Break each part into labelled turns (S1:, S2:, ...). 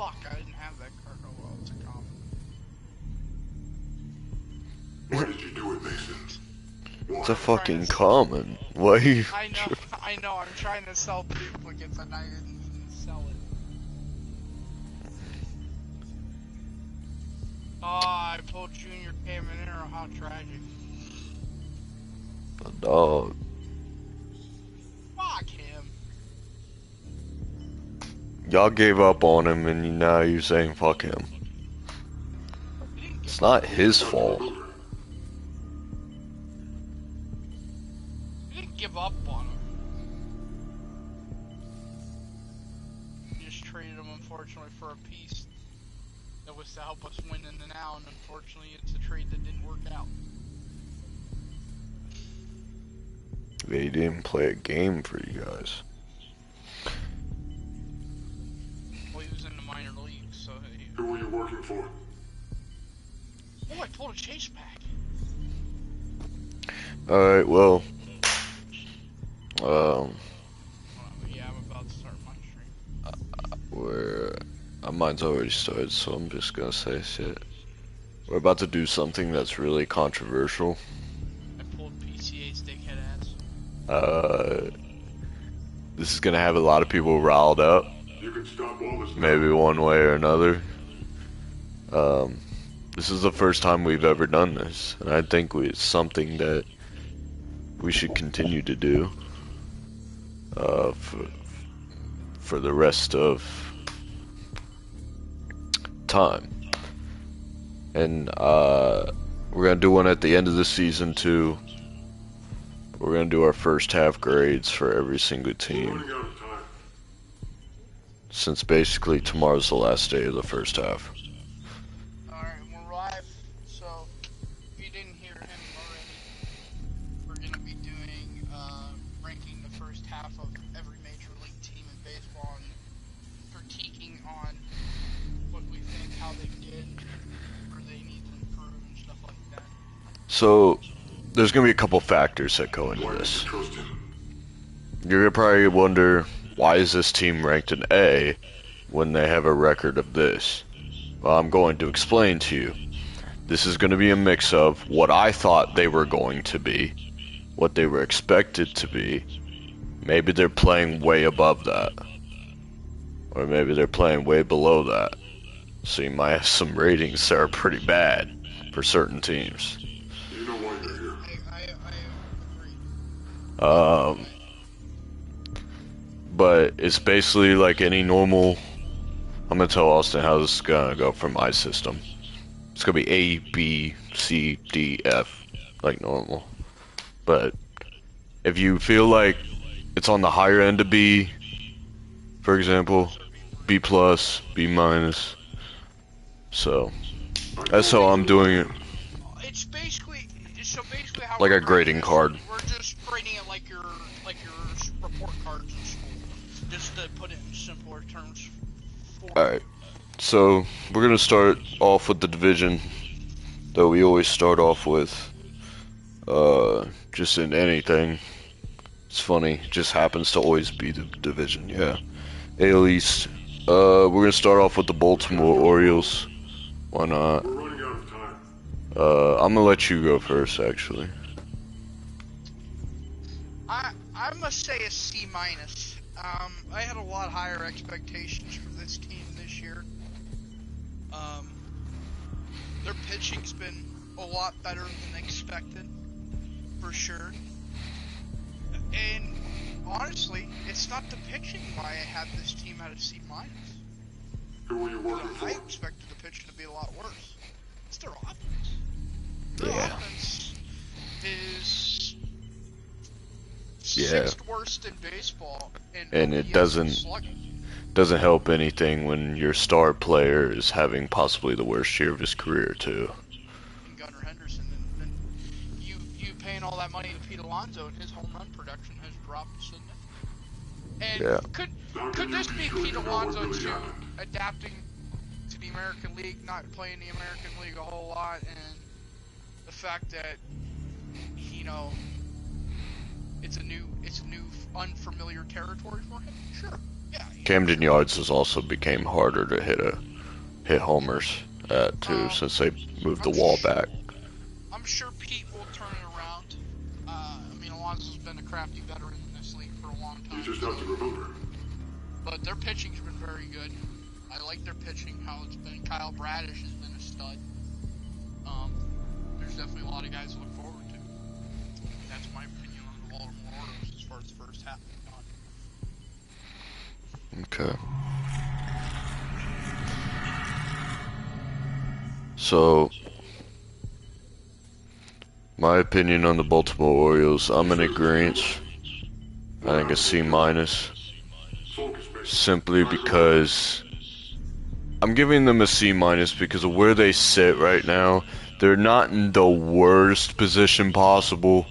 S1: fuck, I didn't have that card. Oh well, it's a comp.
S2: Why did you do it, Mason?
S3: It's a fucking common. Why you...
S1: I know, I'm trying to sell duplicates and I didn't even sell it. Oh, I pulled Junior Caminero, how tragic.
S3: A dog.
S1: Fuck him.
S3: Y'all gave up on him and now you're saying fuck him. It's not his fault.
S1: You didn't give up on him. You just traded him, unfortunately, for a piece that was to help us win in the now, and unfortunately it's a trade that didn't work out.
S3: They didn't play a game for you guys.
S1: Well, he was in the minor leagues, so he...
S2: Who were you working for?
S1: Oh, I pulled a chase pack.
S3: Alright, well...
S1: Yeah, I'm about to start my stream.
S3: Mine's already started, so I'm just gonna say shit. We're about to do something that's really controversial.
S1: I pulled PCA stickhead ass.
S3: This is gonna have a lot of people riled up.
S2: You can stop all this.
S3: Maybe one way or another. This is the first time we've ever done this, and I think it's something that we should continue to do for the rest of time. And we're gonna do one at the end of the season too. We're gonna do our first half grades for every single team, since basically tomorrow's the last day of the first half.
S1: Alright, we're live, so if you didn't hear him already, we're gonna be doing ranking the first half of every major league team in baseball and critiquing on what we think, how they did, where they need to improve and stuff like that.
S3: So there's gonna be a couple factors that go into this. You're gonna probably wonder, why is this team ranked an A when they have a record of this? Well, I'm going to explain to you. This is gonna be a mix of what I thought they were going to be, what they were expected to be. Maybe they're playing way above that, or maybe they're playing way below that. So you might have some ratings that are pretty bad for certain teams.
S2: You know why you're here.
S1: I agree.
S3: But it's basically like any normal. I'm gonna tell Austin how this is gonna go for my system. It's gonna be A, B, C, D, F, like normal. But if you feel like it's on the higher end of B, for example, B plus, B minus. So that's how I'm doing it.
S1: It's basically how
S3: like
S1: we're
S3: a grading card.
S1: We're just grading it like your report cards in school, just to put it in simpler terms.
S3: Alright, so we're gonna start off with the division that we always start off with. Just in anything. It's funny, it just happens to always be the division, yeah. AL East. We're gonna start off with the Baltimore Orioles. Why not?
S2: We're running out of time.
S3: I'm gonna let you go first, actually.
S1: I must say a C minus. I had a lot higher expectations for this team this year. Their pitching's been a lot better than expected, for sure. And honestly, it's not the pitching why I had this team at a C minus.
S2: Who were you working for?
S1: I expected the pitching to be a lot worse. It's their offense. Their offense is sixth worst in baseball,
S3: and it doesn't help anything when your star player is having possibly the worst year of his career too.
S1: And Gunnar Henderson, and you paying all that money to Pete Alonso, and his home run production has dropped significantly. And could this be Pete Alonso too, adapting to the American League, not playing the American League a whole lot, and the fact that it's a new unfamiliar territory for him? Sure, Yeah,
S3: Camden Yards has also became harder to hit homers at too since they moved the wall back.
S1: I'm sure Pete will turn it around. I mean, Alonso's been a crafty veteran in this league for a long time.
S2: You just have to remember.
S1: But their pitching's been very good. I like their pitching, how it's been. Kyle Bradish has been a stud. There's definitely a lot of guys to look forward to. That's my opinion on the Baltimore Orioles as far as the first half has gone.
S3: Okay. So, my opinion on the Baltimore Orioles, I'm in agreement. I think a C minus. Simply because I'm giving them a C minus because of where they sit right now. They're not in the worst position possible.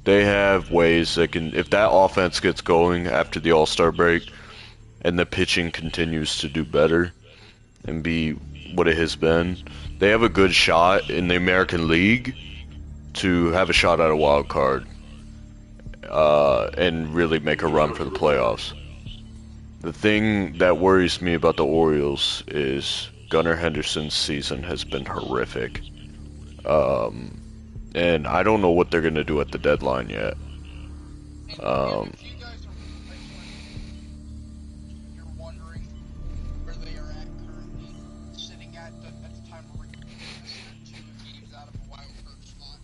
S3: They have ways that can, if that offense gets going after the All-Star break and the pitching continues to do better and be what it has been, they have a good shot in the American League to have a shot at a wild card and really make a run for the playoffs. The thing that worries me about the Orioles is Gunnar Henderson's season has been horrific. And I don't know what they're going to do at the deadline yet.
S1: If you guys are, you're wondering where they are at currently, sitting at the time of recording, they're 2 games out of a wild card spot.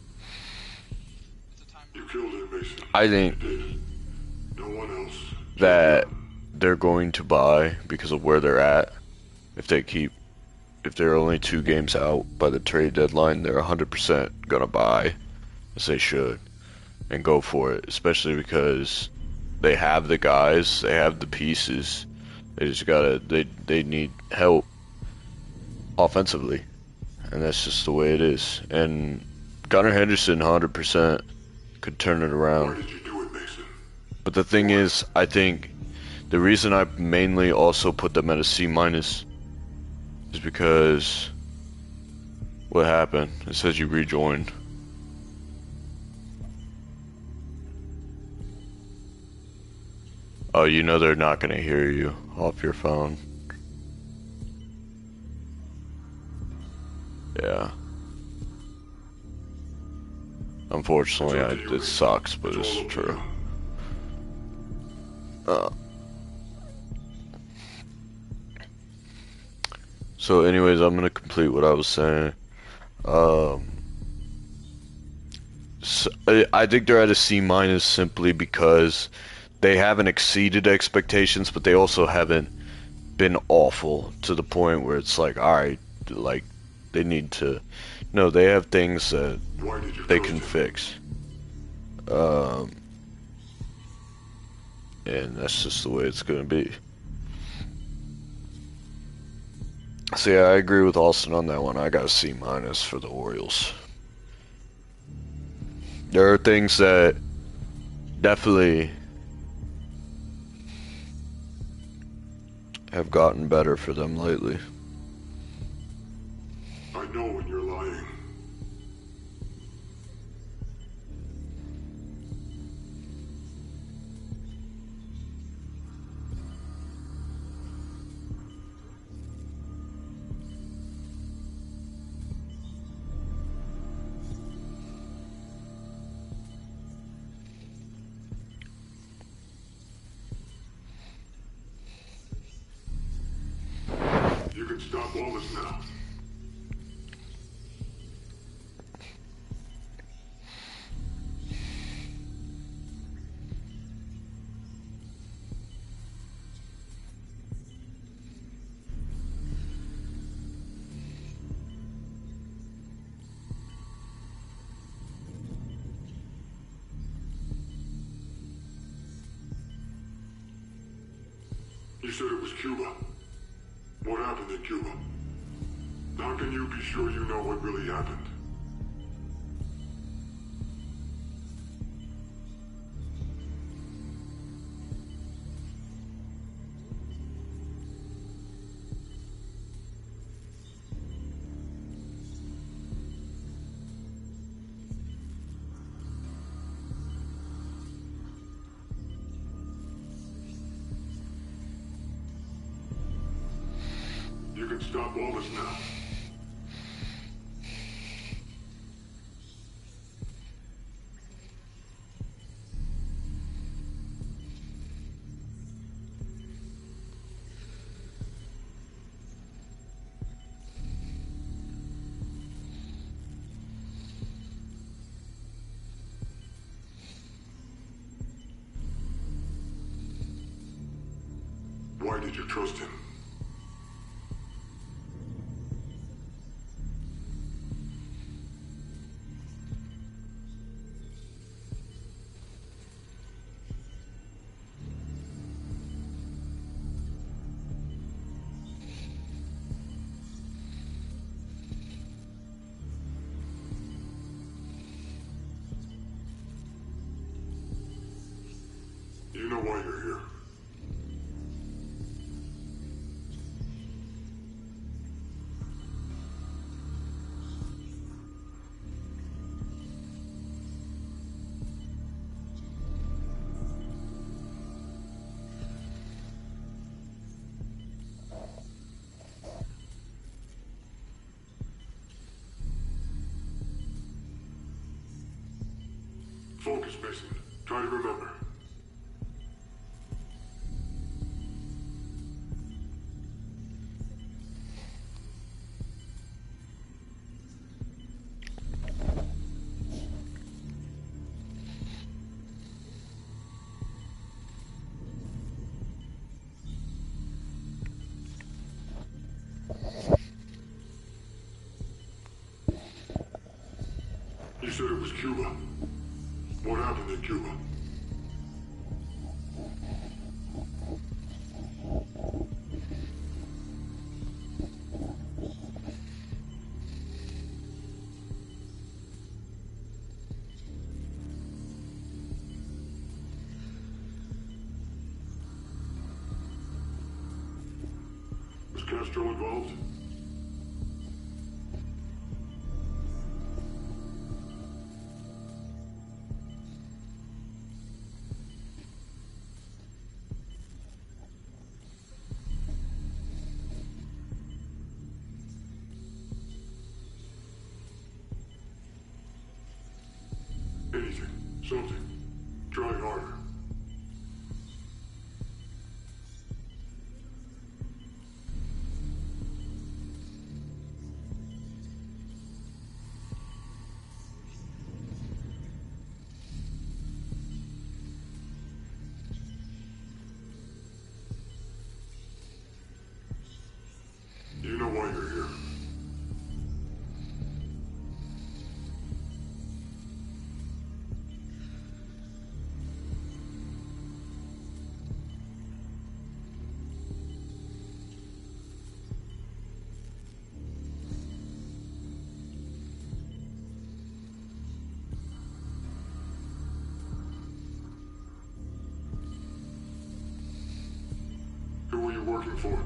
S1: At the time
S2: You killed him, Mason.
S3: I think
S2: No one else.
S3: that they're going to buy because of where they're at. If they're only 2 games out by the trade deadline, they're 100% gonna buy, as they should, and go for it. Especially because they have the guys, they have the pieces. They just they need help offensively, and that's just the way it is. And Gunnar Henderson, 100% could turn it around.
S2: Why did you do it, Mason?
S3: But the thing is, I think the reason I mainly also put them at a C minus is because what happened? It says you rejoined. Oh, you know they're not gonna hear you off your phone. Yeah. Unfortunately, it sucks, but it's true. So anyways, I'm gonna complete what I was saying. So I think they're at a C minus simply because they haven't exceeded expectations, but they also haven't been awful to the point where it's like, alright, like, they need to... No, they have things that they can fix. And that's just the way it's gonna be. So yeah, I agree with Austin on that one. I got a C minus for the Orioles. There are things that definitely have gotten better for them lately.
S2: I know when you're lying. You can stop all this now. You said it was Cuba. What happened in Cuba? How can you be sure you know what really happened? stop all this now. Why did you trust him? You know why you're here. Focus, Mason. Try to remember. You said it was Cuba. What happened in Cuba? Was Castro involved? Anything. Something. Try harder. You know why you're here. Who are you working for?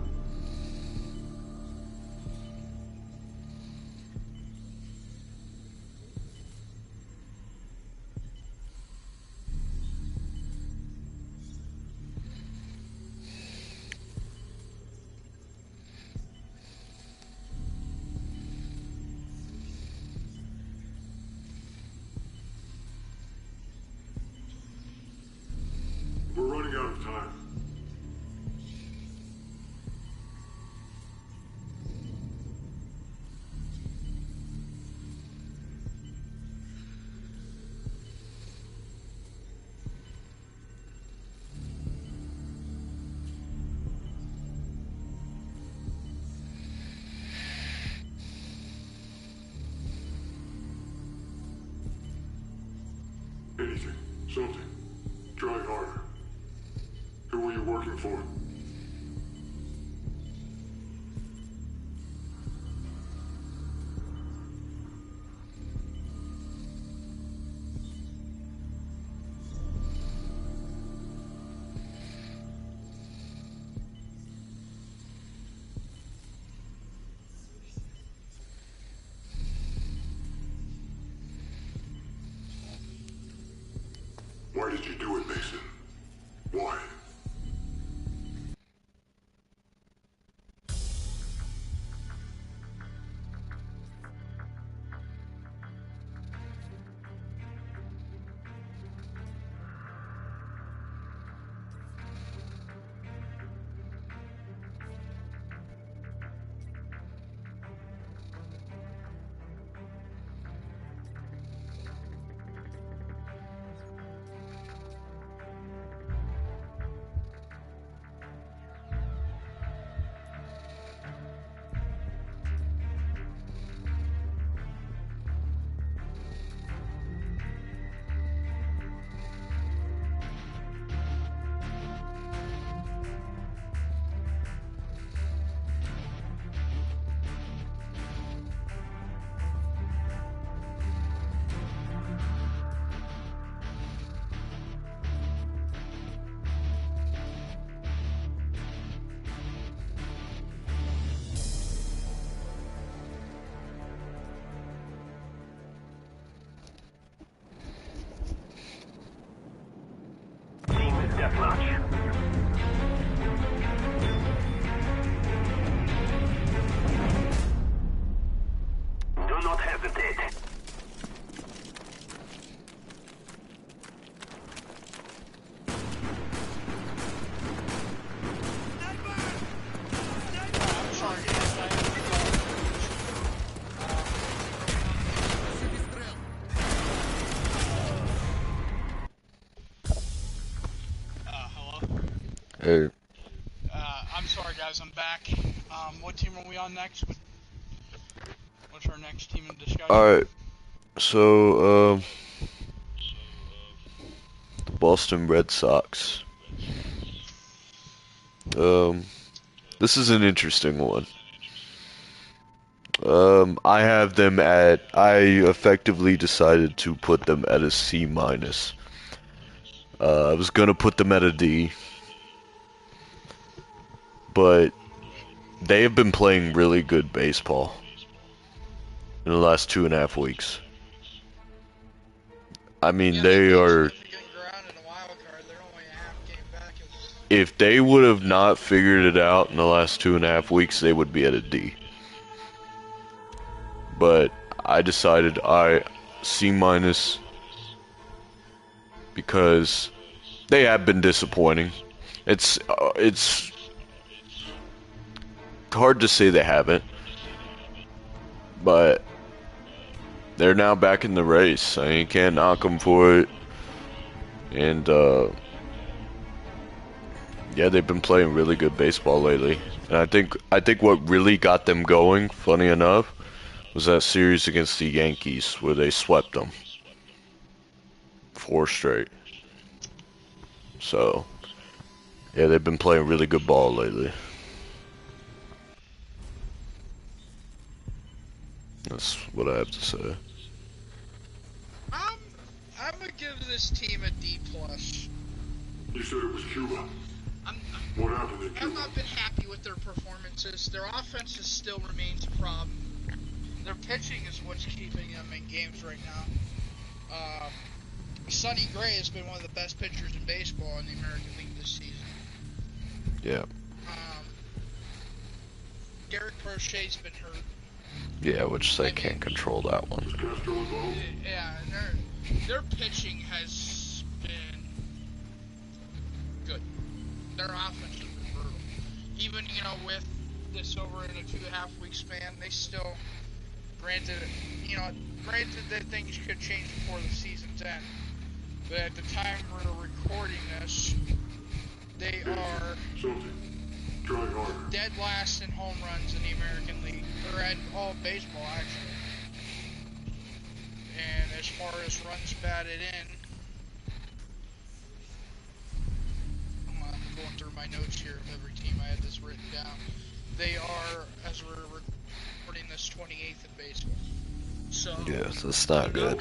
S2: We're running out of time. Anything. Something. Try harder. Who are you working for? Why did you do it, Mason? Why?
S4: that much. Do not hesitate.
S1: I'm sorry, guys. Hello?
S3: Hey.
S1: I'm sorry, guys. I'm back. What team are we on next? What's our next team in discussion?
S3: Alright. So, the Boston Red Sox. This is an interesting one. I effectively decided to put them at a C minus. I was gonna put them at a D, but they have been playing really good baseball in the last 2.5 weeks. I mean, they are. If they would have not figured it out in the last 2.5 weeks, they would be at a D. But I decided C minus because they have been disappointing. It's hard to say they haven't, but they're now back in the race. I mean, you can't knock them for it. And yeah, they've been playing really good baseball lately. And I think what really got them going, funny enough, was that series against the Yankees where they swept them 4 straight. So yeah, they've been playing really good ball lately. That's what I have to say.
S1: I'm gonna give this team a D plus.
S2: You said it was Cuba. What happened in Cuba?
S1: I've not been happy with their performances. Their offense still remains a problem. Their pitching is what's keeping them in games right now. Sonny Gray has been one of the best pitchers in baseball in the American League this season.
S3: Yeah.
S1: Garrett Crochet's been hurt.
S3: Yeah, which they can't control that one.
S1: Yeah, and their pitching has been good. Their offense has been brutal. Even, with this over in a 2.5 week span, they still, granted that things could change before the season's end. But at the time we're recording this, they are dead last in home runs in the American League, or in all of baseball, actually. And as far as runs batted in, I'm going through my notes here of every team. I had this written down. They are, as we're recording this, 28th in baseball. So
S3: yeah, that's not good.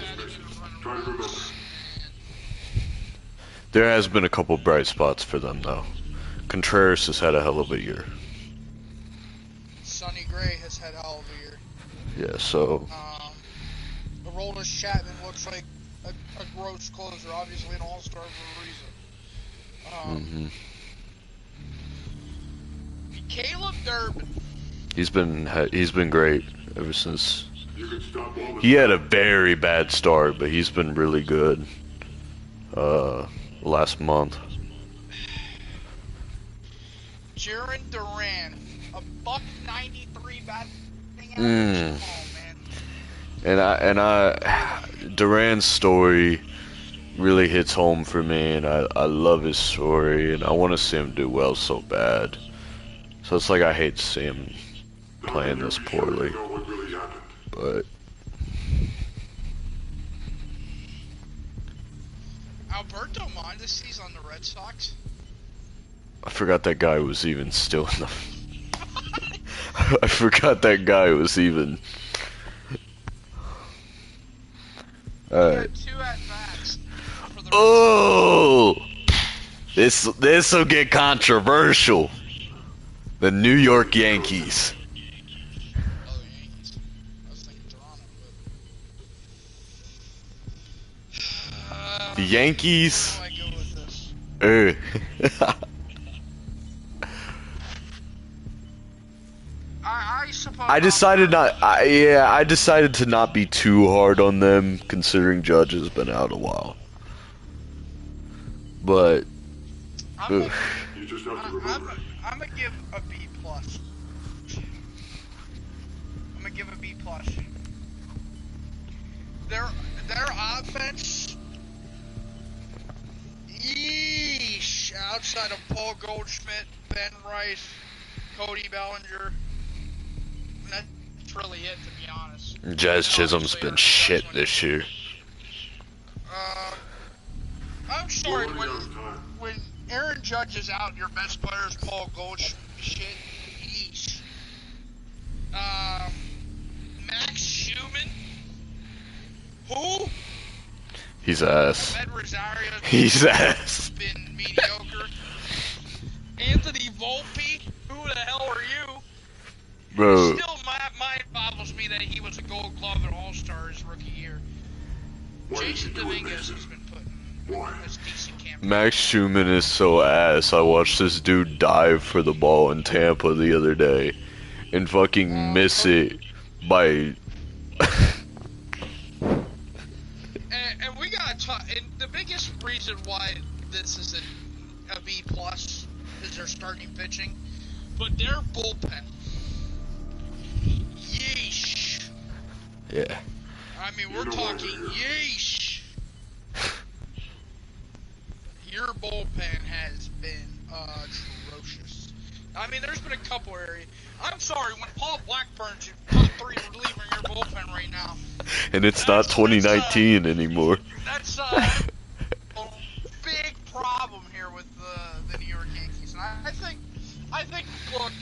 S3: There has been a couple bright spots for them, though. Contreras has had a hell of a year.
S1: Sonny Gray has had a hell of a year.
S3: Yeah, so...
S1: Aroldis Chapman looks like a gross closer, obviously an all-star for a reason. Caleb Durbin.
S3: He's been great ever since. He had a very bad start, but he's been really good. Last month.
S1: Jaron Duran, a $193 batting average. Oh man.
S3: And Duran's story really hits home for me, and I love his story, and I want to see him do well so bad. So it's like I hate to see him playing this poorly, but
S1: Alberto Mondesi's on the Red Sox.
S3: I forgot that guy was even still in the. I forgot that guy was even. Alright.
S1: 2 at-bats for the Red
S3: Oh! This will get controversial. The New York Yankees.
S1: Oh, Yankees. I was thinking Toronto, but...
S3: The Yankees.
S1: How do I go with this?
S3: Eh.
S1: I suppose.
S3: I decided not. I decided to not be too hard on them, considering Judge has been out a while. But,
S1: I'm gonna
S2: You just have to remember.
S1: I'm gonna give a B plus. I'm gonna give a B plus. Their offense, yeesh, outside of Paul Goldschmidt, Ben Rice, Cody Bellinger, that's really it, to be honest.
S3: Jazz Chisholm's been shit this year.
S1: I'm sorry, when Aaron Judge is out, your best player is Paul Goldschmidt. Yeesh. Max Schumann. Who?
S3: He's ass.
S1: Ahmed Rosario.
S3: He's ass.
S1: Been mediocre. Anthony Volpe. Who the hell are you?
S3: Bro.
S1: Still, mind boggles me that he was a Gold Glove and All-Star his rookie year. Jason Dominguez has been putting a decent campaign.
S3: Max Schumann is so ass. I watched this dude dive for the ball in Tampa the other day and fucking miss it by.
S1: And we gotta talk. And the biggest reason why this is a B plus is their starting pitching, but their bullpen. Yeesh.
S3: Yeah.
S1: I mean, we're talking yeesh. Your bullpen has been atrocious. I mean, there's been a couple areas. I'm sorry, when Paul Blackburn's your top 3 reliever in your bullpen right now.
S3: And it's not 2019 anymore.
S1: That's a big problem here with the New York Yankees. And I think, look,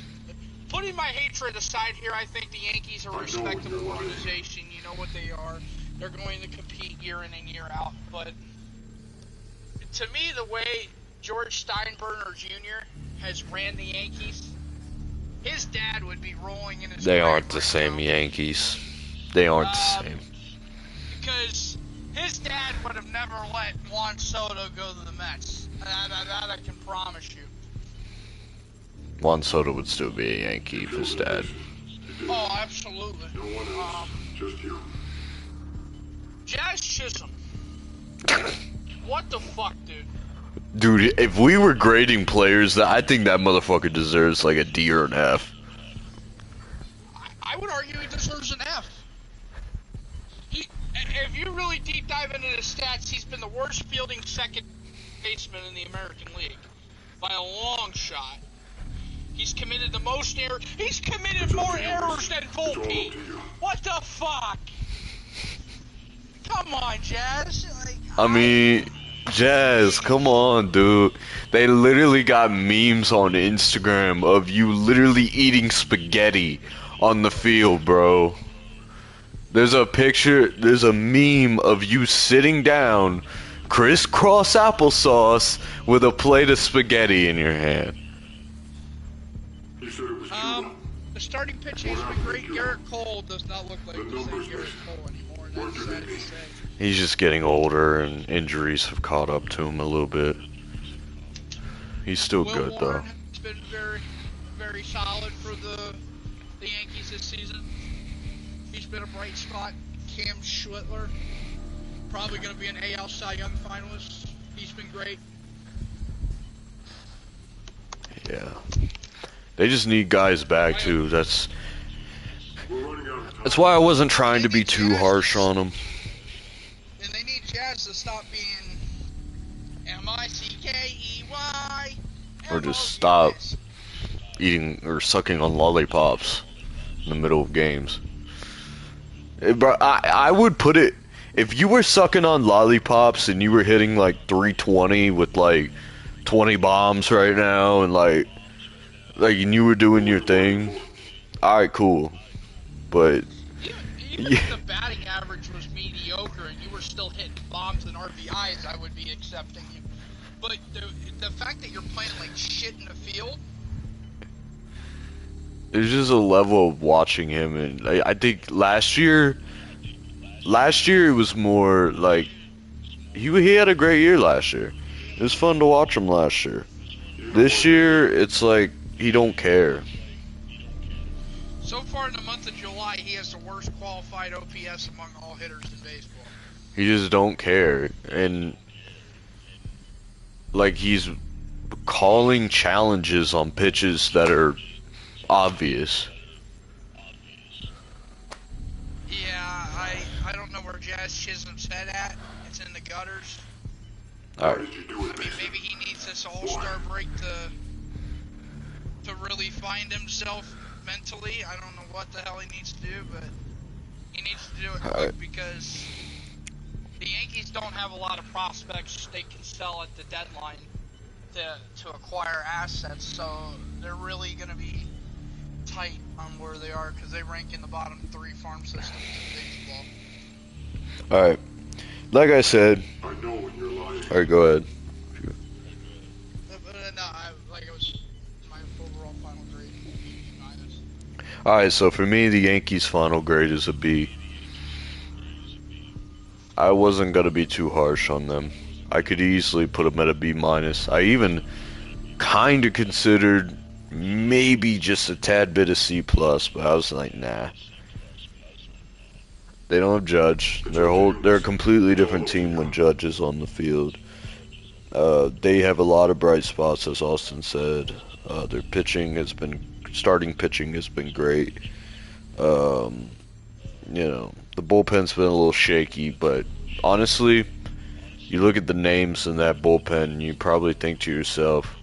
S1: putting my hatred aside here, I think the Yankees are a respectable organization. You know what they are. They're going to compete year in and year out. But to me, the way George Steinbrenner Jr. has ran the Yankees, his dad would be rolling in his
S3: They
S1: grave
S3: aren't the
S1: right
S3: same
S1: now.
S3: Yankees. They aren't the same.
S1: Because his dad would have never let Juan Soto go to the Mets. That I can promise you.
S3: Juan Soto would still be a Yankee if his dad.
S1: Oh, absolutely.
S2: No one else. Just you.
S1: Jazz Chisholm. What the fuck, dude?
S3: Dude, if we were grading players, I think that motherfucker deserves like a D or an F.
S1: I would argue he deserves an F. If you really deep dive into the stats, he's been the worst fielding second baseman in the American League by a long shot. He's committed the most errors. He's committed more errors than Volpe. What the fuck? Come on, Jazz.
S3: I mean, Jazz, come on, dude. They literally got memes on Instagram of you literally eating spaghetti on the field, bro. There's a meme of you sitting down, crisscross applesauce, with a plate of spaghetti in your hand.
S2: You said it was Cuba.
S1: The starting pitching has been great. Garrett Cole does not look like the same Garrett Cole anymore. And that's sad to say.
S3: He's just getting older, and injuries have caught up to him a little bit. He's still
S1: Will
S3: good,
S1: Warren
S3: though.
S1: has been very, very solid for the Yankees this season. He's been a bright spot. Cam Schwittler, probably going to be an AL Cy Young finalist. He's been great.
S3: Yeah. They just need guys back, too. That's
S2: We're running out of time.
S3: why I wasn't trying to be too harsh on them.
S1: And they need Jazz to stop being M-I-C-K-E-Y.
S3: Or just stop eating or sucking on lollipops in the middle of games. Bro, I would put it, if you were sucking on lollipops and you were hitting like 320 with like 20 bombs right now and like and you were doing your thing, alright, cool. But
S1: Even if the batting average was mediocre and you were still hitting bombs and RBIs, I would be accepting you. But the fact that you're playing like shit in the field.
S3: there's just a level of watching him, and I think last year it was more like he had a great year last year. It was fun to watch him last year. This year, it's like he don't care.
S1: So far in the month of July, he has the worst qualified OPS among all hitters in baseball.
S3: He just don't care, and like he's calling challenges on pitches that are obvious.
S1: Yeah, I don't know where Jazz Chisholm's head at. It's in the gutters.
S3: All right.
S1: I mean, maybe he needs this All-Star break to really find himself mentally. I don't know what the hell he needs to do, but he needs to do it quick because the Yankees don't have a lot of prospects they can sell at the deadline to acquire assets, so they're really going to be tight on where they are because they rank in the bottom 3 farm systems in baseball.
S3: All right. Like I said.
S2: I know when you're lying.
S3: All right, go ahead.
S1: No, it was my overall final grade, B-.
S3: All right, so for me, the Yankees' final grade is a B. I wasn't gonna be too harsh on them. I could easily put them at a B-. I even kind of considered maybe just a tad bit of C+, but I was like, nah. They don't have Judge. They're a completely different team when Judge is on the field. They have a lot of bright spots, as Austin said. Their starting pitching has been great. You know, the bullpen's been a little shaky, but honestly, you look at the names in that bullpen, and you probably think to yourself,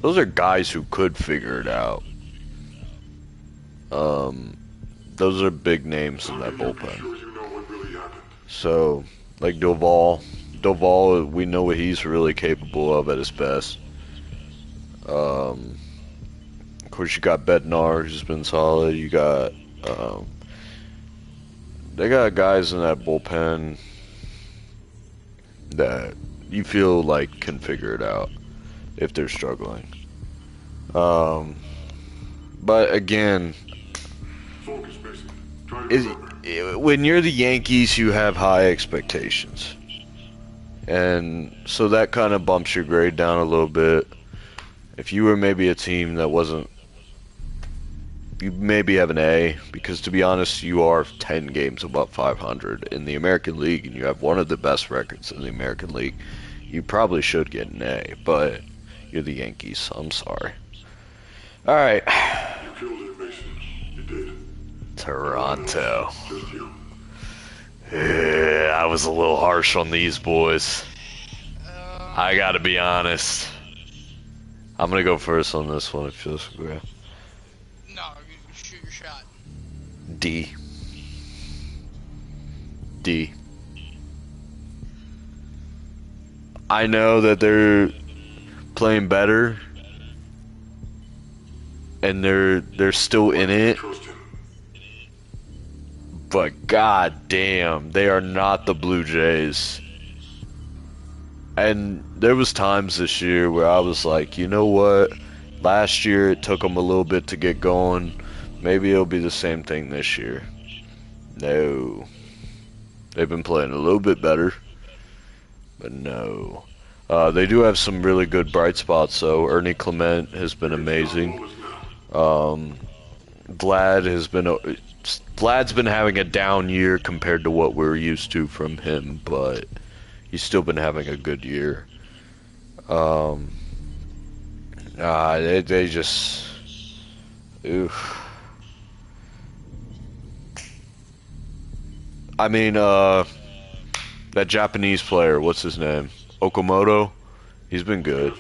S3: those are guys who could figure it out. Those are big names in that bullpen. So, like Doval, we know what he's really capable of at his best. Of course, you got Bednar, who's been solid. You got, they got guys in that bullpen that you feel like can figure it out if they're struggling. But again, when you're the Yankees, you have high expectations. And so that kind of bumps your grade down a little bit. If you were maybe a team that wasn't, you maybe have an A, because to be honest, you are 10 games above 500 in the American League, and you have one of the best records in the American League. You probably should get an A, but you're the Yankees. I'm sorry. All right.
S2: You killed it, Mason. You did.
S3: Toronto.
S2: Just you.
S3: Yeah, I was a little harsh on these boys. I gotta be honest. I'm gonna go first on this one if you disagree.
S1: No, you shoot your shot.
S3: D. D. I know that they're playing better, and they're still in it.
S2: Trust him.
S3: But god damn, they are not the Blue Jays. And there was times this year where I was like, you know what? Last year it took them a little bit to get going. Maybe it'll be the same thing this year. No. They've been playing a little bit better. But no. They do have some really good bright spots though. Ernie Clement has been amazing. Vlad's been having a down year compared to what we're used to from him, but he's still been having a good year. They just, oof. I mean, that Japanese player, what's his name? Okamoto? He's been good.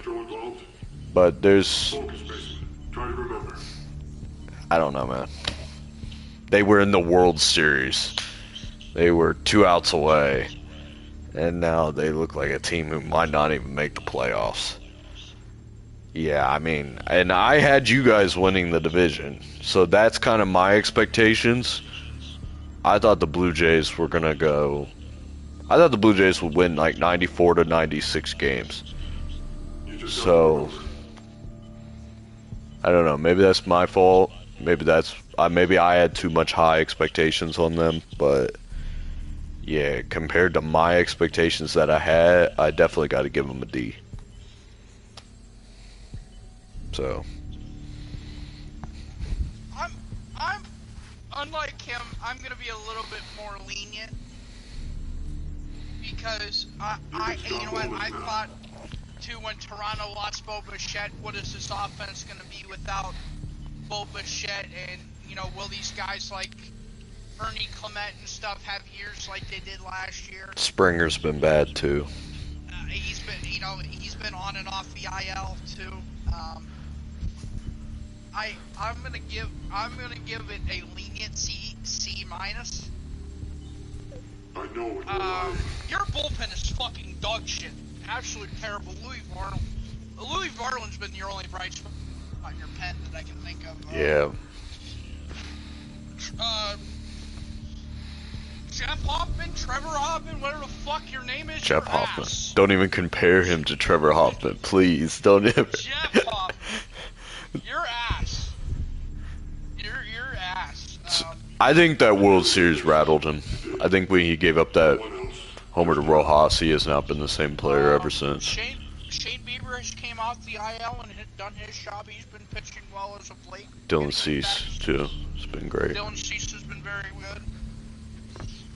S3: But there's,
S2: Focus, Mason. Try to remember.
S3: I don't know, man. They were in the World Series. They were 2 outs away. And now they look like a team who might not even make the playoffs. Yeah, I mean, and I had you guys winning the division. So that's kind of my expectations. I thought the Blue Jays were going to go... I thought the Blue Jays would win like 94 to 96 games. So, I don't know. Maybe that's my fault. Maybe I had too much high expectations on them, but Yeah, compared to my expectations that I had, I definitely got to give him a D. So.
S1: I'm unlike him. I'm gonna be a little bit more lenient because you know what, I thought too when Toronto lost Bo Bichette, what is this offense gonna be without Bo Bichette? And you know, will these guys like Ernie Clement and stuff have years like they did last year?
S3: Springer's been bad too.
S1: He's been on and off the IL too. I'm gonna give it a lenient C minus.
S2: I know what you're lying.
S1: Your bullpen is fucking dog shit. Absolutely terrible. Louis Varland's been your only bright spot on your pen that I can think of.
S3: Yeah.
S1: Jeff Hoffman, Trevor Hoffman, whatever the fuck your name is.
S3: Jeff Hoffman. Ass. Don't even compare him to Trevor Hoffman, please. Don't even.
S1: Jeff Hoffman. Your ass. Your ass.
S3: I think that World Series rattled him. I think when he gave up that homer to Rojas, he has not been the same player ever since.
S1: Shane Bieber has came off the IL and done his job. He's been pitching well as of late.
S3: Dylan Cease, too. It's been great.
S1: Dylan Cease has been very good.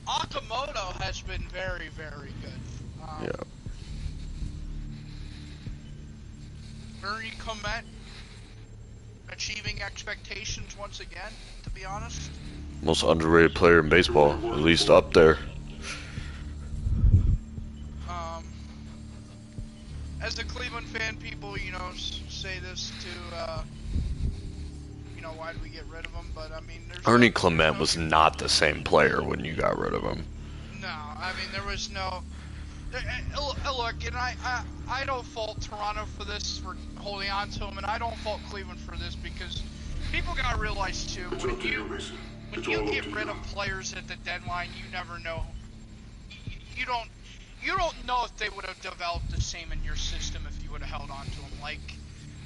S1: Okamoto has been very, very good.
S3: Yeah.
S1: Ernie Clement achieving expectations once again, to be honest.
S3: Most underrated player in baseball, at least up there.
S1: As a Cleveland fan, people, you know, say this to, you know, why did we get rid of him? But I mean,
S3: Ernie Clement was not the same player when you got rid of him.
S1: No, I mean there was no. Look, and I don't fault Toronto for this, for holding on to him, and I don't fault Cleveland for this because people gotta realize too, when you get rid of players at the deadline, you never know. You don't know if they would have developed the same in your system if you would have held on to them. Like,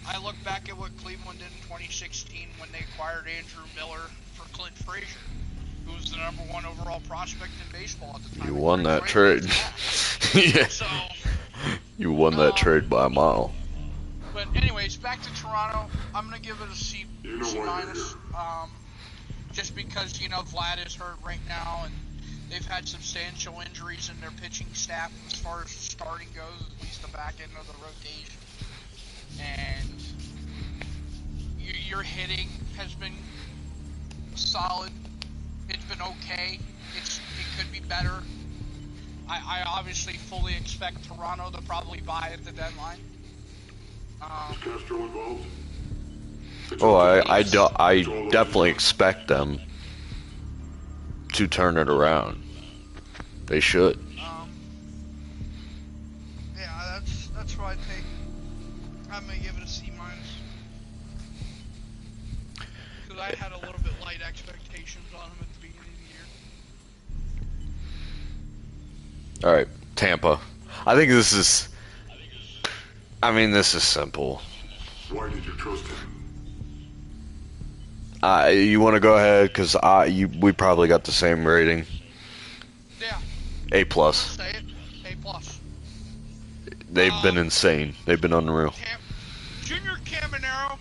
S1: I look back at what Cleveland did in 2016 when they acquired Andrew Miller for Clint Frazier, who was the #1 overall prospect in baseball at the time.
S3: You won that trade. Yeah.
S1: So,
S3: you won that trade by a mile.
S1: But anyways, back to Toronto. I'm gonna give it a C minus. Just because, you know, Vlad is hurt right now and they've had substantial injuries in their pitching staff as far as starting goes, at least the back end of the rotation. And your hitting has been solid. It's been okay. It could be better. I obviously fully expect Toronto to probably buy at the deadline.
S2: Is Castro involved?
S3: Oh, I definitely expect them to turn it around. They should.
S1: Yeah, that's what I think. I'm gonna give it a C minus. Because I had a little bit light expectations on him at the beginning of the year.
S3: All right, Tampa. I think this is. I mean, this is simple.
S2: Why did you trust him?
S3: You want to go ahead? Because we probably got the same rating.
S1: Yeah.
S3: A+.
S1: Say it. A+.
S3: They've been insane. They've been unreal.
S1: Junior Caminero.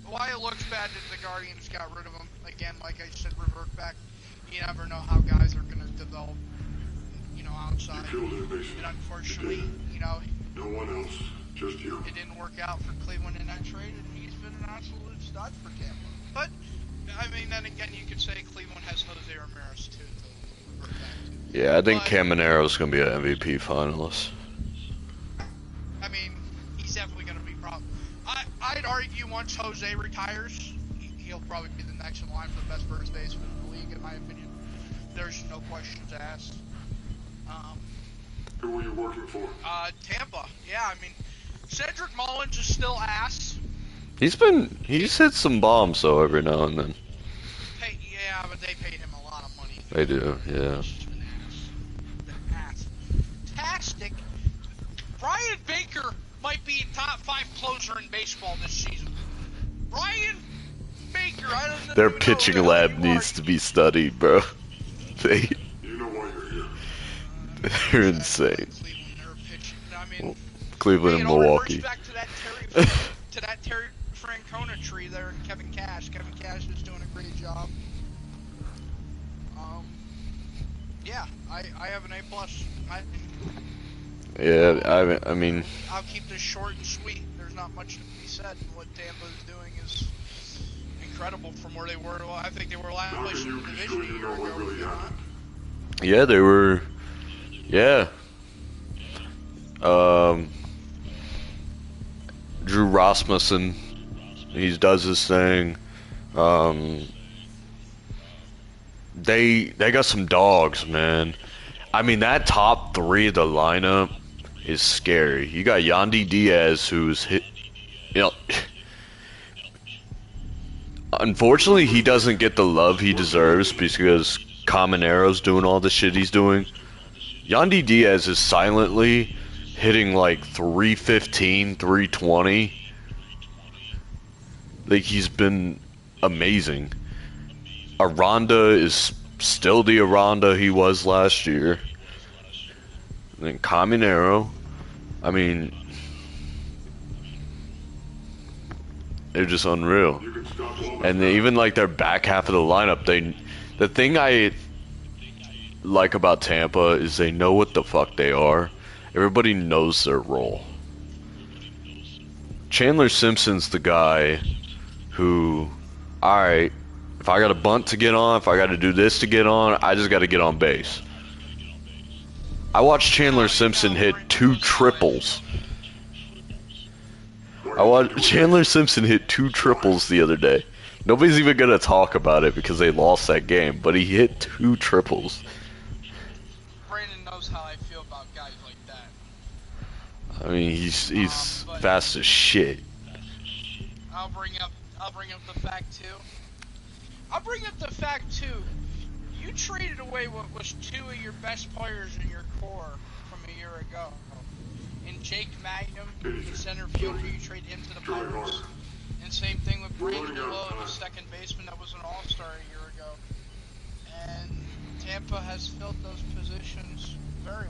S1: Why it looks bad that the Guardians got rid of him. Again, like I said, revert back. You never know how guys are going to develop, you know, outside.
S2: You killed him, Mason.
S1: And unfortunately, you know,
S2: no one else, just you.
S1: It didn't work out for Cleveland in that trade, and he's been an absolute stud for Tampa. But, I mean, then again, you could say Cleveland has Jose Ramirez, too, to revert back to.
S3: Yeah, I think Caminero's going to be an MVP finalist.
S1: I mean, he's definitely going to be I'd argue once Jose retires, he'll probably be the next in line for the best first baseman in the league, in my opinion. There's no questions asked.
S2: Who were you working for?
S1: Tampa. Yeah, I mean, Cedric Mullins is still ass.
S3: He's hit some bombs though every now and then.
S1: Yeah, but they paid him a lot of money.
S3: They do, yeah.
S1: Fantastic. Brian Baker might be top 5 closer in baseball this season. Brian Baker. You're right on the
S3: Their
S1: know
S3: pitching
S1: who the hell
S3: lab
S1: you
S3: needs
S1: are.
S3: to be studied, bro. They,
S2: You know why you're here.
S3: they're
S1: Exactly,
S3: insane.
S1: Cleveland, they're pitching. I mean,
S3: Cleveland
S1: hey,
S3: and
S1: it all reverts
S3: Milwaukee.
S1: back to that Terry Francona tree there, and Kevin Cash. Kevin Cash is doing a great job. Yeah, I have an A plus.
S3: Yeah, I mean,
S1: I'll keep this short and sweet. There's not much to be said. What Tampa is doing is incredible from where they were. Well, I think they were last
S2: How
S1: place
S2: can
S1: in
S2: you
S1: the
S2: be
S1: division
S2: sure
S1: a
S2: you
S1: year
S2: know
S1: ago.
S2: what really happened?
S3: yeah, they were, yeah. Drew Rasmussen, he does his thing. They got some dogs, man. I mean, that top three of the lineup is scary. You got Yandy Diaz, who's hit. You know, unfortunately, he doesn't get the love he deserves because Camanero's doing all the shit he's doing. Yandy Diaz is silently hitting like 315, 320. Like, he's been amazing. Aranda is still the Aranda he was last year. And then Caminero, I mean, they're just unreal.
S2: You can stop all
S3: And
S2: this
S3: even like their back half of the lineup, the thing I like about Tampa is they know what the fuck they are. Everybody knows their role. Chandler Simpson's the guy who, alright, if I got a bunt to get on, if I got to do this to get on, I just got to get on base. I watched Chandler Simpson hit 2 triples. I watched Chandler Simpson hit 2 triples the other day. Nobody's even gonna talk about it because they lost that game, but he hit 2 triples.
S1: Brandon knows how I feel about guys like that.
S3: I mean, he's fast as shit.
S1: I'll bring up the fact too. You traded away what was 2 of your best players in your core from a year ago. In Jake Magnum, the center fielder, you trade him to the Pirates. And same thing with Brandon Lowe, the second baseman that was an all-star a year ago. And Tampa has filled those positions very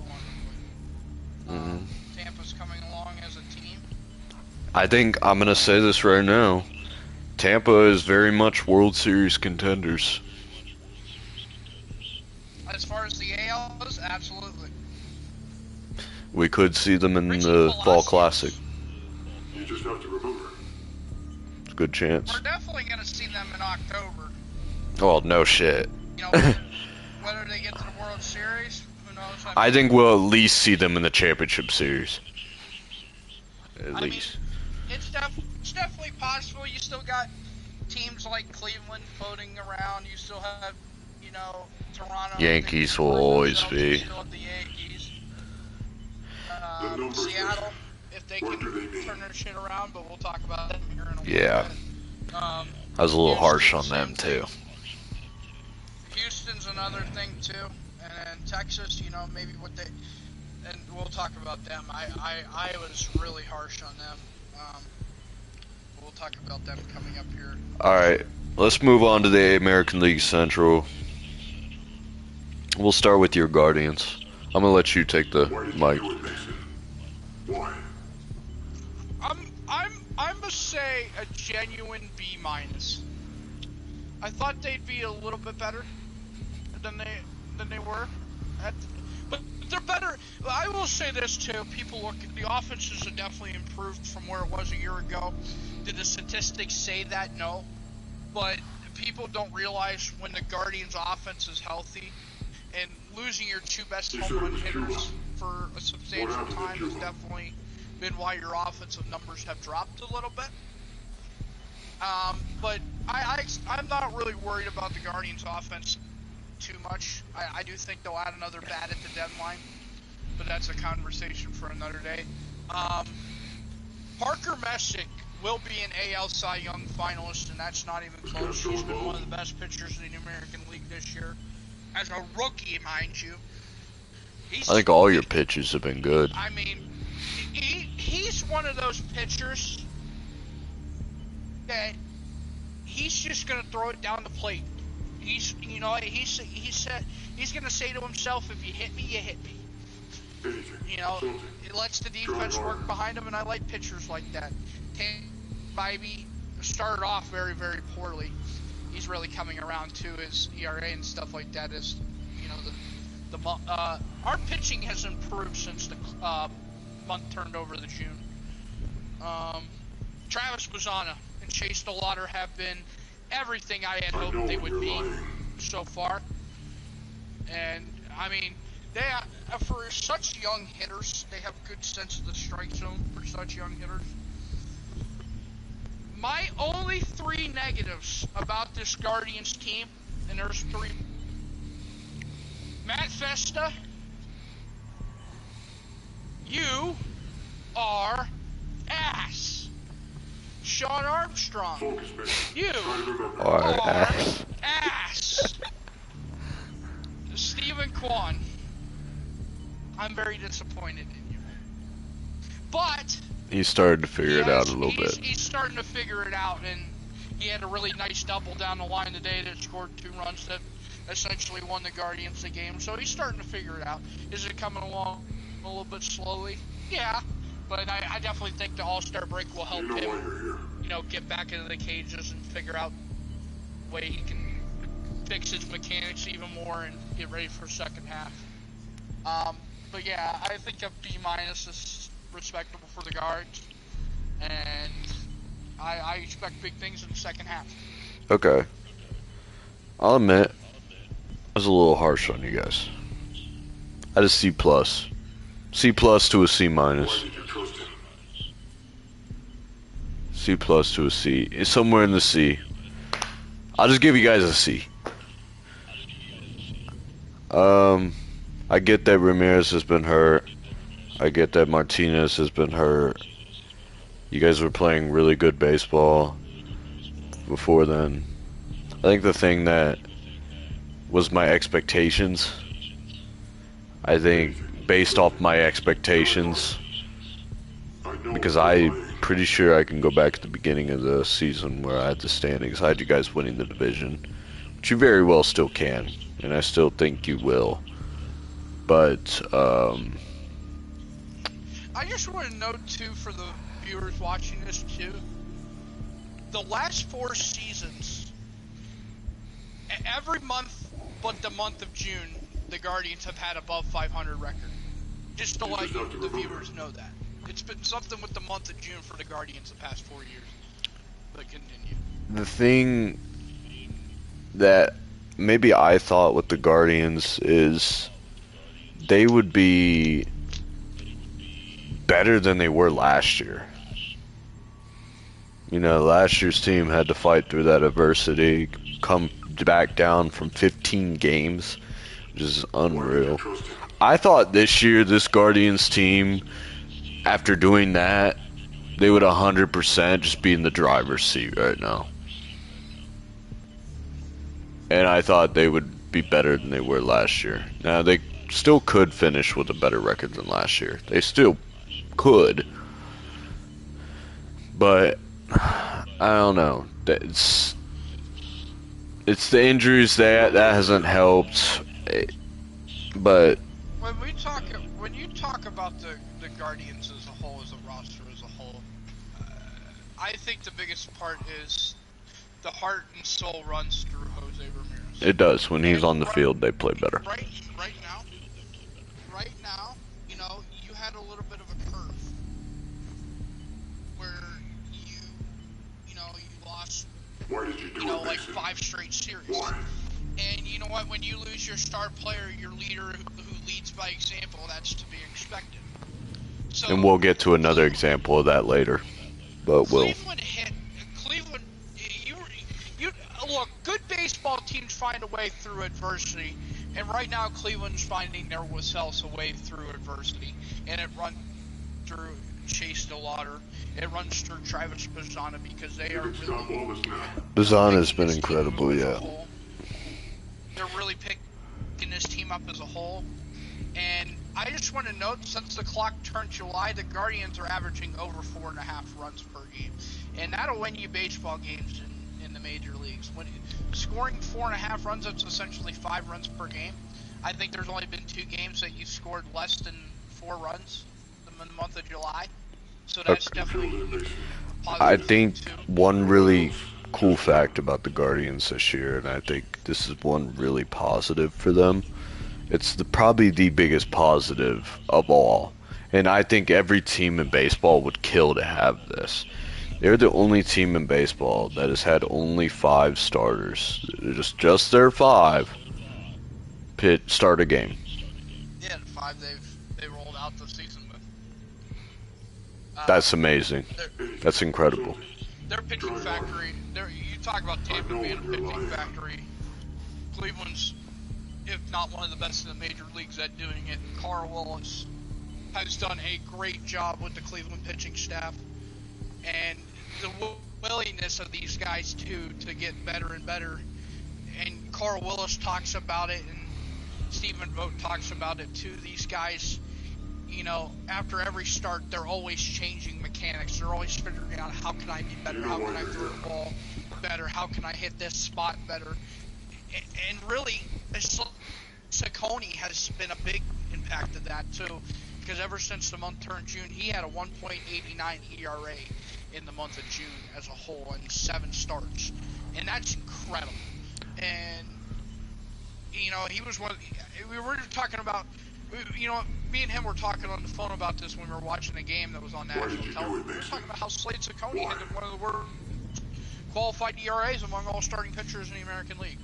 S1: wonderfully. Tampa's coming along as a team.
S3: I think I'm gonna say this right now. Tampa is very much World Series contenders.
S1: As far as the AL goes, absolutely.
S3: We could see them in
S1: Richie
S3: the Fall
S1: Palacios.
S3: Classic.
S2: You just have to remember.
S3: It's a good chance.
S1: We're definitely going to see them in October.
S3: Well, no shit.
S1: You know, whether they get to the World Series, who knows?
S3: I think we'll at least see them in the Championship Series. At least.
S1: It's definitely possible. You still got teams like Cleveland floating around. You still have, you know, Toronto.
S3: Yankees will always be.
S1: You still have the Yankees. Seattle, if they can turn their shit around, but we'll talk about them here in a little
S3: Yeah.
S1: bit.
S3: I was a little harsh on them too.
S1: Houston's another thing too, and then Texas, you know, maybe what they, and we'll talk about them. I was really harsh on them. We'll talk about them coming up here.
S3: Alright, let's move on to the American League Central. We'll start with your Guardians. I'm gonna let you take the
S2: Why did you
S3: mic.
S2: do it, Mason? Why?
S1: I must say a genuine B minus. I thought they'd be a little bit better than they were, but they're better. I will say this too: people look, the offenses have definitely improved from where it was a year ago. Did the statistics say that? No, but people don't realize when the Guardians' offense is healthy, and losing your 2 best home run hitters for a substantial time has definitely been why your offensive numbers have dropped a little bit. But I'm not really worried about the Guardians' offense too much. I do think they'll add another bat at the deadline, but that's a conversation for another day. Parker Messick will be an AL Cy Young finalist, and that's not even close. He's been one of the best pitchers in the American League this year. As a rookie, mind you.
S3: I think all your pitches have been good.
S1: I mean, he's one of those pitchers that he's just gonna throw it down the plate. He said he's gonna say to himself, if you hit me, you hit me. It lets the defense work behind him, and I like pitchers like that. Bybee started off very, very poorly. He's really coming around to his ERA and stuff like that. Our pitching has improved since the month turned over to June. Travis Bazzana and Chase DeLauder have been everything I had hoped they would be so far. And I mean, they for such young hitters, they have a good sense of the strike zone for such young hitters. My only 3 negatives about this Guardians team, and there's 3. Matt Festa, you are ass. Sean Armstrong, you are ass. Stephen Kwan, I'm very disappointed in you. But
S3: he started to figure it out a little bit.
S1: He's starting to figure it out, and he had a really nice double down the line today that scored 2 runs that essentially won the Guardians the game. So he's starting to figure it out. Is it coming along a little bit slowly? Yeah, but I definitely think the All-Star break will help him, get back into the cages and figure out a way he can fix his mechanics even more and get ready for second half. But yeah, I think a B- is respectable for the Guards, and I expect big things in the second half.
S3: Okay. I'll admit, I was a little harsh on you guys. I had a C+. C+ to a C-. C+ to a C. It's somewhere in the C. I'll just give you guys a C. I get that Ramirez has been hurt. I get that Martinez has been hurt. You guys were playing really good baseball before then. I think the thing that was my expectations, I think based off my expectations, because I'm pretty sure I can go back to the beginning of the season where I had the standings. I had you guys winning the division, which you very well still can, and I still think you will. But,
S1: I just want to note, too, for the viewers watching this, too, the last 4 seasons, every month but the month of June, the Guardians have had above 500 record. Just to let the viewers know that. It's been something with the month of June for the Guardians the past 4 years. But continue.
S3: The thing that maybe I thought with the Guardians is they would be better than they were last year. Last year's team had to fight through that adversity, come back down from 15 games, which is unreal. I thought this year, this Guardians team, after doing that, they would 100% just be in the driver's seat right now. And I thought they would be better than they were last year. Now, they still could finish with a better record than last year. They still could. But I don't know. It's the injuries that hasn't helped. But
S1: when you talk about the Guardians as a whole, as a roster as a whole, I think the biggest part is the heart and soul runs through Jose Ramirez.
S3: It does. When he's on the field, they play better.
S1: Right now, you had a little bit of a curve where you lost, like 5 straight series.
S2: Why?
S1: And you know what? When you lose your star player, your leader who leads by example, that's to be expected. So,
S3: And we'll get to another example of that later. But
S1: Cleveland look, good baseball teams find a way through adversity, and right now Cleveland's finding their themselves a way through adversity, and it runs through Chase DeLauder, it runs through Travis Bazzana, because they are really...
S3: Bazzana's been incredible, yeah.
S1: They're really picking this team up as a whole, and I just want to note, since the clock turned July, the Guardians are averaging over 4.5 runs per game, and that'll win you baseball games in in the major leagues. When scoring 4.5 runs, that's essentially 5 runs per game. I think there's only been 2 games that you've scored less than 4 runs in the month of July. So that's definitely a positive
S3: I think
S1: too.
S3: one really cool fact about the Guardians this year, and I think this is one really positive for them. It's probably the biggest positive of all. And I think every team in baseball would kill to have this. They're the only team in baseball that has had only 5 starters. Just their 5 start a game.
S1: Yeah, the 5 they rolled out the season with.
S3: That's amazing. That's incredible.
S1: Their pitching factory. You talk about Tampa being a pitching factory. Cleveland's, if not one of the best in the major leagues at doing it. Carl Willis has done a great job with the Cleveland pitching staff, and the willingness of these guys too to get better and better. And Carl Willis talks about it, and Stephen Vogt talks about it too. These guys, you know, after every start, they're always changing mechanics. They're always figuring out, how can I be better? How can I throw the ball better? How can I hit this spot better? And really, Saccone has been a big impact of that too, because ever since the month turned June, he had a 1.89 ERA in the month of June as a whole in 7 starts, and that's incredible. And you know, he was we were talking about, you know, me and him were talking on the phone about this when we were watching a game that was on national television. We were talking about how Slade Saccone had one of the worst qualified ERAs among all starting pitchers in the American League,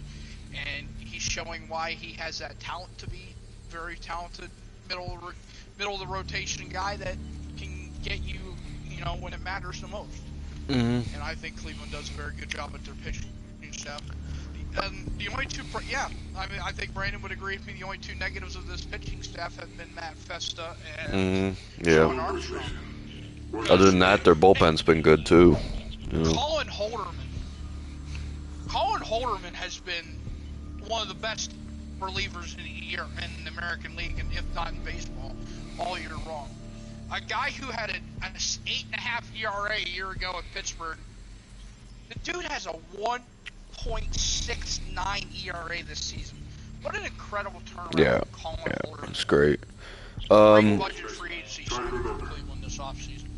S1: and he's showing why he has that talent to be very talented middle of the rotation guy that can get you, you know, when it matters the most. And I think Cleveland does a very good job with their pitching staff. The only 2, I mean, I think Brandon would agree with me. The only 2 negatives of this pitching staff have been Matt Festa and Sean Armstrong.
S3: Other than that, their bullpen's been good too.
S1: Colin Holderman has been one of the best relievers in the American League, and if not in baseball, all year long. A guy who had an 8.5 ERA a year ago at Pittsburgh. The dude has a 1.69 ERA this season. What an incredible turnaround!
S3: Yeah,
S1: Colin Holderman.
S3: It's great.
S1: Great budget free agency for Cleveland this offseason.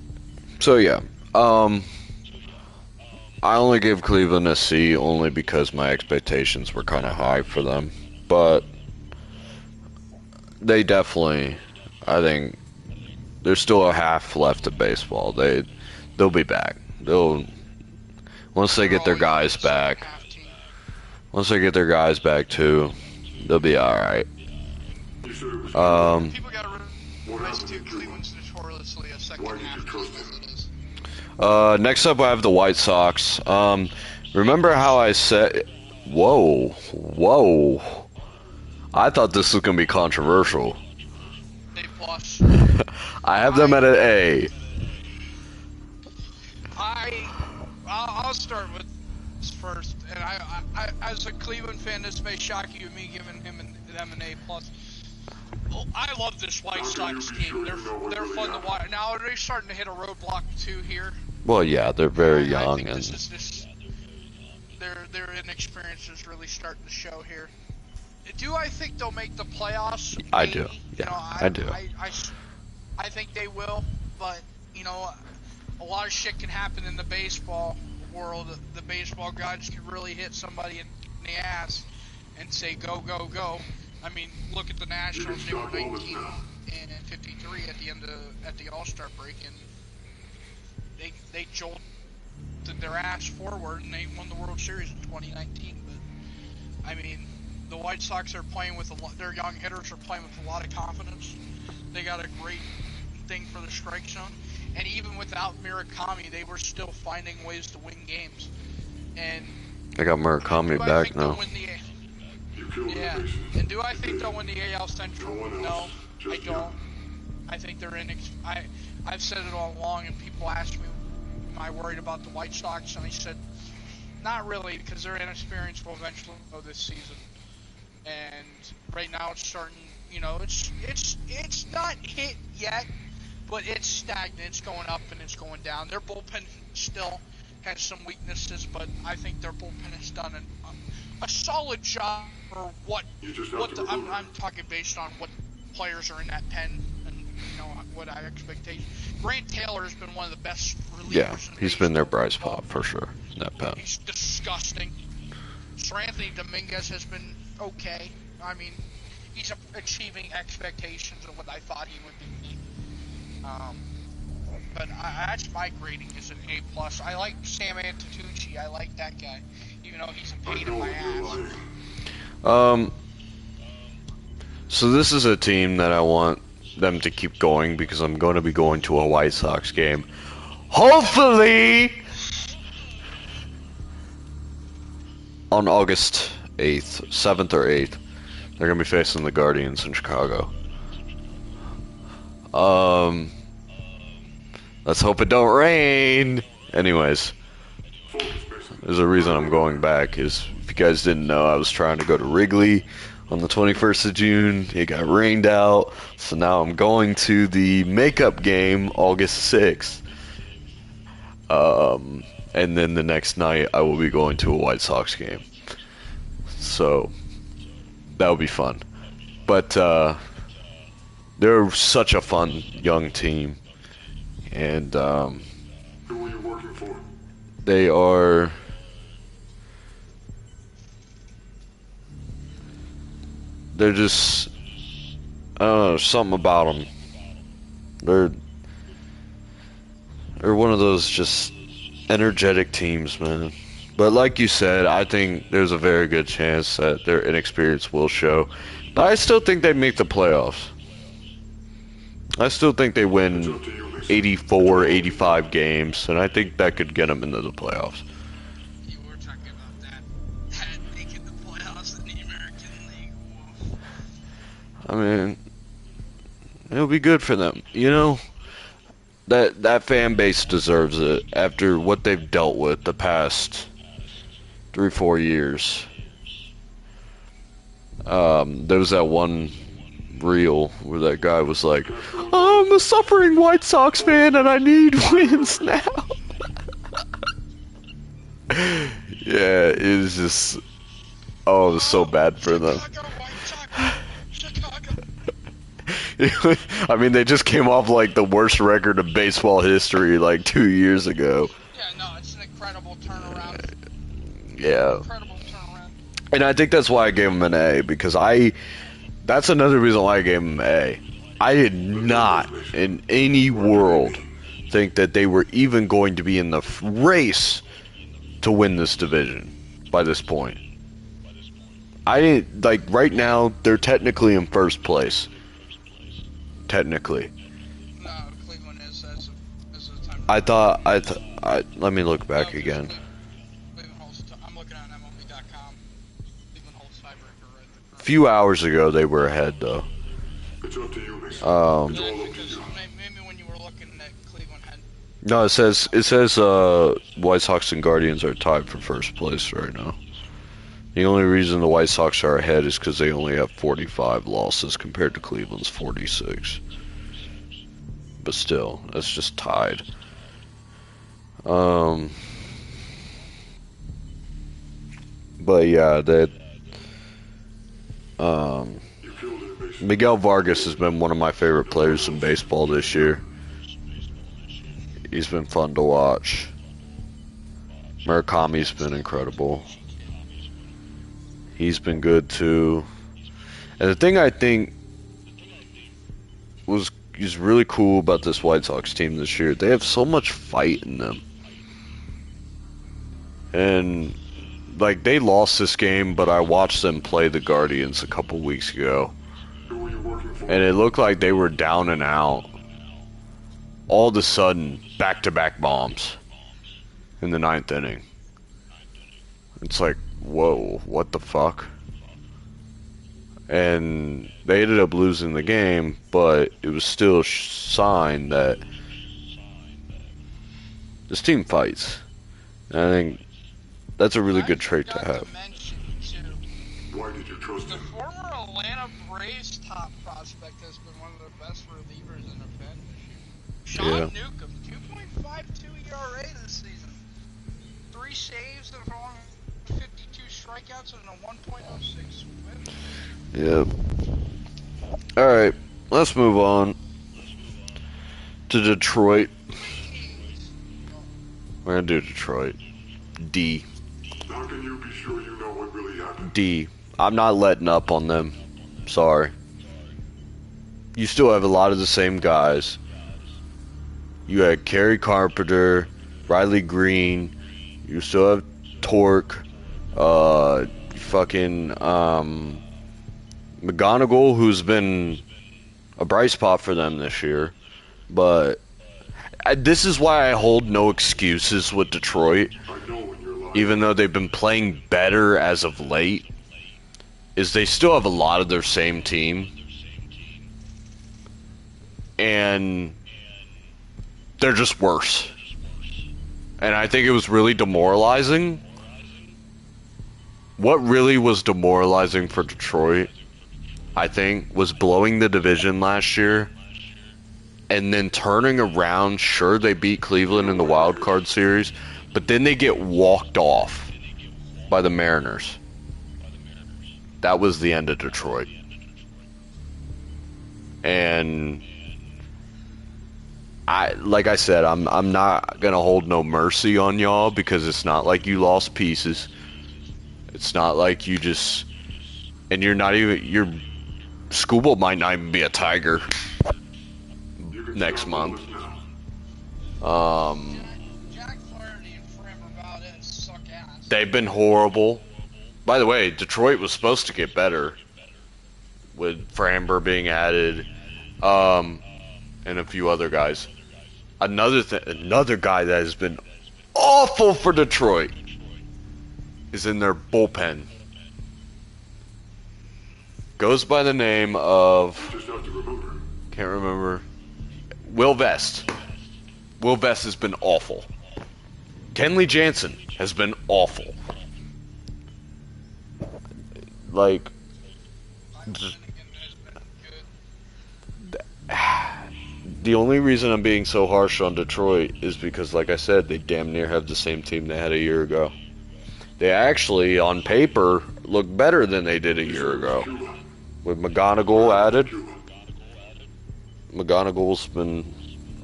S3: So yeah, I only give Cleveland a C only because my expectations were kind of high for them, but they definitely, I think, there's still a half left of baseball. They'll be back. Once they get their guys back. Once they get their guys back too, they'll be all right.
S1: People got realize too, Cleveland's notoriously a second half team as it is.
S3: Next up, I have the White Sox. Remember how I said, whoa, I thought this was gonna be controversial.
S1: A plus.
S3: I have them at an A.
S1: I'll start with this first, and I as a Cleveland fan, this may shock you, me giving them an A plus. I love this White Sox team. They're fun to watch. Now they're starting to hit a roadblock too here.
S3: Well, yeah, they're very
S1: I
S3: young,
S1: think
S3: and
S1: their inexperience is really starting to show here. Do I think they'll make the playoffs? Maybe.
S3: I do. Yeah,
S1: You know,
S3: I do.
S1: I think they will, but you know, a lot of shit can happen in the baseball world. The baseball gods could really hit somebody in the ass and say go, go, go. I mean, look at the Nationals. They were 19 and 53 at the All-Star break, and they jolted their ass forward, and they won the World Series in 2019. But I mean, the White Sox are playing with their young hitters are playing with a lot of confidence. They got a great thing for the strike zone, and even without Murakami, they were still finding ways to win games. And
S3: I got Murakami back now.
S1: Yeah, and do I think they'll win the AL Central? No, I don't. I think they're I've said it all along, and people ask me, am I worried about the White Sox? And I said, not really, because their inexperience will eventually go this season. And right now it's starting, you know, it's not hit yet, but it's stagnant. It's going up and it's going down. Their bullpen still has some weaknesses, but I think their bullpen has done a solid job for I'm talking based on what players are in that pen and what I expectation. Grant Taylor has been one of the best relievers.
S3: Yeah, he's been their bright spot for sure in that pen.
S1: He's disgusting. Sir Anthony Dominguez has been okay. I mean, he's achieving expectations of what I thought he would be. But that's my grading is an A+. I like Sam Antitucci. I like that guy, even though he's a pain in my ass.
S3: So this is a team that I want them to keep going because I'm going to be going to a White Sox game. Hopefully on August 8th, 7th or 8th. They're going to be facing the Guardians in Chicago. Let's hope it don't rain. Anyways, there's a reason I'm going back. If you guys didn't know, I was trying to go to Wrigley on the 21st of June. It got rained out, so now I'm going to the makeup game August 6th. And then the next night I will be going to a White Sox game. So that would be fun. But they're such a fun young team. And
S2: who are you working for?
S3: They are they're just I don't know, something about them. They're one of those just energetic teams, man. But like you said, I think there's a very good chance that their inexperience will show. But I still think they make the playoffs. I still think they win 84, 85 games, and I think that could get them into the playoffs.
S1: You were talking about that making the playoffs in the American League.
S3: I mean, it'll be good for them. You know, that fan base deserves it after what they've dealt with the past 3-4 years. There was that one reel where that guy was like, I'm a suffering White Sox fan and I need wins now. Yeah, it was just, it was so bad for them.
S1: Chicago.
S3: I mean, they just came off like the worst record of baseball history like 2 years ago.
S1: Yeah, no, it's an incredible turnaround.
S3: Yeah.
S1: Incredible turnaround.
S3: And I think that's why I gave them an A, because that's another reason why I gave them an A. I did not, in any world, think that they were even going to be in the race to win this division by this point. I didn't, like, right now, they're technically in first place. Technically.
S1: No, Cleveland is as of time.
S3: Let me look back again.
S1: Cleveland holds, I'm looking on MLB.com. Cleveland holds tiebreaker right there.
S3: A few hours ago, they were ahead, though.
S2: It's up to you, Mason.
S1: Yeah, because maybe when you were looking at Cleveland had...
S3: No, it says White Sox and Guardians are tied for first place right now. The only reason the White Sox are ahead is because they only have 45 losses compared to Cleveland's 46. But still, that's just tied. But yeah, Miguel Vargas has been one of my favorite players in baseball this year. He's been fun to watch. Murakami's been incredible. He's been good too. And the thing I think is really cool about this White Sox team this year, they have so much fight in them. And like, they lost this game, but I watched them play the Guardians a couple weeks ago.
S2: Who are you working for?
S3: And it looked like they were down and out. All of a sudden, back-to-back bombs in the 9th inning. It's like, whoa, what the fuck? And they ended up losing the game, but it was still a sign that this team fights. And I think that's a really good trait to have.
S2: Why did you trust
S1: The
S2: him?
S1: former Atlanta Braves top prospect has been one of the best relievers in the pen this year. Sean
S3: Yeah.
S1: Newcomb, 2.52 ERA this season. 3 saves and only 52 strikeouts and a 1.06 whip.
S3: Yep. Alright, let's move on to Detroit. We're gonna do Detroit. D.
S2: How can you be sure you know what really happened?
S3: D. I'm not letting up on them. Sorry. You still have a lot of the same guys. You had Kerry Carpenter, Riley Green. You still have Torque. McGonigal, who's been a bright spot for them this year. But this is why I hold no excuses with Detroit.
S2: I know when you're lying.
S3: Even though they've been playing better as of late, is they still have a lot of their same team. And they're just worse. And I think it was really demoralizing. What really was demoralizing for Detroit, I think, was blowing the division last year and then turning around. Sure, they beat Cleveland in the wild card series, but then they get walked off by the Mariners. That was the end of Detroit. And like I said, I'm not gonna hold no mercy on y'all, because it's not like you lost pieces. It's not like you just, and you're not even, your Skubal might not even be a Tiger next month.
S1: Jack Flaherty and Framber Valdez suck ass.
S3: They've been horrible. By the way, Detroit was supposed to get better with Framber being added, and a few other guys. Another guy that has been awful for Detroit is in their bullpen. Goes by the name of, can't remember, Will Vest. Will Vest has been awful. Kenley Jansen has been awful. Like, the only reason I'm being so harsh on Detroit is because, like I said, they damn near have the same team they had a year ago. They actually, on paper, look better than they did a year ago. With McGonigal added, McGonigal's been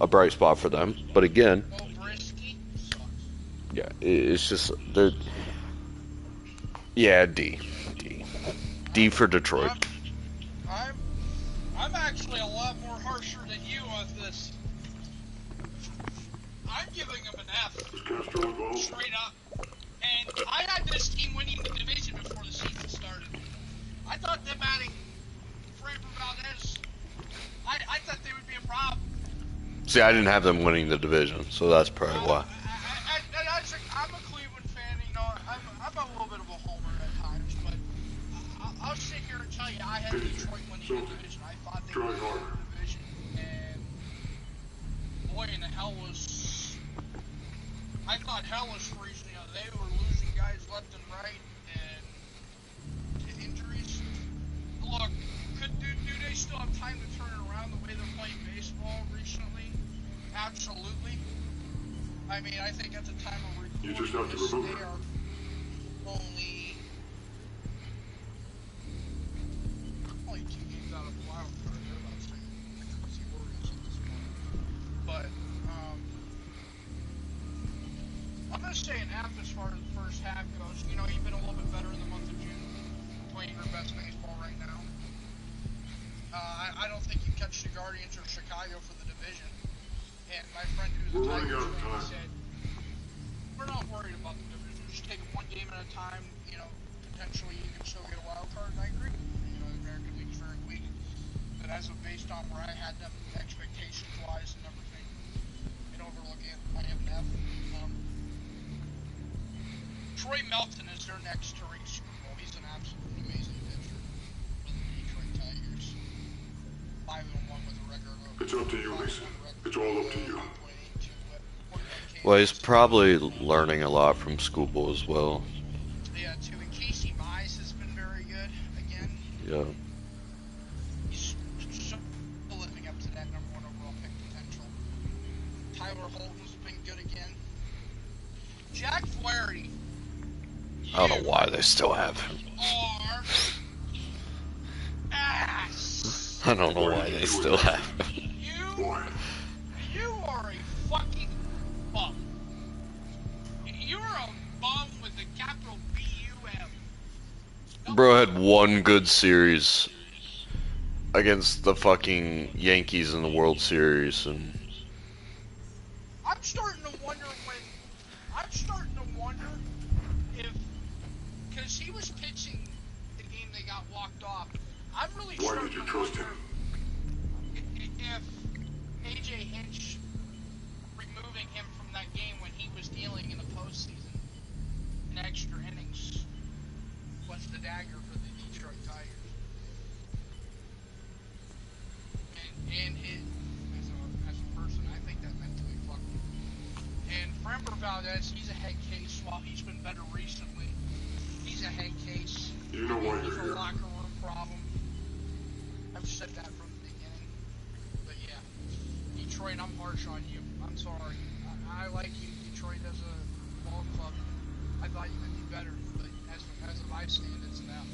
S3: a bright spot for them. But again, yeah, it's just, yeah, D for Detroit.
S1: I'm actually a lot more harsher than you on this. I'm giving them an F, straight up. And I had this team winning the division before the season started. I thought them adding Framber Valdez, I thought they would be a problem.
S3: See, I didn't have them winning the division, so that's probably why.
S1: I'm a Cleveland fan, you know, I'm a little bit of a homer at times, but I'll sit here and tell you I had Detroit winning the division. I thought they would win the division, and boy in the hell was, I thought hell was freezing. You know, they were losing guys left and right, and to injuries. Look, do they still have time to turn it around the way they're playing baseball recently? Absolutely. I mean, I think at the time of recording,
S2: You just have to remember.
S1: they are only 2 games out of the wild card. They're about to see Orioles at this point. But I'm going to say an F as far as the first half goes. You know, you've been a little bit better in the month of June, playing your best baseball right now. I don't think you catch the Guardians or Chicago for the division. And my friend who's a Tigers fan said, we're not worried about the division. Just take it one game at a time. You know, potentially you can still get a wild card. And I agree. You know, the American League is very weak. But as of based on where I had them expectations-wise and everything, and overlooking it, I have an F. Troy Melton is their next Tariq Super Bowl. He's an absolutely amazing pitcher for the Detroit Tigers. 5-1 with a record.
S2: It's up to you, Mason. It's all up to you.
S3: Well, he's probably learning a lot from Skubal as well.
S1: Yeah, too. And Casey Mize has been very good again.
S3: Yeah.
S1: He's so living up to that #1 overall pick potential. Tyler Holton's been good again. Jack Flaherty.
S3: I don't know why they still have him.
S1: Are ass.
S3: I don't know why they still have him.
S1: You are a fucking bum. You're a bum with a capital B-U-M.
S3: Bro had one good series against the fucking Yankees in the World Series, and
S1: I'm starting to wonder if, because he was pitching the game they got walked off. I'm really
S2: Why
S1: starting
S2: did you
S1: to
S2: trust
S1: wonder
S2: him?
S1: if AJ Hinch removing him from that game when he was dealing in the postseason in extra innings was the dagger for the Detroit Tigers. And as a person, I think that mentally fucked him. And Framber Valdez, he's a head case. While he's been better recently, he's a head case.
S2: You know why
S1: He's
S2: you're
S1: a
S2: here.
S1: locker room problem. I've said that from the beginning. But yeah, Detroit, I'm harsh on you. I'm sorry. I like you, Detroit, as a ball club. I thought you could be better, but as a live stand, it's now.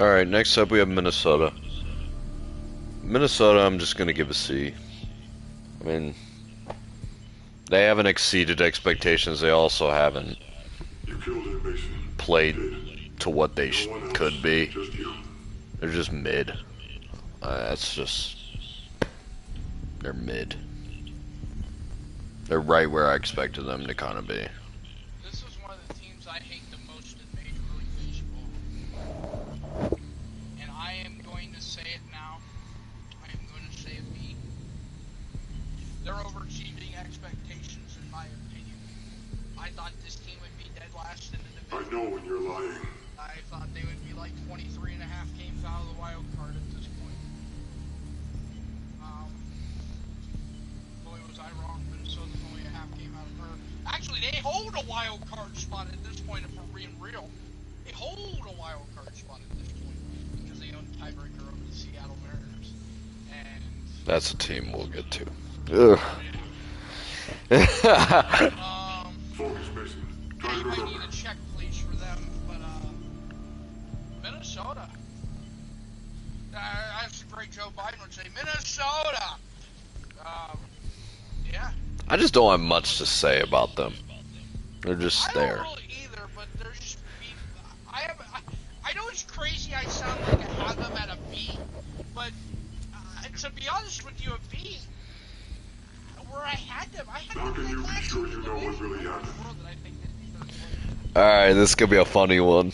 S3: alright, next up we have Minnesota. Minnesota, I'm just gonna give a C. I mean, they haven't exceeded expectations. They also haven't
S2: You killed him, Mason.
S3: played
S2: You did.
S3: to what they
S2: No one else,
S3: could be.
S2: Just you.
S3: They're just mid. That's just... They're mid. They're right where I expected them to kind of be.
S1: This is one of the teams I hate the most in Major League Baseball. And I am going to say it now. I am going to say a B. They're overachieving expectations, in my opinion. I thought this team would be dead last in the
S2: I
S1: division.
S2: know when you're lying.
S1: I thought they would be like 23 and a half games out of the wild card at this point. Boy, was I wrong. Minnesota's only a half game out of her. Actually, they hold a wild card spot at this point, if we're being real. They hold a wild card spot at this point because they own tiebreaker over the Seattle Mariners. And
S3: That's a team we'll get to. Ugh.
S2: Focus, Mason. Try to
S1: anybody need
S2: remember.
S1: a check, please, for them. But Minnesota. That's the great Joe Biden would say, Minnesota. Yeah.
S3: I just don't have much to say about them. They're just
S1: I
S3: there.
S1: don't really either, but they're just. I know it's crazy. I sound like I have them at a B, but to be honest with you, a B. Where I had them,
S2: How can you be sure you know what really happened?
S3: Alright, this is gonna be a funny one.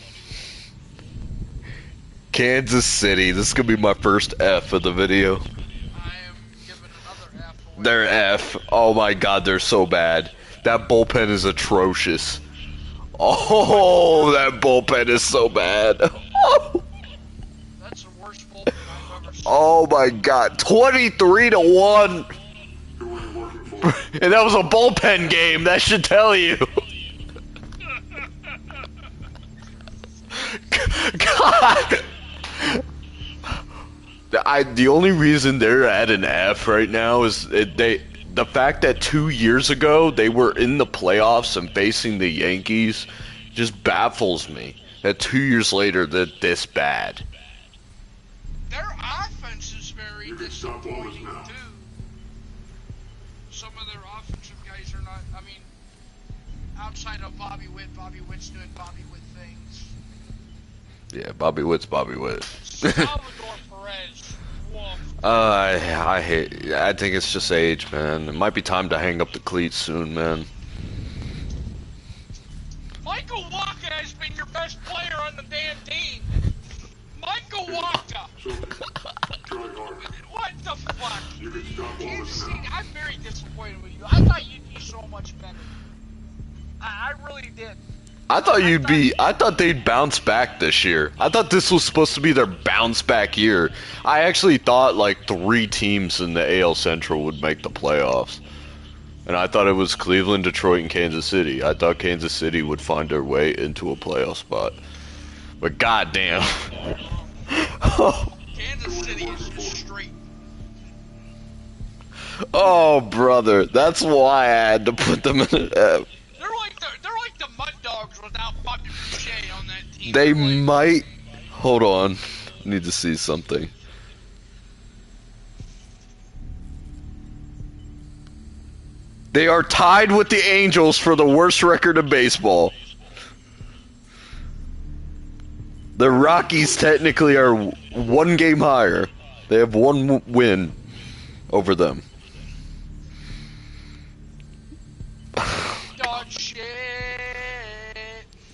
S3: Kansas City. This is gonna be my first F of the video.
S1: I am giving another F away.
S3: They're F. Oh my god, they're so bad. That bullpen is atrocious. Oh, that bullpen is so bad.
S1: That's the worst bullpen I've ever seen.
S3: Oh my god, 23-1.
S2: Who were you working for?
S3: And that was a bullpen game, that should tell you. God. The only reason they're at an F right now is the fact that 2 years ago they were in the playoffs and facing the Yankees just baffles me. That 2 years later they're this bad.
S1: Their offense is very
S2: You can stop all this
S1: disappointing
S2: now.
S1: too. Some of their offensive guys are not. I mean, outside of Bobby Witt's doing Bobby Witt things.
S3: Yeah, Bobby Witt's Bobby Witt.
S1: Salvador Perez. Woof.
S3: I think it's just age, man. It might be time to hang up the cleats soon, man.
S1: Michael Wacha has been your best player on the damn team. Michael Wacha.
S2: So, try hard.
S1: What the fuck?
S2: You can stop all
S1: Kansas
S2: this
S1: City,
S2: now.
S1: I'm very disappointed with you. I thought you'd be so much better. I really did.
S3: I thought they'd bounce back this year. I thought this was supposed to be their bounce back year. I actually thought like 3 teams in the AL Central would make the playoffs. And I thought it was Cleveland, Detroit, and Kansas City. I thought Kansas City would find their way into a playoff spot. But goddamn.
S1: Kansas City is straight.
S3: Oh, brother. That's why I had to put them in an F.
S1: They're
S3: They might. Hold on. I need to see something. They are tied with the Angels for the worst record in baseball. The Rockies technically are one game higher. They have one win over them.
S1: Dog shit.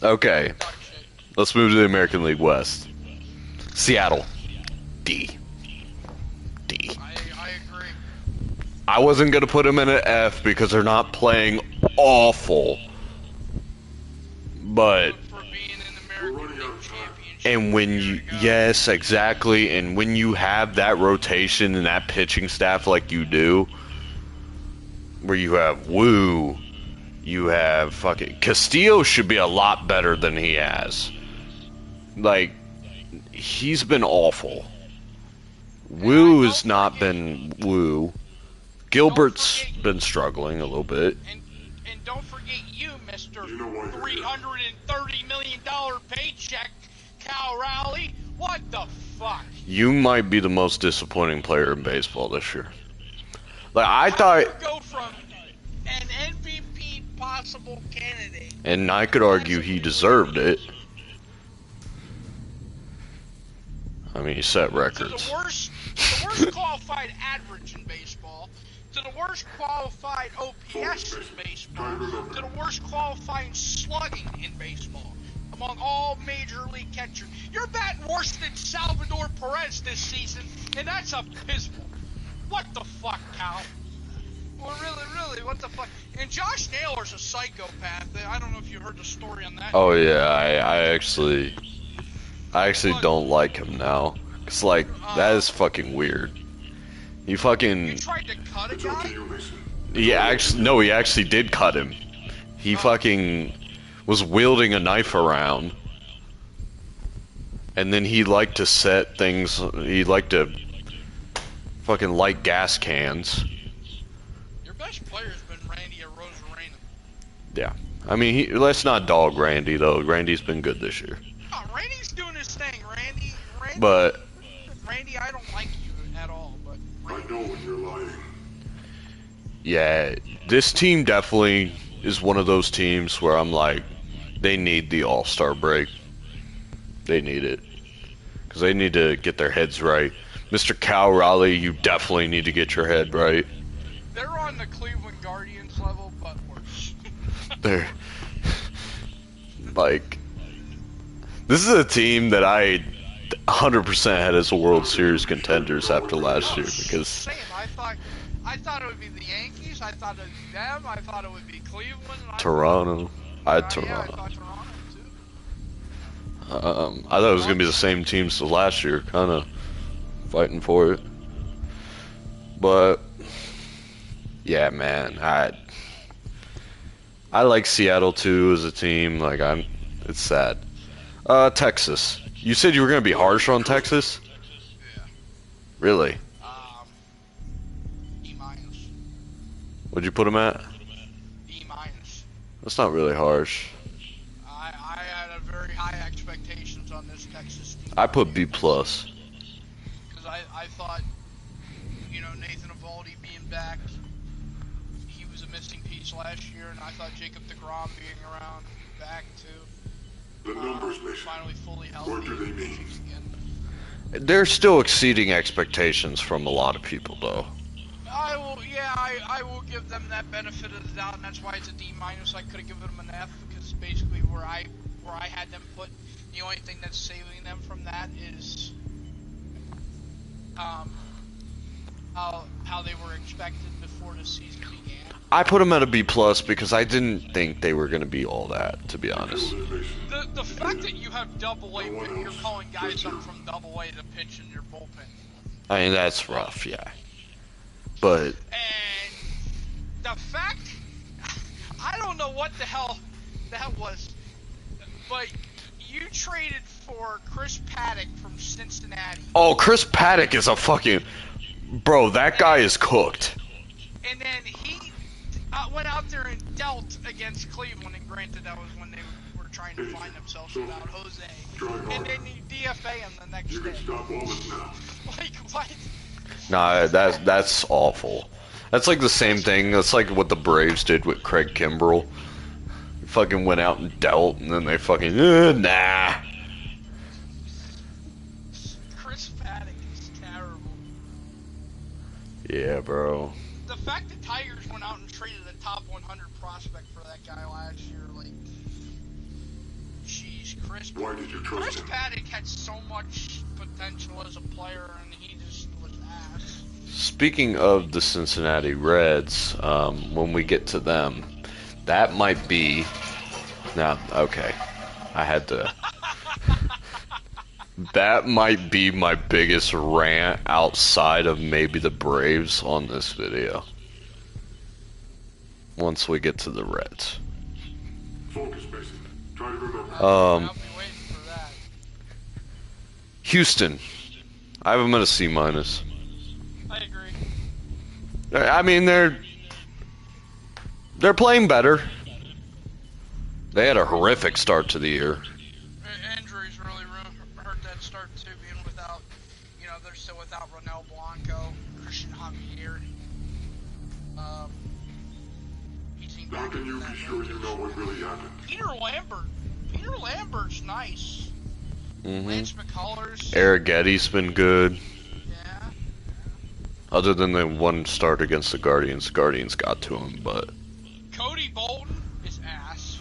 S3: Okay,
S1: Dog shit.
S3: let's move to the American League West. Seattle. D.
S1: I agree.
S3: I wasn't going to put them in an F because they're not playing awful. But...
S1: For being an American League championship.
S3: And when you... Yes, exactly. And when you have that rotation and that pitching staff like you do, where you have Woo, you have fucking... Castillo should be a lot better than he has. Like, he's been awful. Woo has not been Woo. Gilbert's been struggling a little bit.
S1: And don't forget you, Mr. $330 million paycheck, Cal Rowley. What the fuck?
S3: You might be the most disappointing player in baseball this year. Like, I thought...
S1: How do you go from an MVP possible candidate...
S3: And I could argue he deserved it. I mean, he set records.
S1: To the worst qualified average in baseball, to the worst qualified OPS in baseball, to the worst qualifying slugging in baseball, among all major league catchers. You're batting worse than Salvador Perez this season, and that's abysmal. What the fuck, Cal? Well, really, what the fuck? And Josh Naylor's a psychopath. I don't know if you heard the story on that.
S3: Oh yeah, I actually don't like him now. It's like, that is fucking weird. You
S1: tried to cut a guy?
S3: He actually did cut him. He fucking was wielding a knife around. And then he liked to set things, he liked to fucking light gas cans.
S1: Your best player's been Randy Arozarena.
S3: Yeah. I mean, let's not dog Randy, though. Randy's been good this year.
S1: Oh, Randy's doing his thing, Randy, Randy, I don't like you at all, but...
S2: I know when you're lying.
S3: Yeah, this team definitely is one of those teams where I'm like, they need the All-Star break. They need it. Because they need to get their heads right. Mr. Cal Raleigh, you definitely need to get your head right.
S1: They're on the Cleveland Guardians level, but worse.
S3: They're... Like... This is a team that I 100% had as a World Series contenders after last year, because...
S1: Same, I thought it would be the Yankees, I thought it would be them, I thought it would be Cleveland.
S3: Toronto. I had
S1: Yeah, I
S3: Toronto.
S1: thought Toronto, too.
S3: I thought it was going to be the same teams as last year, kind of fighting for it. But, yeah, man, I like Seattle, too, as a team. Like, it's sad. Texas. You said you were going to be harsh on Texas?
S1: Yeah.
S3: Really?
S1: E-.
S3: What'd you put them at?
S1: E-.
S3: That's not really harsh.
S1: I had a very high expectations on this Texas team.
S3: I put B+.
S1: Because I thought, Nathan Eovaldi being back, he was a missing piece last year, and I thought Jacob deGrom being around back too.
S2: The numbers, Mason.
S1: Finally fully healthy.
S2: What do they mean?
S1: Again.
S3: They're still exceeding expectations from a lot of people, though.
S1: I will give them that benefit of the doubt, and that's why it's a D-. I could have given them an F, because basically where I had them put, the only thing that's saving them from that is how they were expected before the season began.
S3: I put them at a B+ because I didn't think they were going to be all that, to be honest.
S1: The fact that you have Double-A, but you're calling guys up from Double-A to pitch in your bullpen.
S3: I mean, that's rough, yeah. But...
S1: And the fact, I don't know what the hell that was, but you traded for Chris Paddock from Cincinnati.
S3: Oh, Chris Paddock is a fucking... Bro, that guy is cooked.
S1: And then he went out there and dealt against Cleveland, and granted that was when they were trying to find themselves without Jose.
S2: Try
S1: And
S2: harder.
S1: then you DFA him the next
S2: You
S1: day.
S2: can stop all this now.
S1: Like, what?
S3: Nah, that's awful. That's like the same thing. That's like what the Braves did with Craig Kimbrell. Fucking went out and dealt, and then they fucking nah.
S1: Chris Paddock is terrible.
S3: Yeah, bro.
S1: The fact that Tigers went out and traded a top 100 prospect for that guy last year, like, jeez,
S2: Why did you trust
S1: Chris
S2: him?
S1: Paddock had so much potential as a player, and he just was ass.
S3: Speaking of the Cincinnati Reds, when we get to them, that might be. Now, okay, I had to. That might be my biggest rant outside of maybe the Braves on this video. Once we get to the Reds.
S2: Focus, Mason. Try to remember.
S1: I'll be waiting for that.
S3: Houston. I have them at a C minus.
S1: I agree.
S3: I mean, they're playing better. They had a horrific start to the year.
S1: Injuries really hurt that start too, being without, they're still without Ronel Blanco, Christian Javier. He seemed
S2: How
S1: back
S2: can
S1: in
S2: you
S1: that
S2: be sure you know what really happened?
S1: Peter Lambert's nice.
S3: Mm-hmm.
S1: Lance McCullers.
S3: Eric Getty's been good.
S1: Yeah.
S3: Other than the one start against the Guardians. The Guardians got to him, but...
S1: Cody Bolton is ass.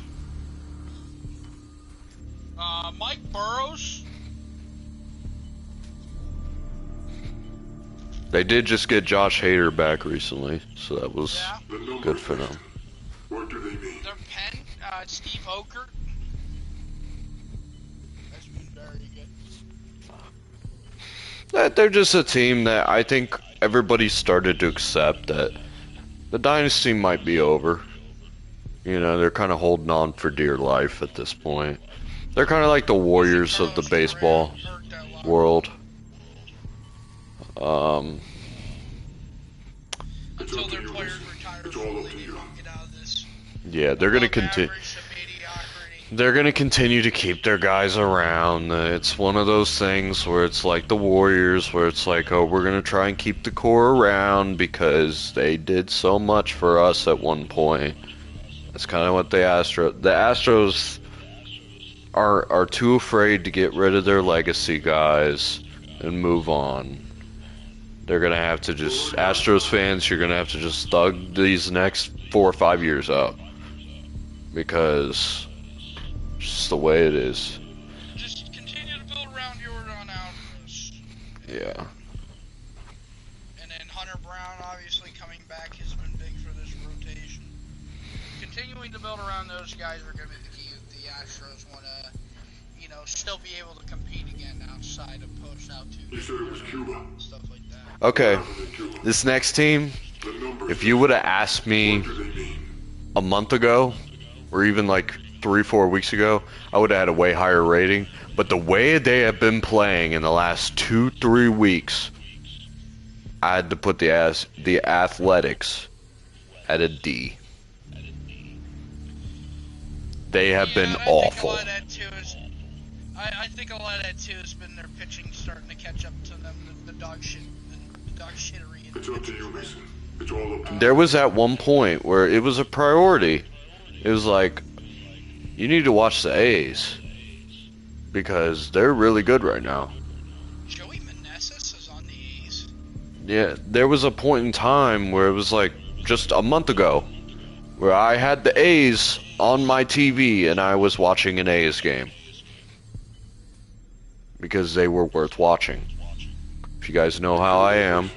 S1: Mike Burrows.
S3: They did just get Josh Hader back recently, so that was
S1: Yeah.
S2: The numbers,
S3: good for them.
S2: Mason. What do they mean?
S1: Their pen, Steve Okert. That's been very good.
S3: They're just a team that I think everybody started to accept that the dynasty might be over. You know, they're kind of holding on for dear life at this point. They're kind of like the Warriors of the baseball world.
S1: Until their players retire,
S2: It's all up to you.
S1: get out of this.
S3: Yeah, they're gonna continue.
S1: Average to mediocrity.
S3: They're gonna continue to keep their guys around. It's one of those things where it's like the Warriors, where it's like, oh, we're gonna try and keep the core around because they did so much for us at one point. That's kind of what the Astros are too afraid to get rid of their legacy guys and move on. They're gonna have to just, Astros fans, you're gonna have to just thug these next 4 or 5 years up because it's just the way it is.
S1: Just continue to build around Jordan Alvarez.
S3: Yeah.
S1: And then Hunter Brown, obviously coming back, has been big for this rotation. Continuing to build around those guys are going to be the key if the Astros want to, still be able to compete again outside of post-out
S2: You said it was Cuba.
S1: stuff like that.
S3: Okay,
S2: What happened in Cuba?
S3: this next team,
S2: The numbers,
S3: if you would have asked me
S2: what do they mean?
S3: a month ago, or even like 3-4 weeks ago, I would have had a way higher rating. But the way they have been playing in the last 2-3 weeks, I had to put the Athletics at a D. They have been awful.
S1: I think a lot of that too has been their pitching starting to catch up to them. The dog shit, the dog shittery.
S2: It's up to you, Mason. It's all up to you.
S3: There was at one point where it was a priority. It was like, you need to watch the A's because they're really good right now.
S1: Joey Meneses is on the A's.
S3: Yeah, there was a point in time where it was like just a month ago where I had the A's on my TV and I was watching an A's game because they were worth watching. If you guys know how I am,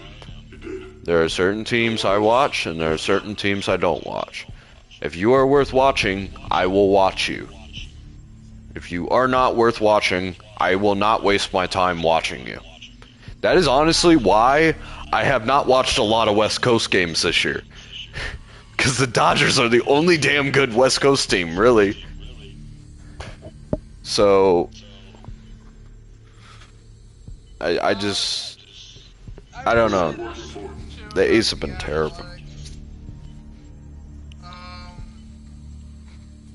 S2: You did.
S3: there are certain teams I watch and there are certain teams I don't watch. If you are worth watching, I will watch you. If you are not worth watching, I will not waste my time watching you. That is honestly why I have not watched a lot of West Coast games this year. Because the Dodgers are the only damn good West Coast team, really. So, I don't know. The A's have been terrible.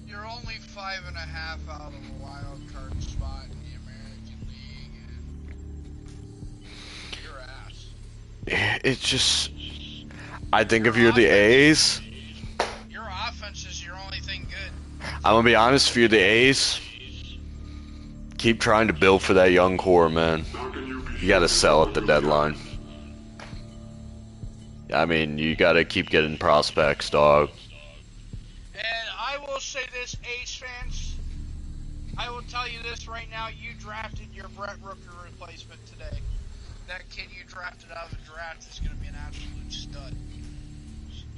S1: Your only only 5.5 out of a wild card spot in the American League. And your ass.
S3: It's just, I think if you're the A's,
S1: your offense is your only thing good.
S3: I'm gonna be honest, if you're the A's, keep trying to build for that young core, man. You gotta sell at the deadline. I mean, you gotta keep getting prospects, dog.
S1: And I will say this, A's fans, I will tell you this right now, you drafted your Brett Rooker replacement today. That kid you drafted out of the draft is going to be an absolute stud.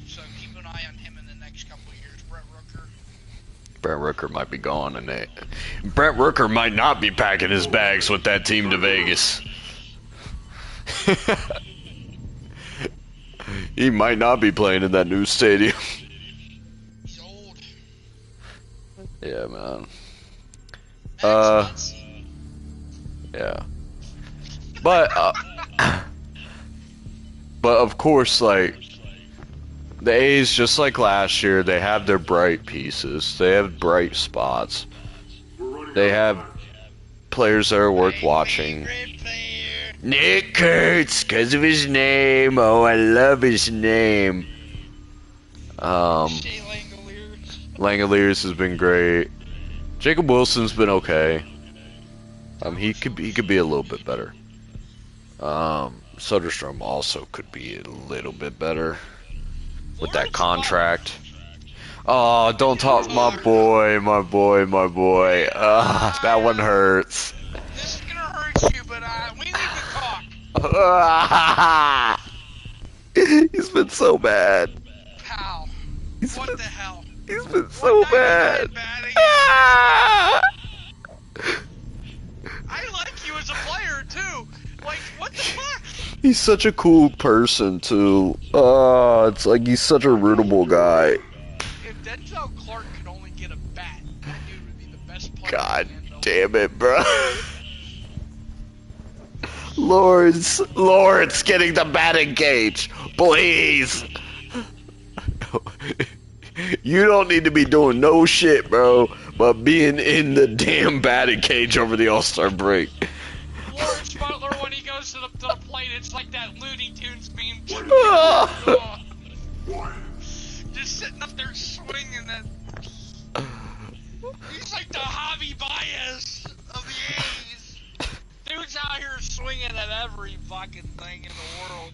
S1: So keep an eye on him in the next couple of years, Brett Rooker.
S3: Brett Rooker might be gone, and Brett Rooker might not be packing his bags with that team to Vegas. He might not be playing in that new stadium.
S1: He's old.
S3: Yeah, man.
S1: That's
S3: Yeah. But of course, like, the A's, just like last year, they have their bright pieces. They have bright spots. They have players that are worth watching. Nick Kurtz, because of his name. Oh, I love his name. Langoliers has been great. Jacob Wilson's been okay. He could be a little bit better. Soderstrom also could be a little bit better with that contract. Oh, don't talk my boy. That one hurts.
S1: This is gonna hurt you, but we need to talk.
S3: He's been so bad.
S1: How? What the hell?
S3: He's been so bad.
S1: I like you as a player too. Like, what the fuck?
S3: He's such a cool person too. It's like he's such a rootable guy.
S1: If Denzel Clark could only get a bat, that dude would be the best player.
S3: God damn it, bro. Lawrence getting the batting cage, please. You don't need to be doing no shit, bro, but being in the damn batting cage over the All-Star break.
S1: Lawrence Butler, when he goes to the plate, it's like that Looney Tunes meme. Just sitting up there swinging that. He's like the Javi Baez of the A's. Dude's out here swinging at every fucking thing in the world.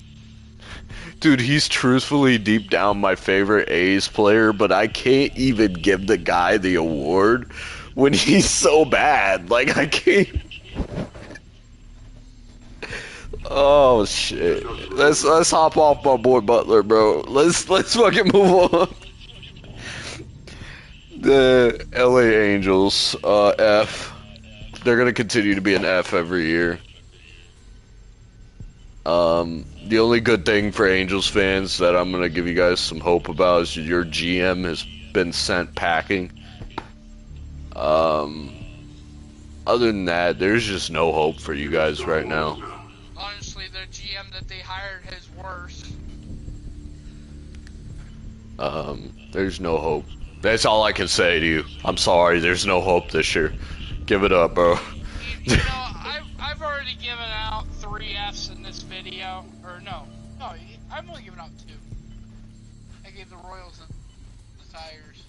S3: Dude, he's truthfully deep down my favorite A's player, but I can't even give the guy the award when he's so bad. Like, I can't. Oh shit. Let's hop off my boy Butler, bro. Let's fucking move on. The LA Angels, F. They're gonna continue to be an F every year. The only good thing for Angels fans that I'm gonna give you guys some hope about is your GM has been sent packing. Other than that, there's just no hope for you guys right now.
S1: Honestly, the GM that they hired is worse.
S3: There's no hope. That's all I can say to you. I'm sorry, there's no hope this year. Give it up, bro.
S1: You know, I've already given out 3 Fs in this video. Or no, I'm only giving out 2. I gave the Royals and the Tigers.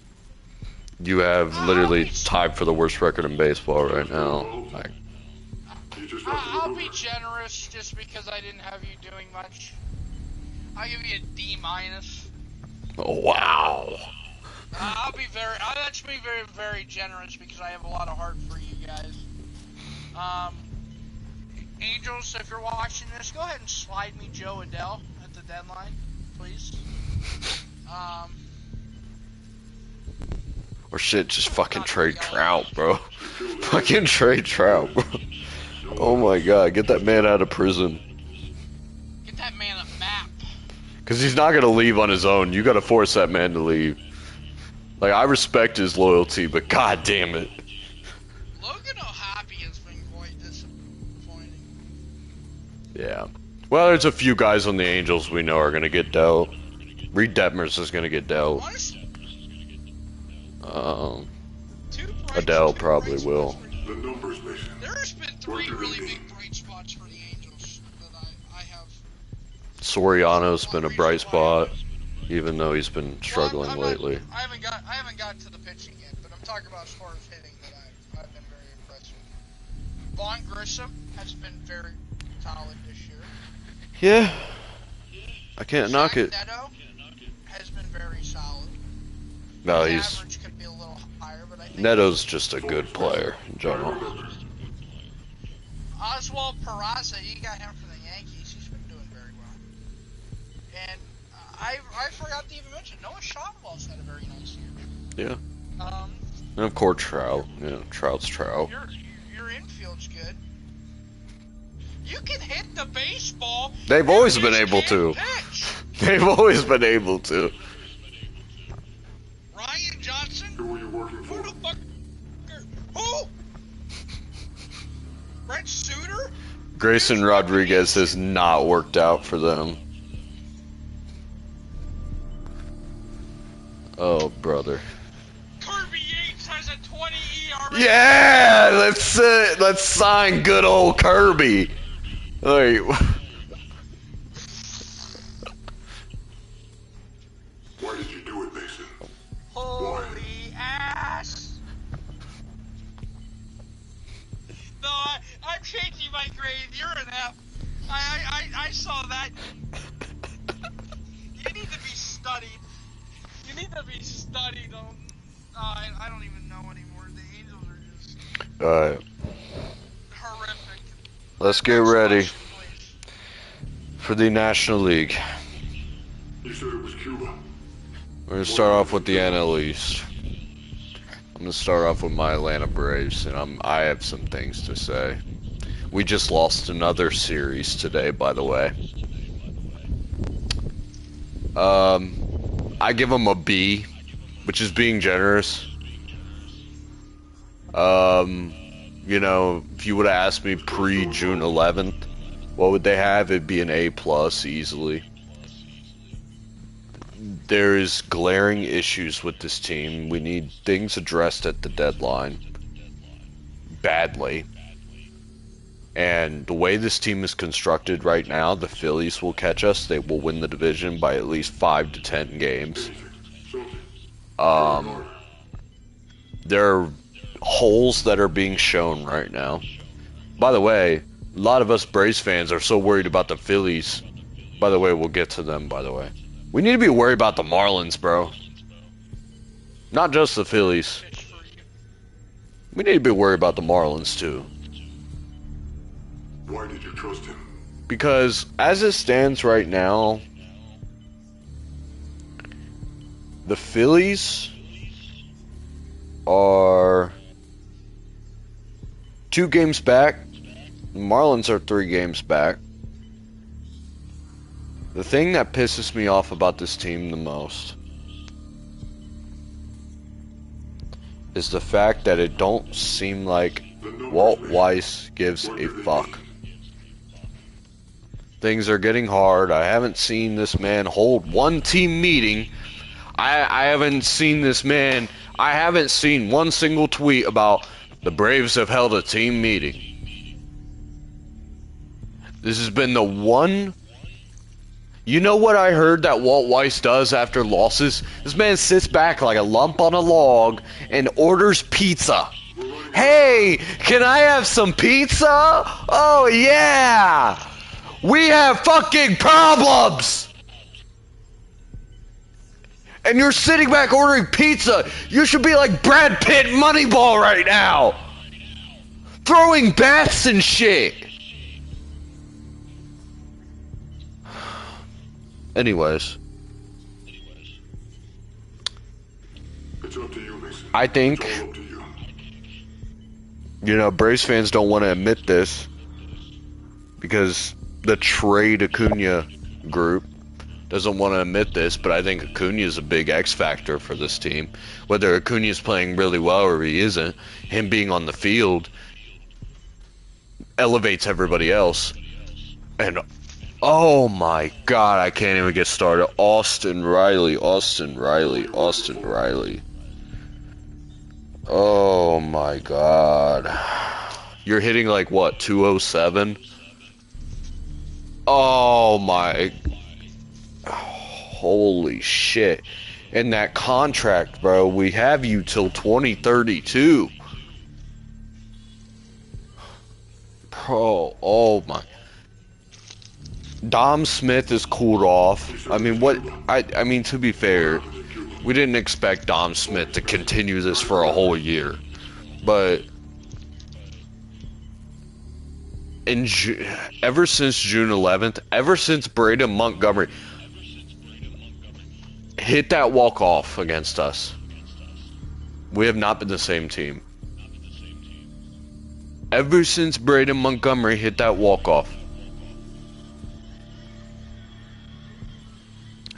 S3: You have literally tied for the worst record in baseball right now.
S1: I'll be generous just because I didn't have you doing much. I'll give you a D-.
S3: Oh, wow.
S1: I'll actually be very, very generous because I have a lot of heart for you guys. Angels, if you're watching this, go ahead and slide me Joe Adele at the deadline, please.
S3: Or shit, just fucking trade Trout, bro. Fucking trade Trout, bro. Oh my god, get that man out of prison.
S1: Get that man a map.
S3: Because he's not going to leave on his own. You got to force that man to leave. Like, I respect his loyalty, but god damn it.
S1: Logan O'Hoppe has been quite disappointing.
S3: Yeah. Well, there's a few guys on the Angels we know are going to get dealt. Reed Detmers is going to get dealt. Adele probably will.
S2: The numbers, Mason.
S1: There's been three really big bright spots for the Angels that I have.
S3: Soriano's been a bright spot, even though he's been struggling lately.
S1: I haven't got to the pitching yet, but I'm talking about as far as hitting that I've been very impressed with. Vaughn Grissom has been very solid this year.
S3: Yeah, I can't knock it.
S1: Neto has been very solid.
S3: No,
S1: His
S3: he's
S1: average could be a little higher, but I think
S3: Neto's just a good player in general.
S1: Oswald Peraza, you got him from the Yankees. He's been doing very well. And I forgot to even mention Noah Shotwell's had a very nice year.
S3: Yeah. And of course Trout. Yeah, Trout's Trout.
S1: Your infield's good. You can hit the baseball.
S3: They've always been able to.
S1: Pitch.
S3: They've always been able to.
S1: Ryan Johnson.
S2: Who are you working for?
S1: Who the fuck? Who? Brent Suter?
S3: Grayson Rodriguez has not worked out for them. Oh, brother.
S1: Kirby Yates has a 20 ERA.
S3: Yeah, let's sign good old Kirby. Wait.
S2: Why did you do it, Mason?
S1: Holy ass! No, I'm changing my grade. You're an F. I saw that. You need to be studied. You need to be studied. I don't even know anymore. The Angels are just
S3: Alright,
S1: horrific.
S3: let's get ready for the National League.
S2: You said it was Cuba.
S3: We're gonna start off with the NL East. I'm gonna start off with my Atlanta Braves, and I have some things to say. We just lost another series today, by the way. I give them a B, which is being generous. You know, if you would have asked me pre-June 11th, what would they have? It'd be an A+ easily. There is glaring issues with this team. We need things addressed at the deadline. Badly. And the way this team is constructed right now, the Phillies will catch us. They will win the division by at least 5 to 10 games. There are holes that are being shown right now. By the way, a lot of us Braves fans are so worried about the Phillies. By the way, we'll get to them, by the way. We need to be worried about the Marlins, bro. Not just the Phillies. We need to be worried about the Marlins, too.
S2: Why did you trust him?
S3: Because, as it stands right now, the Phillies are 2 games back. The Marlins are 3 games back. The thing that pisses me off about this team the most is the fact that it don't seem like Walt Weiss gives a fuck. Things are getting hard. I haven't seen this man hold one team meeting. I haven't seen this man. I haven't seen one single tweet about the Braves have held a team meeting. This has been the one. You know what I heard that Walt Weiss does after losses? This man sits back like a lump on a log and orders pizza. Hey, can I have some pizza? Oh yeah! We have fucking problems! And you're sitting back ordering pizza. You should be like Brad Pitt Moneyball right now. Throwing bats and shit. Anyways.
S2: It's up to you, Mason.
S3: I think,
S2: It's all up to you.
S3: you know, Braves fans don't want to admit this because the trade Acuna group doesn't want to admit this, but I think Acuna is a big X factor for this team. Whether Acuna is playing really well or he isn't, him being on the field elevates everybody else. And oh my God, I can't even get started. Austin Riley. Oh my god. You're hitting like what, 207? Oh my. Holy shit. And that contract, bro, we have you till 2032. Bro, oh my. Dom Smith is cooled off. I mean, I mean, to be fair, we didn't expect Dom Smith to continue this for a whole year. But ever since June 11th, ever since Braden Montgomery hit that walk-off against us, we have not been the same team. Ever since Braden Montgomery hit that walk-off.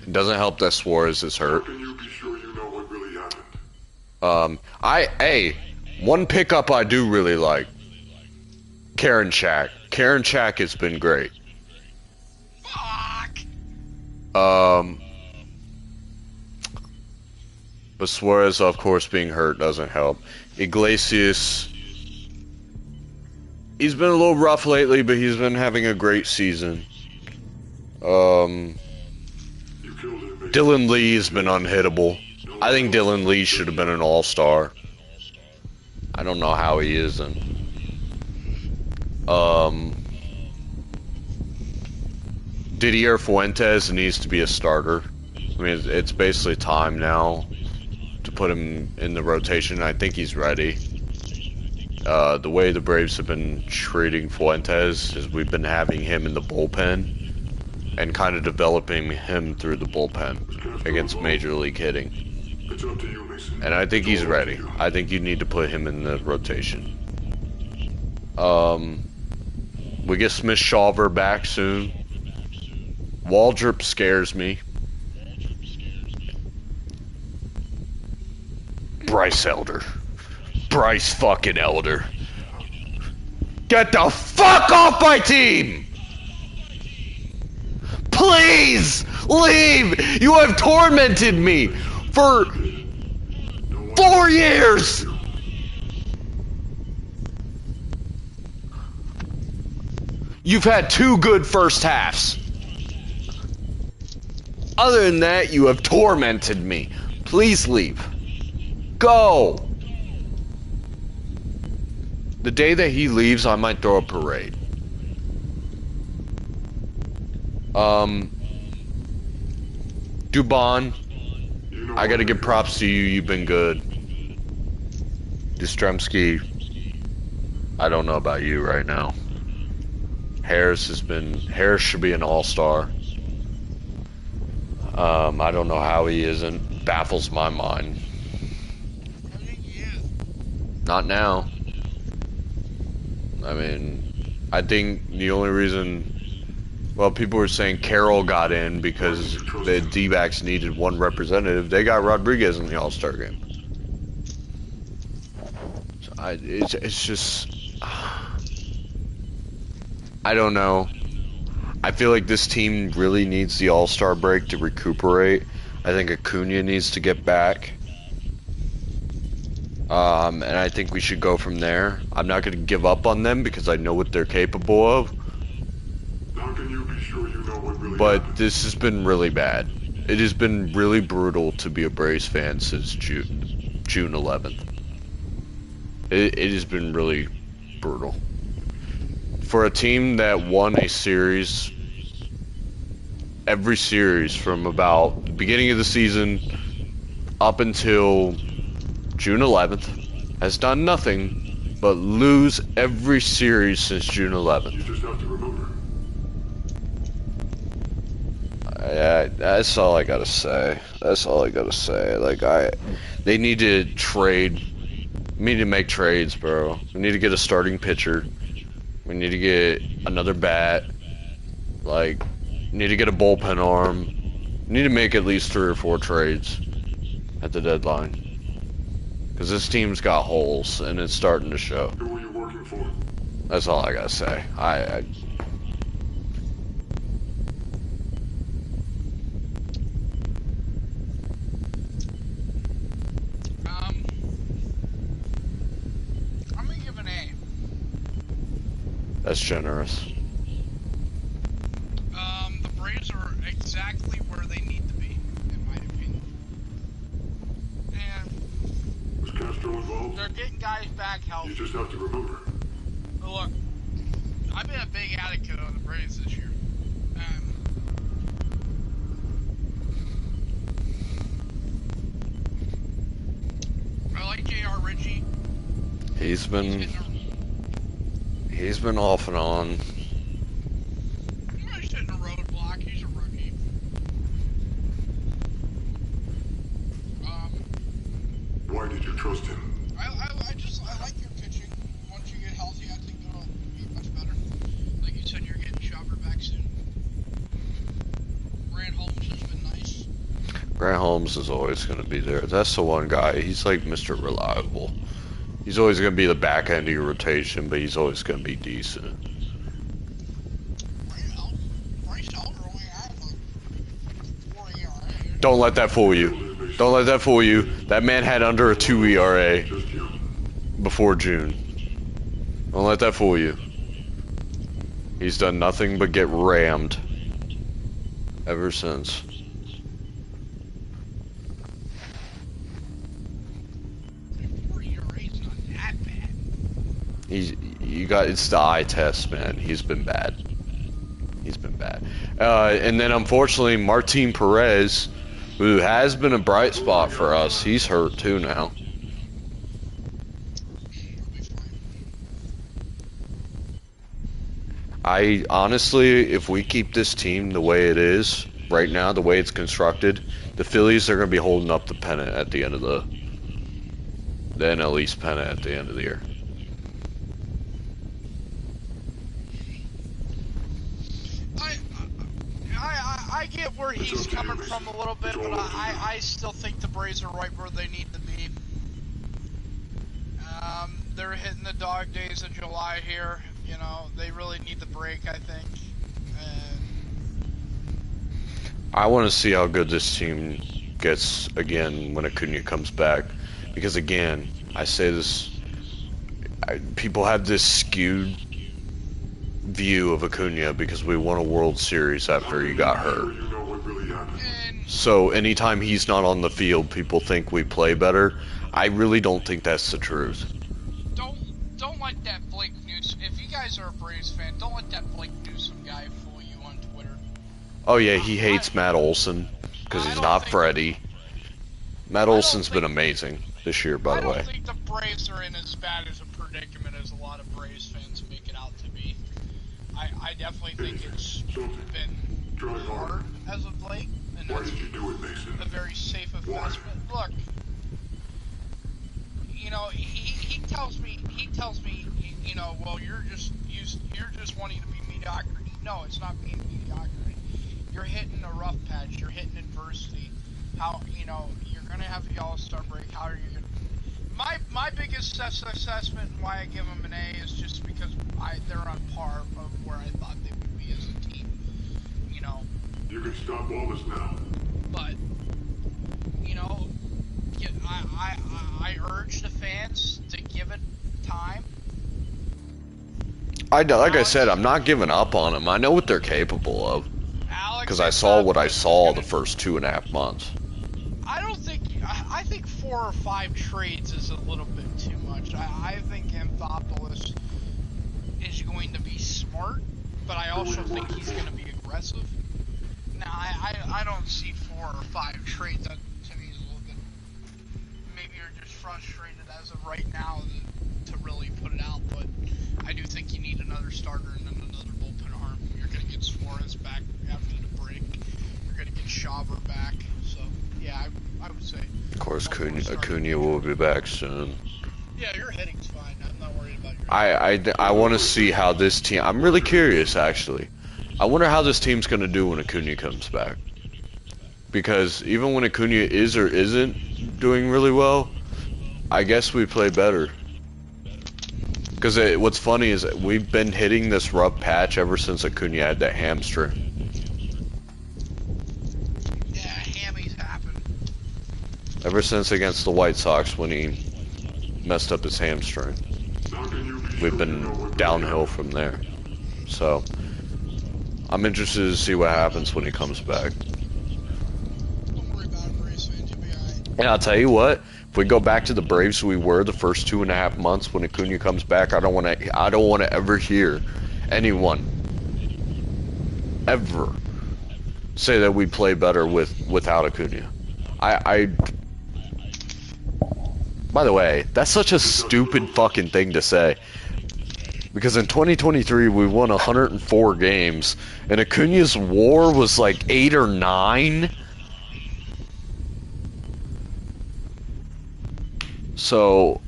S3: It doesn't help that Suarez is hurt.
S2: How can you be sure you know what really happened?
S3: Hey, one pickup I do really like. Karen Shack. Karen Shack has been great.
S1: Fuck!
S3: But Suarez, of course, being hurt doesn't help. Iglesias, he's been a little rough lately, but he's been having a great season. Dylan Lee's been unhittable. I think Dylan Lee should have been an all-star. I don't know how he isn't. Didier Fuentes needs to be a starter. I mean, it's basically time now to put him in the rotation. I think he's ready. The way the Braves have been treating Fuentes is we've been having him in the bullpen and kind of developing him through the bullpen against Major League hitting. And I think he's ready. I think you need to put him in the rotation. We get Smith Shawver back soon. Waldrop scares me. Bryce Elder. Bryce fucking Elder. Get the fuck off my team! Please leave! You have tormented me for 4 years! You've had 2 good first halves. Other than that, you have tormented me. Please leave. Go! The day that he leaves, I might throw a parade. Dubon, I gotta give props to you, you've been good. Yastrzemski, I don't know about you right now. Harris should be an all-star. I don't know how he isn't. Baffles my mind.
S1: I think he is.
S3: Not now. I mean, I think the only reason, well, people were saying Carroll got in because the D-backs needed one representative. They got Rodriguez in the All-Star game. So it's just, I don't know. I feel like this team really needs the All-Star break to recuperate. I think Acuna needs to get back. And I think we should go from there. I'm not going to give up on them because I know what they're capable of.
S2: How can you be sure you know what really
S3: But
S2: happened?
S3: this has been really bad. It has been really brutal to be a Braves fan since June 11th. It has been really brutal. For a team that won a series, every series from about the beginning of the season up until June 11th, has done nothing but lose every series since June 11th.
S2: You just have to remember.
S3: That's all I gotta say. That's all I gotta say. Like, they need to trade. We need to make trades, bro. We need to get a starting pitcher. We need to get another bat. Like, we need to get a bullpen arm. We need to make at least 3 or 4 trades at the deadline. Because this team's got holes, and it's starting to show.
S2: Who are you working for?
S3: That's all I gotta say. That's generous.
S1: The Braves are exactly where they need to be, in my opinion. And
S2: Was Castro involved?
S1: they're getting guys back healthy.
S2: You just have to remember.
S1: Look, I've been a big advocate of the Braves this year. I like J.R. Ritchie.
S3: He's been off and on.
S1: He's hitting a roadblock. He's a rookie.
S2: Why did you trust him?
S1: I like your pitching. Once you get healthy, I think it'll be much better. Like you said, you're getting Schauber back soon. Grant Holmes has been nice.
S3: Grant Holmes is always going to be there. That's the one guy. He's like Mr. Reliable. He's always going to be the back end of your rotation, but he's always going to be decent. Don't let that fool you. Don't let that fool you. That man had under a 2 ERA before June. Don't let that fool you. He's done nothing but get rammed ever since. It's the eye test, man. He's been bad. He's been bad. And then unfortunately, Martin Perez, who has been a bright spot for us, he's hurt too now. I honestly, if we keep this team the way it is right now, the way it's constructed, the Phillies are going to be holding up the pennant at the end of the NL East pennant at the end of the year.
S1: I get where he's coming from a little bit, but I still think the Braves are right where they need to be. They're hitting the dog days of July here. You know, they really need the break, I think. And
S3: I want to see how good this team gets again when Acuna comes back. Because again, I say this, people have this skewed view of Acuna because we won a World Series after he got hurt. So anytime he's not on the field, people think we play better. I really don't think that's the truth.
S1: Don't let that Blake Newsom. If you guys are a Braves fan, don't let that Blake Newsom guy fool you on Twitter.
S3: Oh yeah, he hates Matt Olson because he's not Freddie. Matt Olson's been amazing this year, by the way.
S1: I don't think the Braves are in as bad as a predicament as a lot of Braves fans make it out to be. I definitely think it's been hard as of late, and that's a very safe investment. Look, you know, he tells me, you know, well, you're just wanting to be mediocrity. No, it's not being mediocrity. You're hitting a rough patch. You're hitting adversity. How, you know, you're gonna have the All-Star break. How are you gonna? My biggest assessment and why I give them an A is just because they're on par of where I thought they would be as a team. You know.
S2: You can stop all this now.
S1: But you know, I urge the fans to give it time.
S3: Like I said, I'm not giving up on them. I know what they're capable of. Because I saw what I saw the first 2.5 months.
S1: I think 4 or 5 trades is a little bit too much. I think Anthopoulos is going to be smart, but I also think he's going to be aggressive. Now, I don't see 4 or 5 trades. That to me is a little bit. Maybe you're just frustrated as of right now to really put it out, but I do think you need another starter and then another bullpen arm. You're going to get Suarez back after the break. You're going to get Schauber back. So, yeah, I would say.
S3: Of course, Acuna will be back soon.
S1: Yeah, your heading's fine. I'm not worried about your
S3: I want to see how this team... I'm really curious, actually. I wonder how this team's going to do when Acuna comes back. Because even when Acuna is or isn't doing really well, I guess we play better. Because what's funny is that we've been hitting this rough patch ever since Acuna had that hamstring. Ever since against the White Sox when he messed up his hamstring. We've been downhill from there. So I'm interested to see what happens when he comes back.
S1: Don't worry about it, Braves fans. You'll be alright.
S3: And I'll tell you what, if we go back to the Braves we were the first 2.5 months when Acuna comes back, I don't want to ever hear anyone ever say that we play better without Acuna. By the way, that's such a stupid fucking thing to say. Because in 2023 we won 104 games and Acuna's WAR was like 8 or 9. So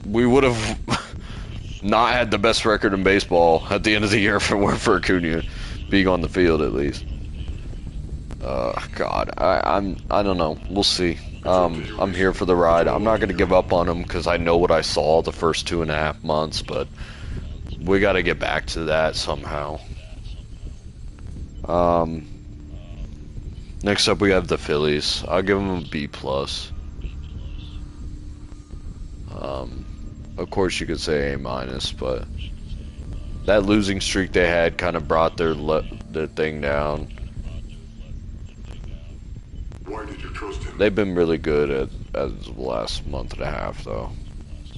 S3: we would have not had the best record in baseball at the end of the year if it weren't for Acuna being on the field at least. God, I don't know. We'll see. I'm here for the ride. I'm not gonna give up on him because I know what I saw the first 2.5 months, but we got to get back to that somehow. Next up we have the Phillies. I'll give them a B+. Of course you could say A-, but that losing streak they had kind of brought their thing down.
S2: Why did you trust him?
S3: They've been really good at the last month and a half, though.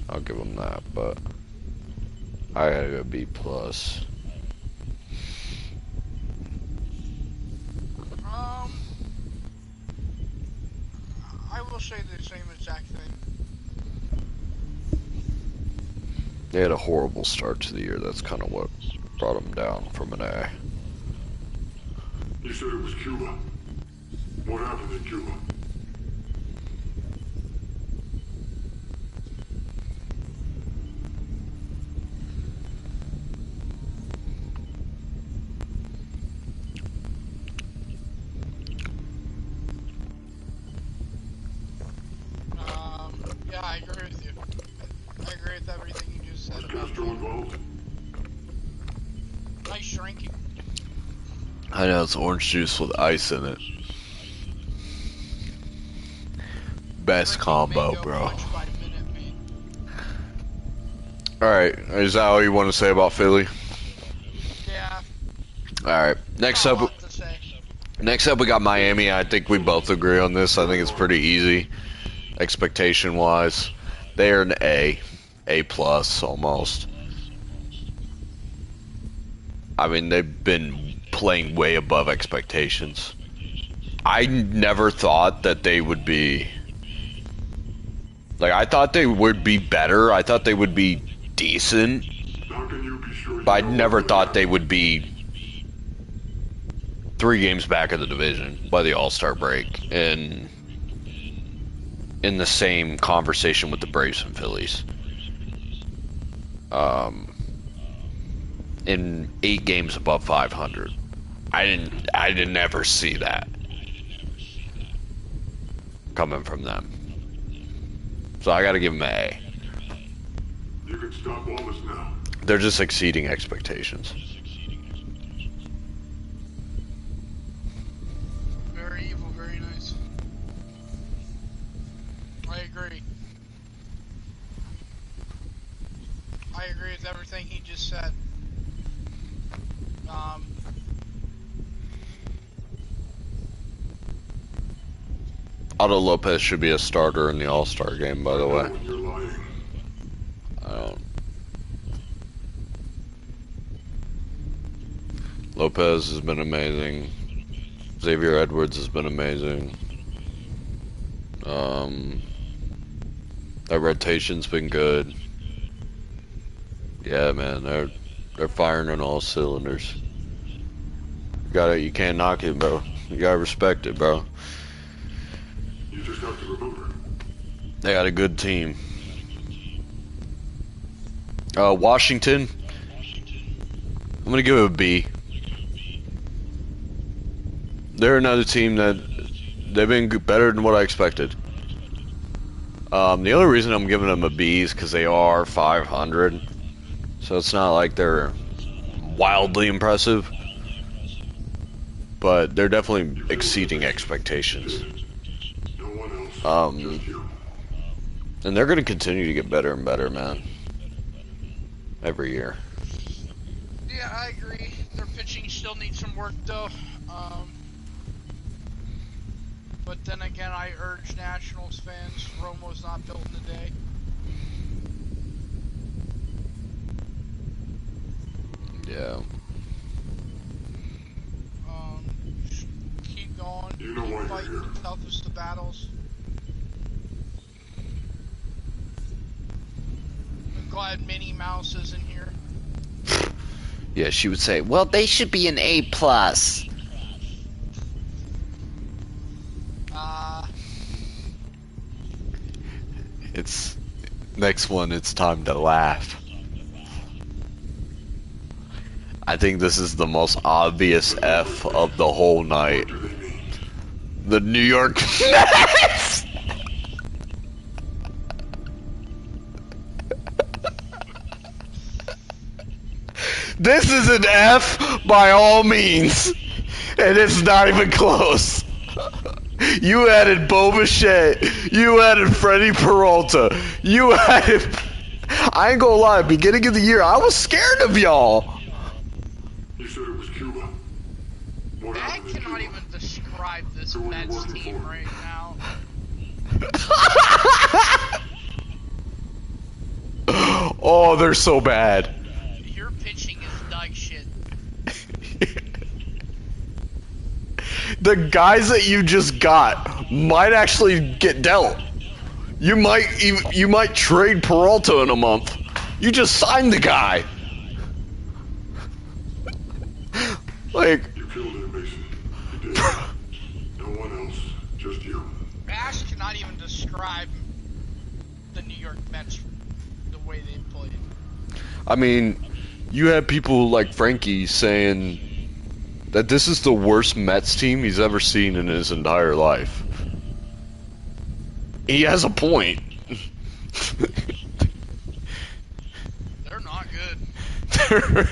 S3: I'll give them that, but I gotta go B+.
S1: I will say the same exact thing.
S3: They had a horrible start to the year. That's kind of what brought them down from an A.
S2: You said it was Cuba. What happened in Cuba?
S1: Yeah, I agree with you. I agree with everything you just said
S2: Was
S1: about
S2: Castro
S1: that.
S2: involved?
S1: Nice drinking.
S3: I know, it's orange juice with ice in it. Best
S1: Drinking
S3: combo,
S1: mango
S3: bro.
S1: punch by Minute Maid.
S3: Alright, is that all you want to say about Philly?
S1: Yeah.
S3: Alright, next
S1: Not a
S3: up,
S1: lot to say.
S3: we got Miami. I think we both agree on this. I think it's pretty easy, expectation-wise. They're an A. A+, almost. I mean, they've been playing way above expectations. I never thought that they would be... Like, I thought they would be better. I thought they would be decent.
S2: How can you be sure
S3: But I never thought they would be 3 games back of the division by the All-Star break. And in the same conversation with the Braves and Phillies. In 8 games above 500. I didn't ever see that coming from them. So I gotta give them an A.
S2: You can stop all this now.
S3: They're just exceeding expectations.
S1: Very evil, very nice. I agree. I agree with everything he just said.
S3: Otto Lopez should be a starter in the All-Star game, by the way.
S2: You're lying.
S3: I don't. Lopez has been amazing. Xavier Edwards has been amazing. That rotation's been good. Yeah, man, they're firing on all cylinders. You can't knock it, bro. You gotta respect it, bro.
S2: You just have to remember.
S3: They got a good team. Washington, I'm gonna give it a B. They're another team that they've been better than what I expected. The only reason I'm giving them a B is because they are 500, so it's not like they're wildly impressive, but they're definitely exceeding expectations.
S2: No one else. Just you.
S3: And they're going to continue to get better and better, man. Every year.
S1: Yeah, I agree. Their pitching still needs some work, though. But then again, I urge Nationals fans, Romo's not built in a day.
S3: Yeah.
S1: Just keep going.
S2: You know
S1: keep
S2: why you're
S1: fighting
S2: here.
S1: the toughest of battles. I'm glad Minnie Mouse isn't here.
S5: Yeah, she would say, well, they should be an A+.
S3: It's next one. It's time to laugh. I think this is the most obvious F of the whole night.
S2: What do they mean?
S3: The New York Mets. This is an F by all means, and it's not even close. You added Bo Bichette, you added Freddie Peralta, you added... I ain't gonna lie, beginning of the year, I was scared of y'all.
S2: You said it was Cuba. What
S1: I
S2: happened in
S1: cannot
S2: Cuba?
S1: even describe this
S2: Who are you
S1: Mets
S2: working
S1: team
S2: for?
S1: right now.
S3: Oh, they're so bad.
S1: Your pitching is dog shit.
S3: The guys that you just got might actually get dealt. You might trade Peralta in a month. You just signed the guy. Like,
S2: You killed him, Mason. You did. No one else. Just you.
S1: Ash cannot even describe the New York Mets the way they played.
S3: I mean, you had people like Frankie saying that this is the worst Mets team he's ever seen in his entire life. He has a point.
S1: They're not good.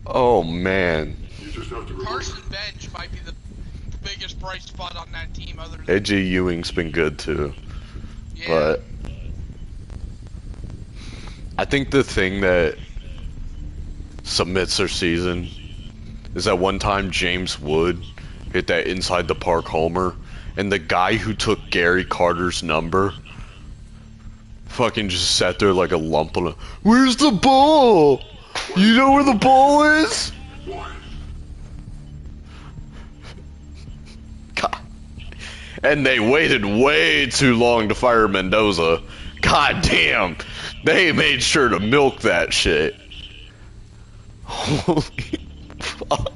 S3: Oh man.
S2: You just have to remember.
S1: Carson Bench might be the biggest bright spot on that team other than...
S3: AJ Ewing's been good too.
S1: Yeah.
S3: But I think the thing that submits their season is that one time James Wood hit that inside the park homer, and the guy who took Gary Carter's number fucking just sat there like a lump on a... Where's the ball? You know where the ball is?
S2: Why?
S3: God. And they waited way too long to fire Mendoza. God damn. They made sure to milk that shit. Holy fuck.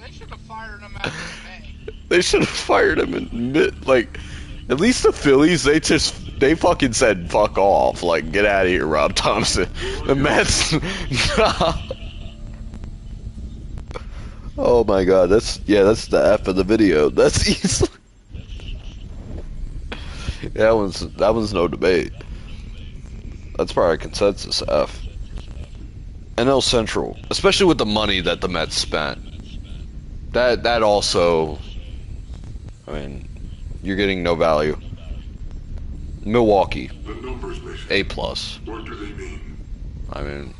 S1: They should have fired him after May.
S3: They should have fired him in mid, like, at least the Phillies, they fucking said fuck off. Like, get out of here, Rob Thompson. The Mets, nah. Oh my god, that's the F of the video. That's easily. That one's no debate. That's probably a consensus F. NL Central, especially with the money that the Mets spent. That also, I mean, you're getting no value. Milwaukee,
S2: The numbers, Mason.
S3: A+. plus.
S2: What do they mean?
S3: I mean,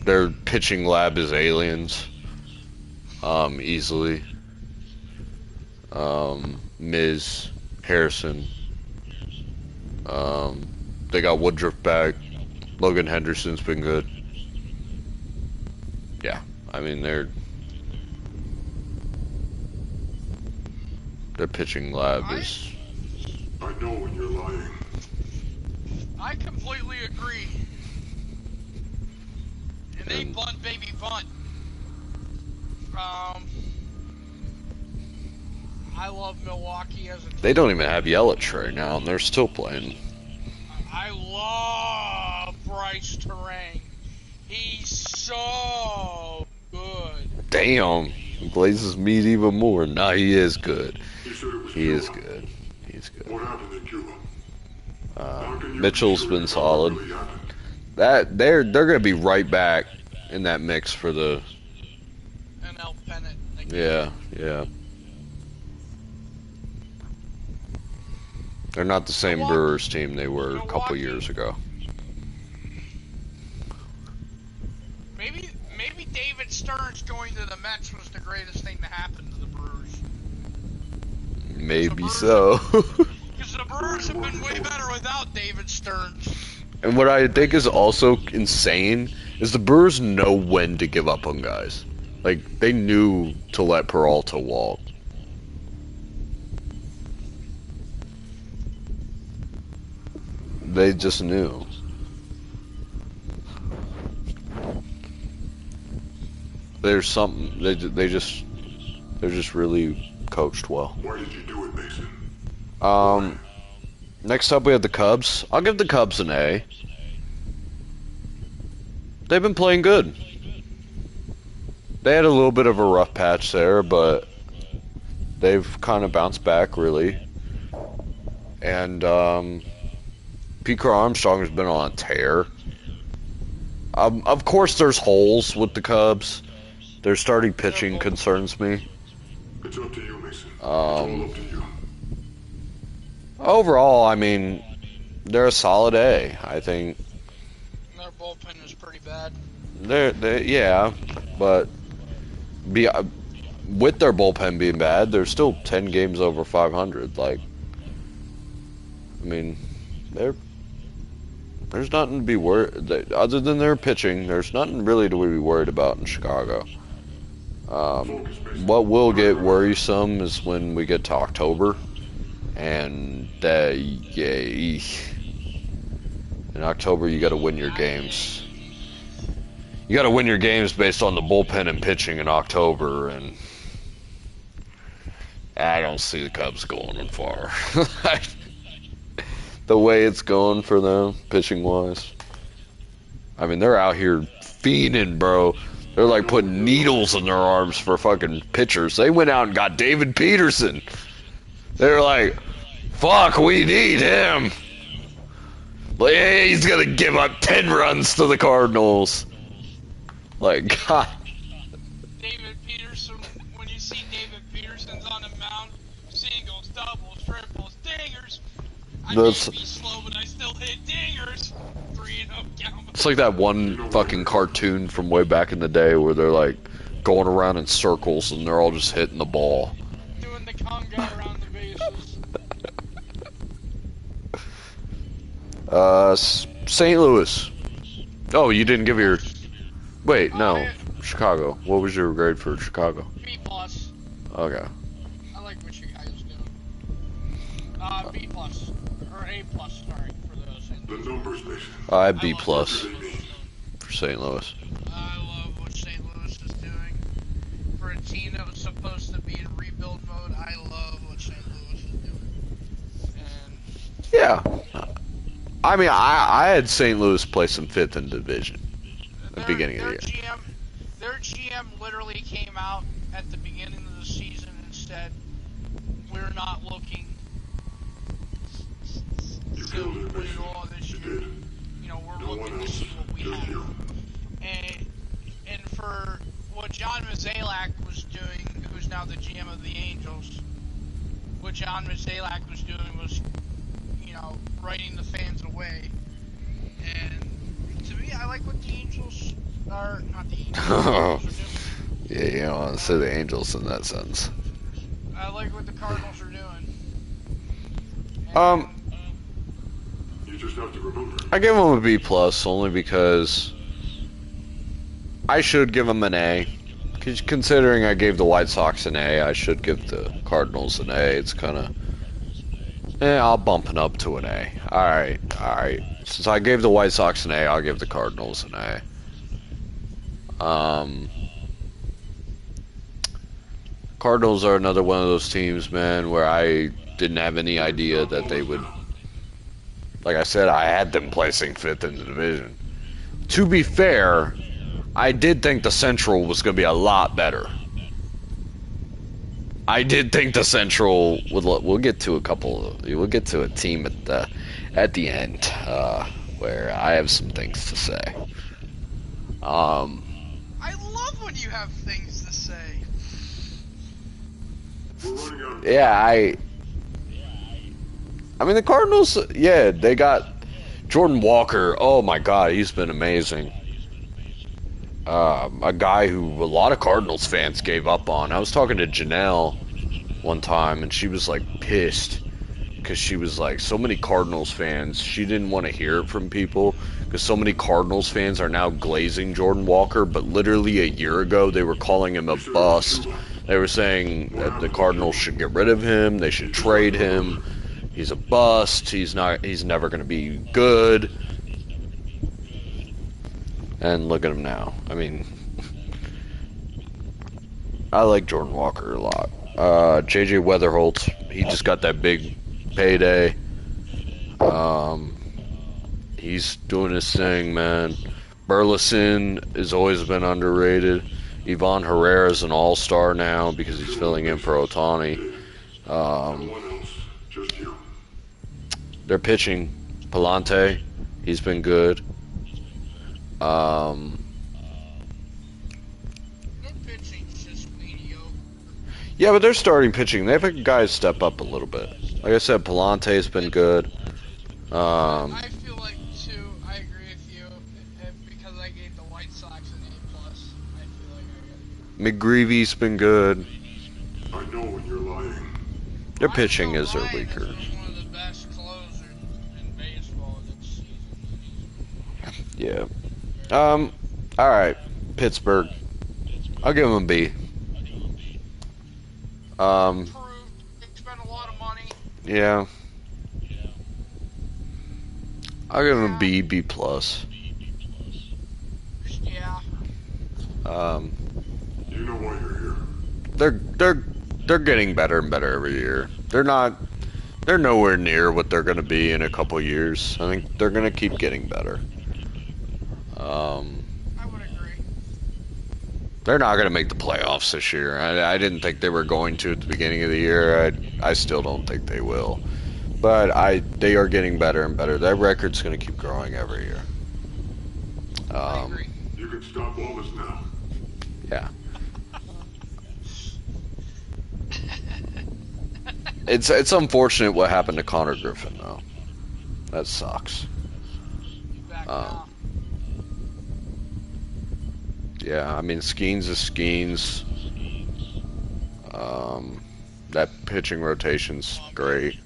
S3: their pitching lab is aliens. Easily. Miz, Harrison. They got Woodruff back. Logan Henderson's been good. Yeah, I mean their pitching lab is.
S2: I know when you're lying.
S1: I completely agree. And they
S3: And-
S1: bunt, baby, bunt. I love Milwaukee as a team.
S3: They don't even have Yelich right now, and they're still playing.
S1: I love Bryce Terang. He's so good.
S3: Damn, he blazes meat even more. Nah, he is good.
S2: You said it was
S3: He
S2: Cuba.
S3: is good. He's good.
S2: What happened in Cuba? How can you
S3: Mitchell's
S2: be sure
S3: been
S2: you know
S3: solid.
S2: what really happened?
S3: That they're gonna be right back in that mix for the.
S1: NL pennant.
S3: Yeah. They're not the same
S1: Milwaukee-
S3: Brewers team they were a couple
S1: Milwaukee-
S3: years ago. maybe so.
S1: Because the Brewers have been way better without David Stearns.
S3: And what I think is also insane is the Brewers know when to give up on guys. Like, they knew to let Peralta walk. They just knew. There's something, they're just really coached well.
S2: Why did you do it, Mason?
S3: Next up we have the Cubs. I'll give the Cubs an A. They've been playing good. They had a little bit of a rough patch there, but they've kind of bounced back, really. And Pete Armstrong has been on a tear. Of course, there's holes with the Cubs. Their starting pitching concerns me.
S2: It's up to you, Mason. It's all up to you.
S3: Overall, I mean, they're a solid A, I think.
S1: Their bullpen is pretty bad.
S3: Yeah, but with their bullpen being bad, they're still 10 games over 500. Like, I mean, there's nothing to be worried. Other than their pitching, there's nothing really to be worried about in Chicago. What will get worrisome is when we get to October, and in October you got to win your games. You got to win your games based on the bullpen and pitching in October, and I don't see the Cubs going far. The way it's going for them, pitching wise. I mean, they're out here fiending, bro. They're like putting needles in their arms for fucking pitchers. They went out and got David Peterson. They're like, fuck, we need him. Like, hey, he's gonna give up 10 runs to the Cardinals. Like, God.
S1: David Peterson, when you see David Peterson's on the mound, singles, doubles, triples, dingers. I may be slow, but I still hit dingers. 3-0 count.
S3: It's like that one fucking cartoon from way back in the day where they're like going around in circles and they're all just hitting the ball.
S1: Doing the conga around the bases.
S3: St. Louis. Oh, you didn't give your... Wait, no. Chicago. What was your grade for Chicago?
S1: B+.
S3: Okay.
S1: I like what you guys do. B+. Or A+, sorry, for those.
S2: The numbers, Mason.
S3: I have B+ for St. Louis.
S1: I love what St. Louis is doing. For a team that was supposed to be in rebuild mode, I love what St. Louis is doing. And
S3: Yeah. I mean, I had St. Louis placing 5th in division at the beginning of the year.
S1: Their GM literally came out at the beginning of the season and said, "We're not looking to win it all this year. You know, we're looking to see what we have." And for what John Mozeliak was doing, who's now the GM of the Angels, what John Mozeliak was doing was, you know, writing the fans away. And to me, I like what the Angels are, not the Angels, the Cardinals are doing.
S3: Yeah, you don't want to say the Angels in that sense.
S1: I like what the Cardinals are doing.
S2: You just have to remember.
S3: I give them a B+ only because I should give them an A. Considering I gave the White Sox an A, I should give the Cardinals an A. It's kind of... I'll bump it up to an A. Alright. Since I gave the White Sox an A, I'll give the Cardinals an A. Cardinals are another one of those teams, man, where I didn't have any idea that they would... Like I said, I had them placing 5th in the division. To be fair, I did think the Central was going to be a lot better. I did think the Central would... We'll get to a team at the end where I have some things to say.
S1: I love when you have things to say.
S3: Yeah, I mean, the Cardinals, yeah, they got Jordan Walker. Oh my God, he's been amazing. A guy who a lot of Cardinals fans gave up on. I was talking to Janelle one time, and she was like pissed because she was like, so many Cardinals fans, she didn't want to hear it from people because so many Cardinals fans are now glazing Jordan Walker, but literally a year ago they were calling him a bust. They were saying that the Cardinals should get rid of him, they should trade him. He's a bust, he's never going to be good. And look at him now. I mean, I like Jordan Walker a lot. JJ Weatherholt, he just got that big payday. He's doing his thing, man. Burleson has always been underrated. Ivan Herrera's an all-star now because he's filling in for Ohtani. They're pitching. Palante, he's been good.
S1: Their pitching's just mediocre.
S3: Yeah, but they're starting pitching. They've had guys step up a little bit. Like I said, Palante's been good.
S1: I feel like, too, I agree with you. Because I gave the White Sox an A+, I feel like I gotta
S3: McGreevy's been good.
S2: I know when you're lying.
S3: Their pitching is their
S1: Ryan
S3: weaker.
S1: Is one of the best closers in baseball this season.
S3: Yeah. Alright. Pittsburgh. I'll give them a B.
S1: Improved. They spent a lot of money.
S3: Yeah. I'll give them a B, B plus.
S1: Yeah.
S2: You know why you're here.
S3: They're getting better and better every year. They're nowhere near what they're gonna be in a couple years. I think they're gonna keep getting better.
S1: I would agree.
S3: They're not gonna make the playoffs this year. I didn't think they were going to at the beginning of the year. I still don't think they will. But they are getting better and better. Their record's gonna keep growing every year.
S1: I agree.
S2: You can stop all this now.
S3: Yeah. It's unfortunate what happened to Connor Griffin though. That sucks.
S1: Back now.
S3: Yeah, I mean Skeens is Skeens. That pitching rotation's great.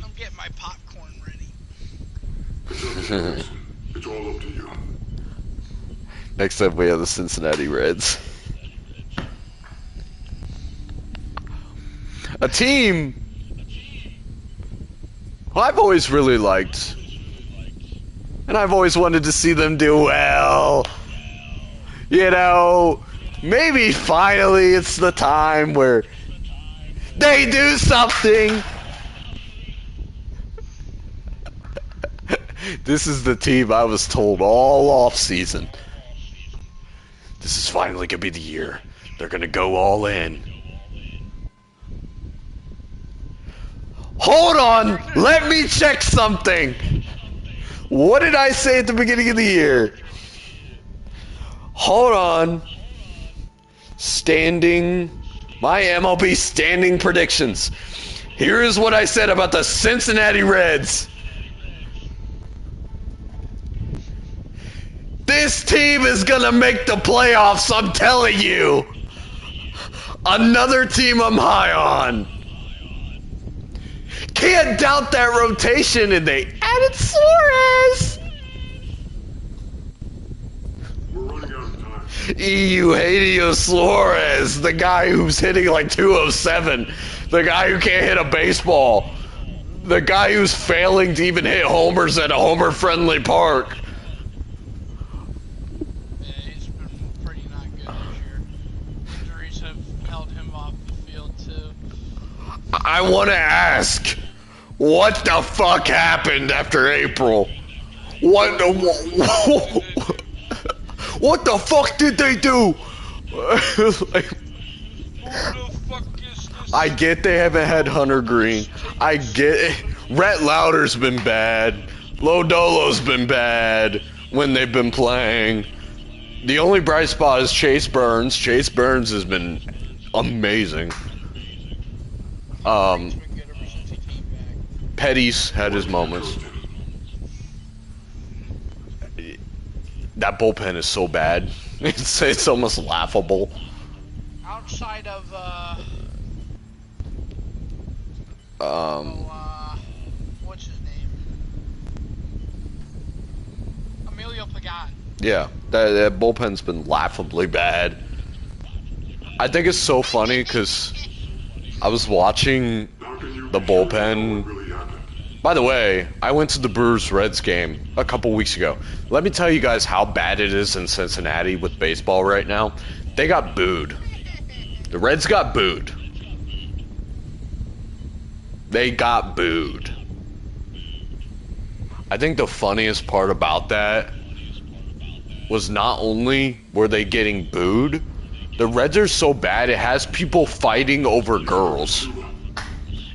S1: I'm getting my popcorn ready.
S2: It's all up to you.
S3: Next up we have the Cincinnati Reds. A team who I've always really liked. And I've always wanted to see them do well. You know, maybe finally it's the time where they do something. This is the team I was told all off season. This is finally gonna be the year. They're gonna go all in. Hold on, let me check something. What did I say at the beginning of the year? Hold on. My MLB standing predictions. Here is what I said about the Cincinnati Reds. This team is gonna make the playoffs, I'm telling you. Another team I'm high on. Can't doubt that rotation, and they added Suarez.
S2: We're running out of time.
S3: Eugenio Suarez, the guy who's hitting like 207, the guy who can't hit a baseball, the guy who's failing to even hit homers at a homer-friendly park.
S1: Yeah, he's been pretty not good this year. Injuries have held him off the field too.
S3: I want to ask, what the fuck happened after April? What the fuck did they do? Like,
S1: Who the fuck is this?
S3: I get they haven't had Hunter Green. I get it. Rhett Lauder's been bad. Lodolo's been bad when they've been playing. The only bright spot is Chase Burns. Chase Burns has been amazing.
S1: He's been good ever since he came back.
S3: Petty's had his moments. That bullpen is so bad. It's almost laughable.
S1: Outside of What's his name? Emilio Pagan.
S3: Yeah, that bullpen's been laughably bad. I think it's so funny because I was watching the bullpen. By the way, I went to the Brewers-Reds game a couple weeks ago. Let me tell you guys how bad it is in Cincinnati with baseball right now. They got booed. The Reds got booed. They got booed. I think the funniest part about that was not only were they getting booed, the Reds are so bad it has people fighting over girls.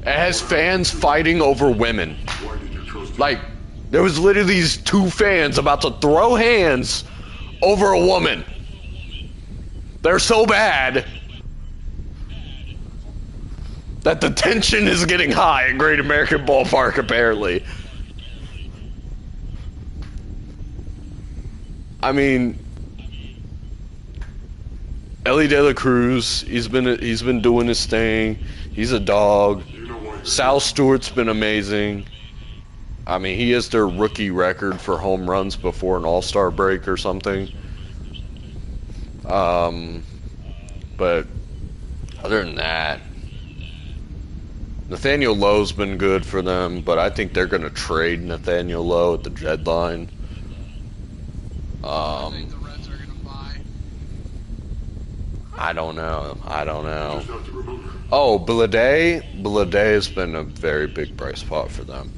S3: It has fans fighting over women. Like, there was literally these two fans about to throw hands over a woman. They're so bad that the tension is getting high at Great American Ballpark, apparently. I mean, Ellie De La Cruz, he's been doing his thing. He's a dog. Sal Stewart's been amazing. I mean, he has their rookie record for home runs before an All-Star break or something. But other than that, Nathaniel Lowe's been good for them, but I think they're going to trade Nathaniel Lowe at the deadline.
S1: I think the Reds are gonna buy.
S3: I don't know. Oh, Billade has been a very big bright spot for them.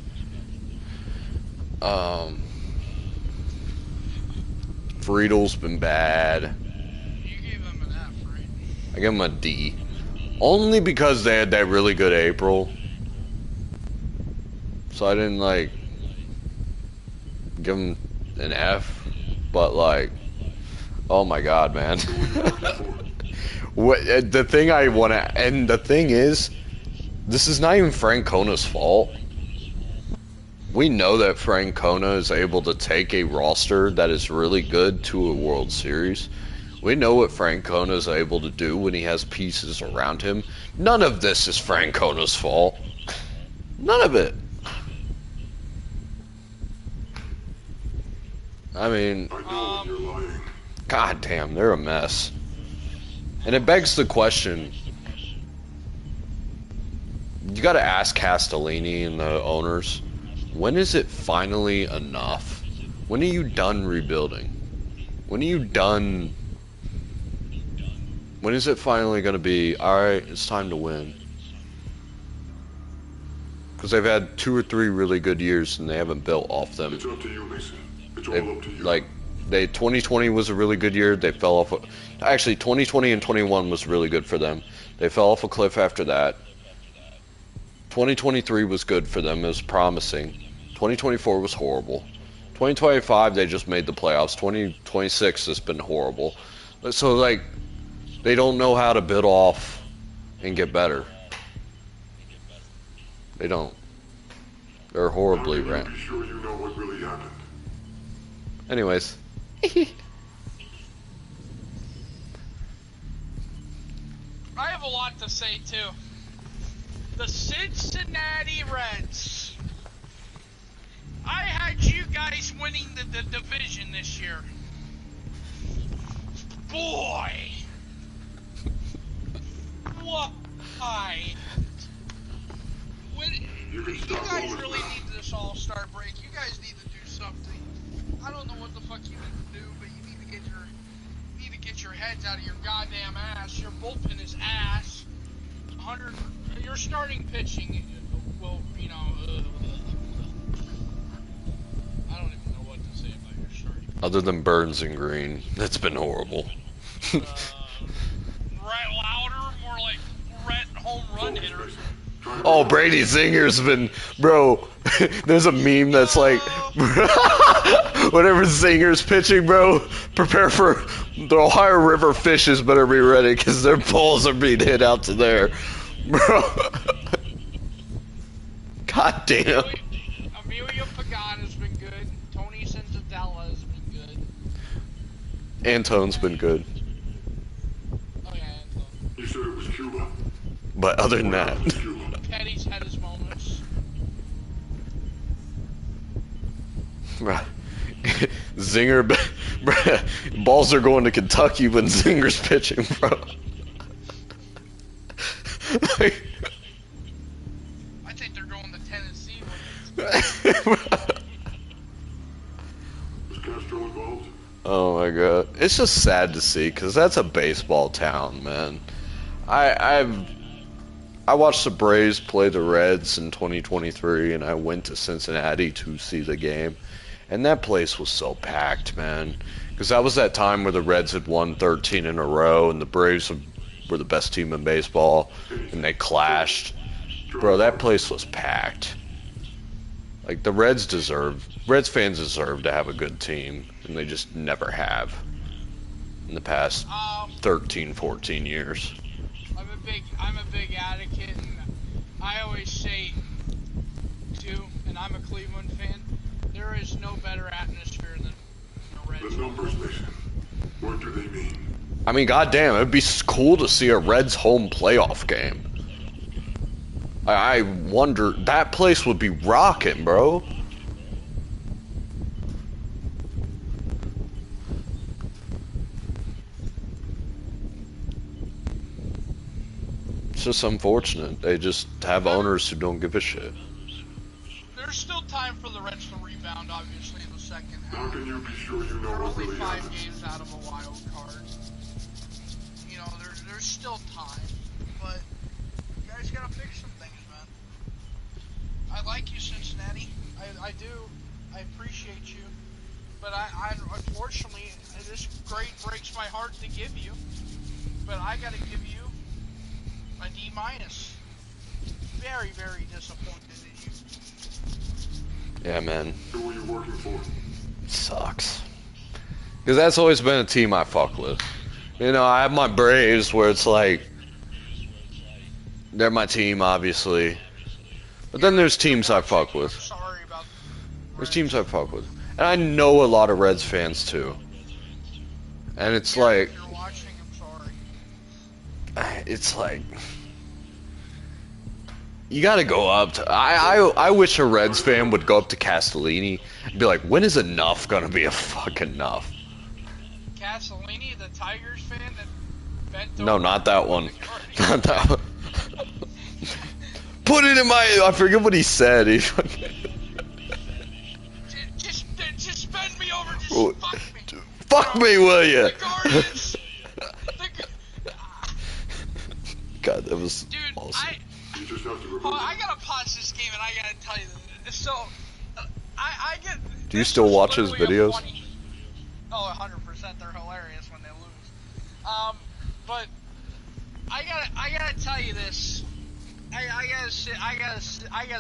S3: Friedel's been bad.
S1: You gave him an F, right?
S3: I give him a D. Only because they had that really good April. So I didn't, like, give him an F. But, like, oh my god, man. The thing I want to... And the thing is, this is not even Francona's fault. We know that Francona is able to take a roster that is really good to a World Series. We know what Francona is able to do when he has pieces around him. None of this is Francona's fault. None of it. I mean, god damn, they're a mess. And it begs the question, you gotta ask Castellini and the owners, when is it finally enough? When are you done rebuilding? When are you done? When is it finally gonna be, alright, it's time to win? Because they've had 2 or 3 really good years and they haven't built off them.
S2: It's up to you, Mason. It's all up to you.
S3: Like, 2020 was a really good year. They fell off. Actually, 2020 and 21 was really good for them. They fell off a cliff after that. 2023 was good for them. It was promising. 2024 was horrible. 2025, they just made the playoffs. 2026 has been horrible. So, like, they don't know how to build off and get better. They don't. They're horribly ran.
S2: Be sure you know what really happened.
S3: Anyways.
S1: I have a lot to say too. The Cincinnati Reds. I had you guys winning the division this year. Boy. Why? You guys really need this all-star break. You guys need to do something. I don't know what the fuck you need to do, but you need to get your heads out of your goddamn ass. Your bullpen is ass. Your starting pitching, well, you know, I don't even know what to say about your starting.
S3: Other than Burns and Green, that's been horrible.
S1: Louder, more like red home run hitter.
S3: Oh, Brady Zinger's been, bro. There's a meme that's like, whenever Zinger's pitching, bro, prepare for the Ohio River fishes better be ready because their balls are being hit out to there, bro. God damn.
S1: Emilio Pagan has been good. Tony Senzatella has been good.
S3: Antone's been good.
S1: Oh yeah, Antone.
S2: You said it was Cuba.
S3: But other than that,
S1: Petty's had his moments.
S3: Zinger, balls are going to Kentucky when Zinger's pitching, bro.
S1: I think they're going to Tennessee.
S2: Is Castro involved?
S3: Oh my god, it's just sad to see because that's a baseball town, man. I watched the Braves play the Reds in 2023, and I went to Cincinnati to see the game, and that place was so packed, man. Because that was that time where the Reds had won 13 in a row, and the Braves were the best team in baseball, and they clashed. Bro, that place was packed. Like, the Reds fans deserve to have a good team, and they just never have in the past 13, 14 years.
S1: I'm a big advocate, and I always say, too, and I'm a Cleveland fan, there is no better atmosphere than the Reds.
S2: The numbers, Mason. What do they mean?
S3: I mean, goddamn, it'd be cool to see a Reds home playoff game. I wonder, that place would be rocking, bro. It's just unfortunate. They just have owners who don't give a shit.
S1: There's still time for the Reds to rebound, obviously, in the second half.
S2: How can you be sure you know
S1: They're
S2: what
S1: only
S2: really
S1: 5
S2: happened?
S1: games out of a wild card. You know, there's still time, but you guys gotta fix some things, man. I like you, Cincinnati. I do. I appreciate you. But I unfortunately, this grade breaks my heart to give you. But I gotta give you a D-. Very, very disappointed in you.
S3: Yeah, man.
S2: Who are you working for?
S3: Sucks. Because that's always been a team I fuck with. You know, I have my Braves where it's like, they're my team, obviously. But then there's teams I fuck with.
S1: Sorry about
S3: There's teams I fuck with. And I know a lot of Reds fans, too. And it's like,
S1: if you're watching, I'm sorry.
S3: it's like, you gotta go up to, I wish a Reds fan would go up to Castellini and be like, when is enough gonna be a fucking enough?
S1: Castellini, the Tigers fan that bent
S3: No,
S1: over
S3: not that one.
S1: Guardians.
S3: Not that one. Put it in my, I forget what he said. He
S1: Just bend me over, just
S3: Oh,
S1: fuck me.
S3: fuck me, will ya?
S1: The Guardians.
S3: God, that was
S1: Dude,
S3: awesome.
S2: You just have to remember.
S1: I gotta pause this game and I gotta tell you this. So, I get.
S3: Do you
S1: this
S3: still
S1: was
S3: watch his
S1: literally a
S3: videos?
S1: funny- Oh, 100%. They're hilarious when they lose. But I gotta tell you this. I gotta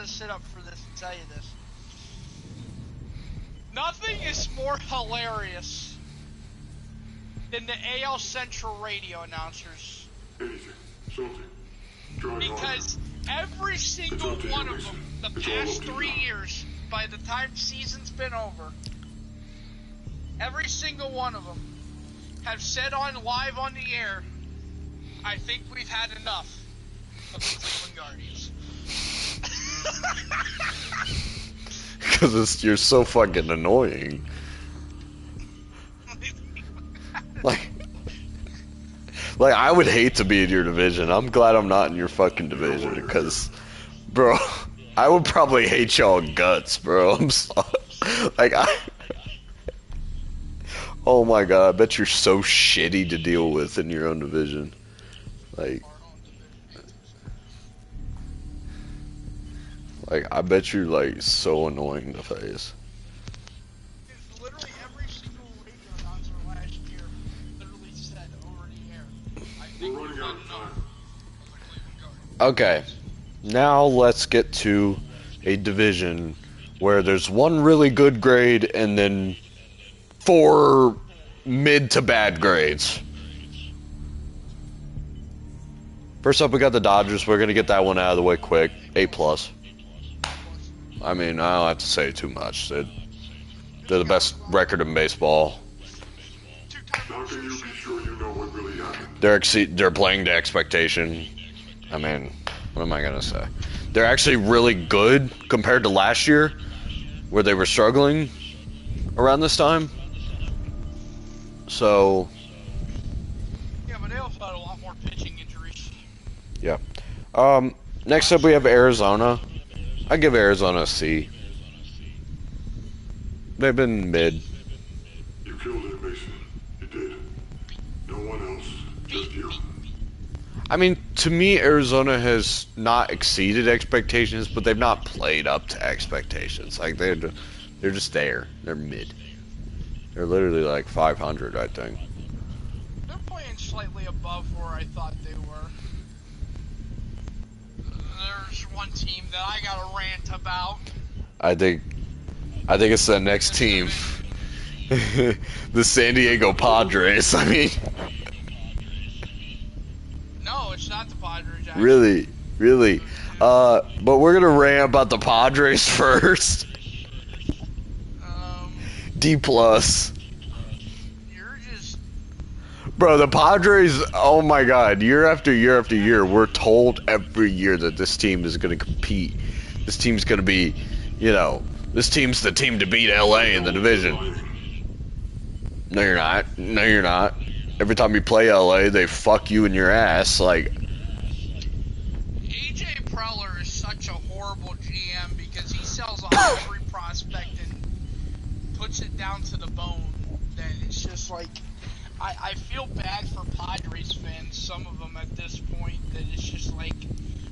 S1: sit up for this and tell you this. Nothing is more hilarious than the AL Central radio announcers.
S2: Anything. Something. Try
S1: Because every single
S2: up to you,
S1: one of
S2: Mason.
S1: them, the
S2: It's all
S1: past
S2: up to
S1: 3
S2: you.
S1: years, by the time season's been over, every single one of them have said live on the air, I think we've had enough of the Cleveland Guardians.
S3: Because you're so fucking annoying. Like, I would hate to be in your division. I'm glad I'm not in your fucking division, because, bro, I would probably hate y'all guts, bro. I'm sorry. Oh my god, I bet you're so shitty to deal with in your own division. Like, I bet you're, like, so annoying to face.
S1: Literally every single radio announcer last year literally said over the air, I think
S2: We're
S1: we've
S2: running
S1: had
S2: out of
S1: enough
S2: time.
S1: of the Cleveland Guardians.
S3: Okay, now let's get to a division where there's one really good grade and then 4 mid to bad grades. First up, we got the Dodgers. We're gonna get that one out of the way quick. A+. I mean, I don't have to say too much. They're the best record in baseball.
S2: How can you be sure you know what really happened?
S3: They're playing to expectation. I mean, what am I gonna say? they're actually really good compared to last year, where they were struggling around this time. So,
S1: Yeah, but they also had a lot more pitching injuries.
S3: yeah. Next up we have Arizona. I give Arizona a C. They've been mid.
S2: You killed it, Mason. You did. No one else. Just you.
S3: I mean, to me, Arizona has not exceeded expectations, but they've not played up to expectations. Like, they're just there. They're mid. They're literally like 500, I think.
S1: They're playing slightly above where I thought they were. There's one team that I got a rant about.
S3: I think it's the next team. The San Diego Padres, I mean.
S1: No, it's not the Padres, actually.
S3: Really. But we're gonna rant about the Padres first. D+.
S1: You're just...
S3: Bro, the Padres, oh my god, year after year after year, we're told every year that this team is gonna compete. This team's gonna be, you know, this team's the team to beat LA in the division. No, you're not. No, you're not. Every time you play LA, they fuck you in your ass, like...
S1: AJ Preller is such a horrible GM because he sells off every prospect and puts it down to the bone. Then it's just like... I feel bad for Padres fans, some of them at this point, that it's just like,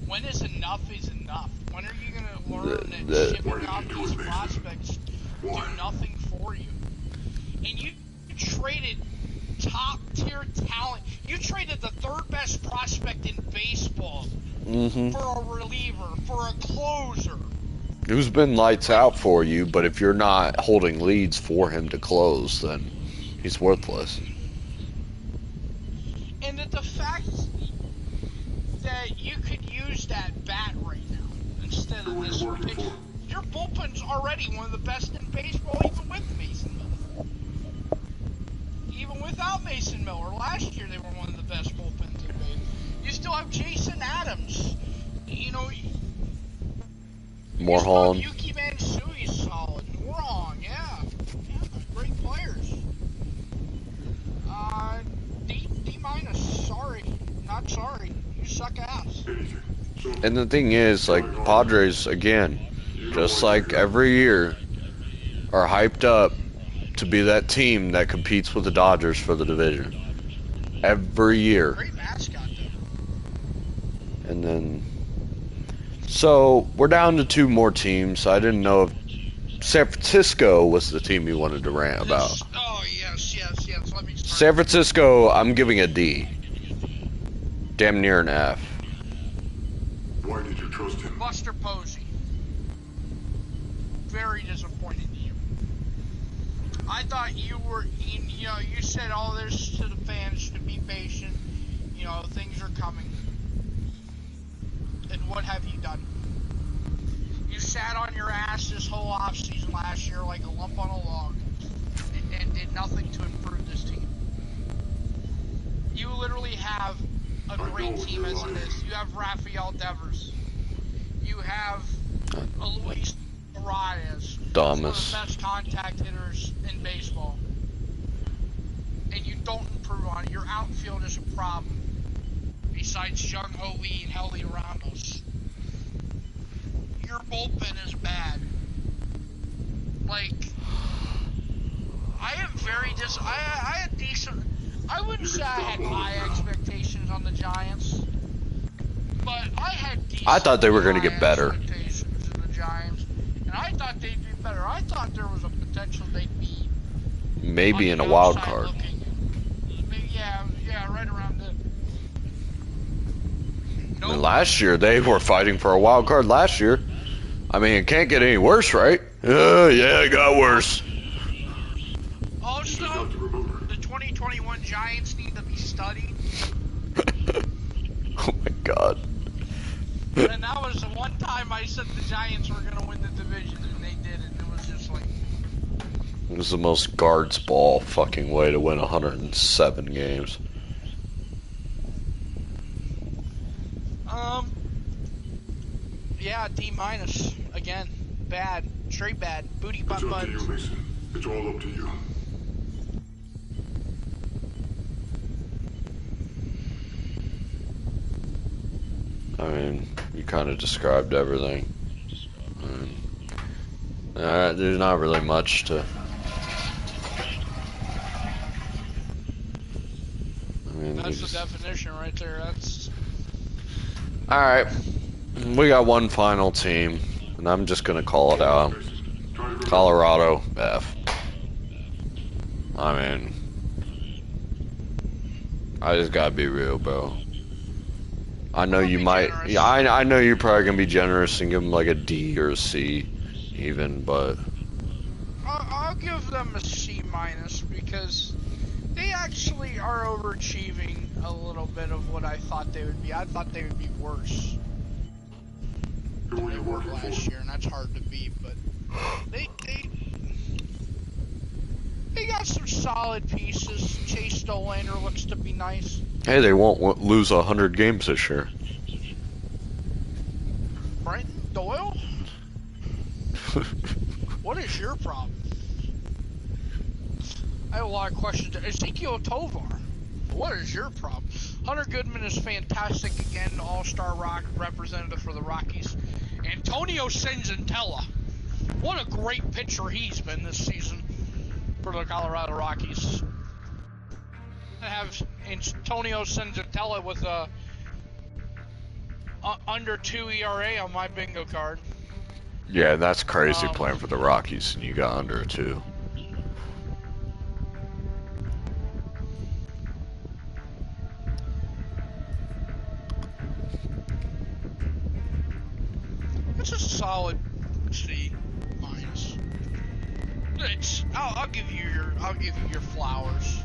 S1: when is enough? When are you going to learn that shipping out these prospects do nothing for you? And you traded top tier talent. You traded the third best prospect in baseball for a reliever, for a closer.
S3: Who's been lights out for you, but if you're not holding leads for him to close, then he's worthless.
S1: And the fact that you could use that bat right now instead of this pitch. Your bullpen's already one of the best in baseball, even with Mason Miller. Even without Mason Miller, last year they were one of the best bullpens in baseball. You still have Jason Adams. You know,
S3: Morhan.
S1: Yuki Mansui's solid. Morhan, yeah, great players. D minus. Sorry, not sorry. You suck ass.
S3: And the thing is, like, Padres, again, just like every year, are hyped up to be that team that competes with the Dodgers for the division. Every year.
S1: Great mascot, though.
S3: And then... So, we're down to 2 more teams. I didn't know if San Francisco was the team you wanted to rant about.
S1: Oh, yes. Let me start.
S3: San Francisco, I'm giving a D. Damn near an F.
S2: Why did you trust him?
S1: Buster Posey. Very disappointed in you. I thought you were, you know, you said all this to the fans to be patient. You know, things are coming. And what have you done? You sat on your ass this whole offseason last year like a lump on a log and did nothing to improve this team. You literally have a great team as it is. You have Rafael Devers. You have Luis Arias. One of the best contact hitters in baseball. And you don't improve on it. Your outfield is a problem. Besides Jung Ho Lee and Helly Ramos. Your bullpen is bad. Like, I am very I had decent... I wouldn't say I had high expectations on the Giants, but I had decent...
S3: I thought they were going to get better.
S1: Expectations in the Giants, and I thought they'd be better. I thought there was a potential they'd be...
S3: Maybe in a wild card.
S1: Yeah, right around there.
S3: I mean, last year, they were fighting for a wild card last year. I mean, it can't get any worse, right? Yeah, it got worse.
S1: Also, the 2021 Giants need to be studied.
S3: Oh my god.
S1: And that was the one time I said the Giants were going to win the division, and they did, and it was just like...
S3: It was the most guards ball fucking way to win 107 games.
S1: Yeah, got D minus again. Bad, straight bad. Booty butt
S2: It's up to you,
S1: buttons.
S2: Mason. It's all up to you.
S3: I mean, you kind of described everything. There's not really much to. I mean,
S1: That's the definition right there. That's.
S3: All right, we got one final team, and I'm just gonna call it out. Colorado F. I mean, I just gotta be real, bro. I know you might.
S1: Generous.
S3: Yeah, I know you're probably gonna be generous and give them like a D or a C, even. But
S1: I'll give them a C minus because they actually are overachieving a little bit of what I thought they would be. I thought they would be worse
S2: Who
S1: than
S2: are
S1: they
S2: you
S1: were
S2: working
S1: last
S2: for?
S1: year, and that's hard to beat. But they got some solid pieces. Chase Stolander looks to be nice.
S3: hey, they won't lose 100 games this year.
S1: Brenton Doyle? What is your problem? I have a lot of questions. Ezekiel Tovar, what is your problem? Hunter Goodman is fantastic again, all-star rock representative for the Rockies. Antonio Senzatella, what a great pitcher he's been this season for the Colorado Rockies. I have Antonio Senzatella with a under 2 ERA on my bingo card.
S3: Yeah, that's crazy playing for the Rockies, and you got under a 2.
S1: It's a solid C minus. I'll give you your flowers.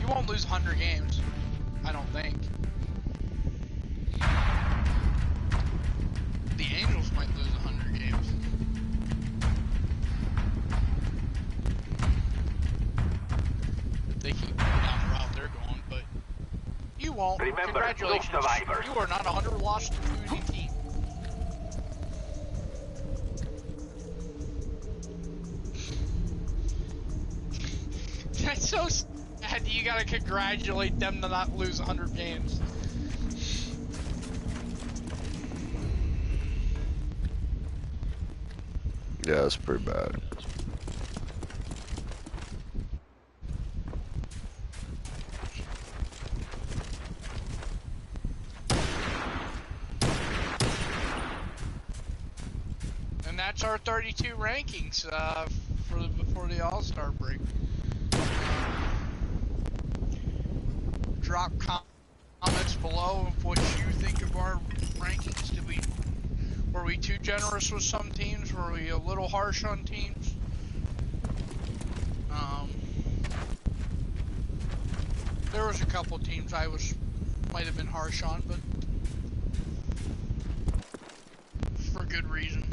S1: You won't lose 100 games, I don't think. The Angels might lose 100 games. They keep going down the route they're going, but you won't.
S4: Remember,
S1: Congratulations.
S4: no survivors.
S1: You are not 100 loss losing team. That's so sad. You gotta congratulate them to not lose 100 games.
S3: Yeah, that's pretty bad.
S1: And that's our 32 rankings before the All-Star break. Drop comments below of what you think of our rankings. Were we too generous with some teams? Were we a little harsh on teams? There was a couple teams I might have been harsh on, but for good reason.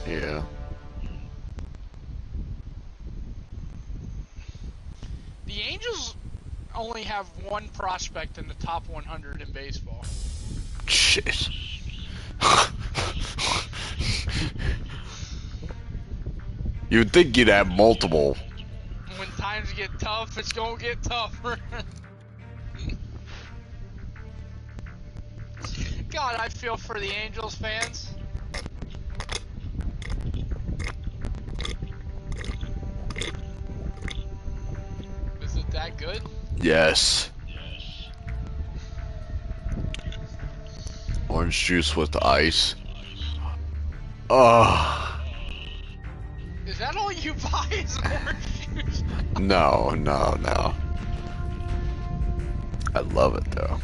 S3: Yeah.
S1: The Angels only have one prospect in the top 100 in baseball.
S3: Shit. You'd think you'd have multiple.
S1: When times get tough, it's gonna get tougher. God, I feel for the Angels fans. Is it that good?
S3: Yes. Orange juice with ice. Oh.
S1: Is that all you buy is orange juice?
S3: No. I love it though.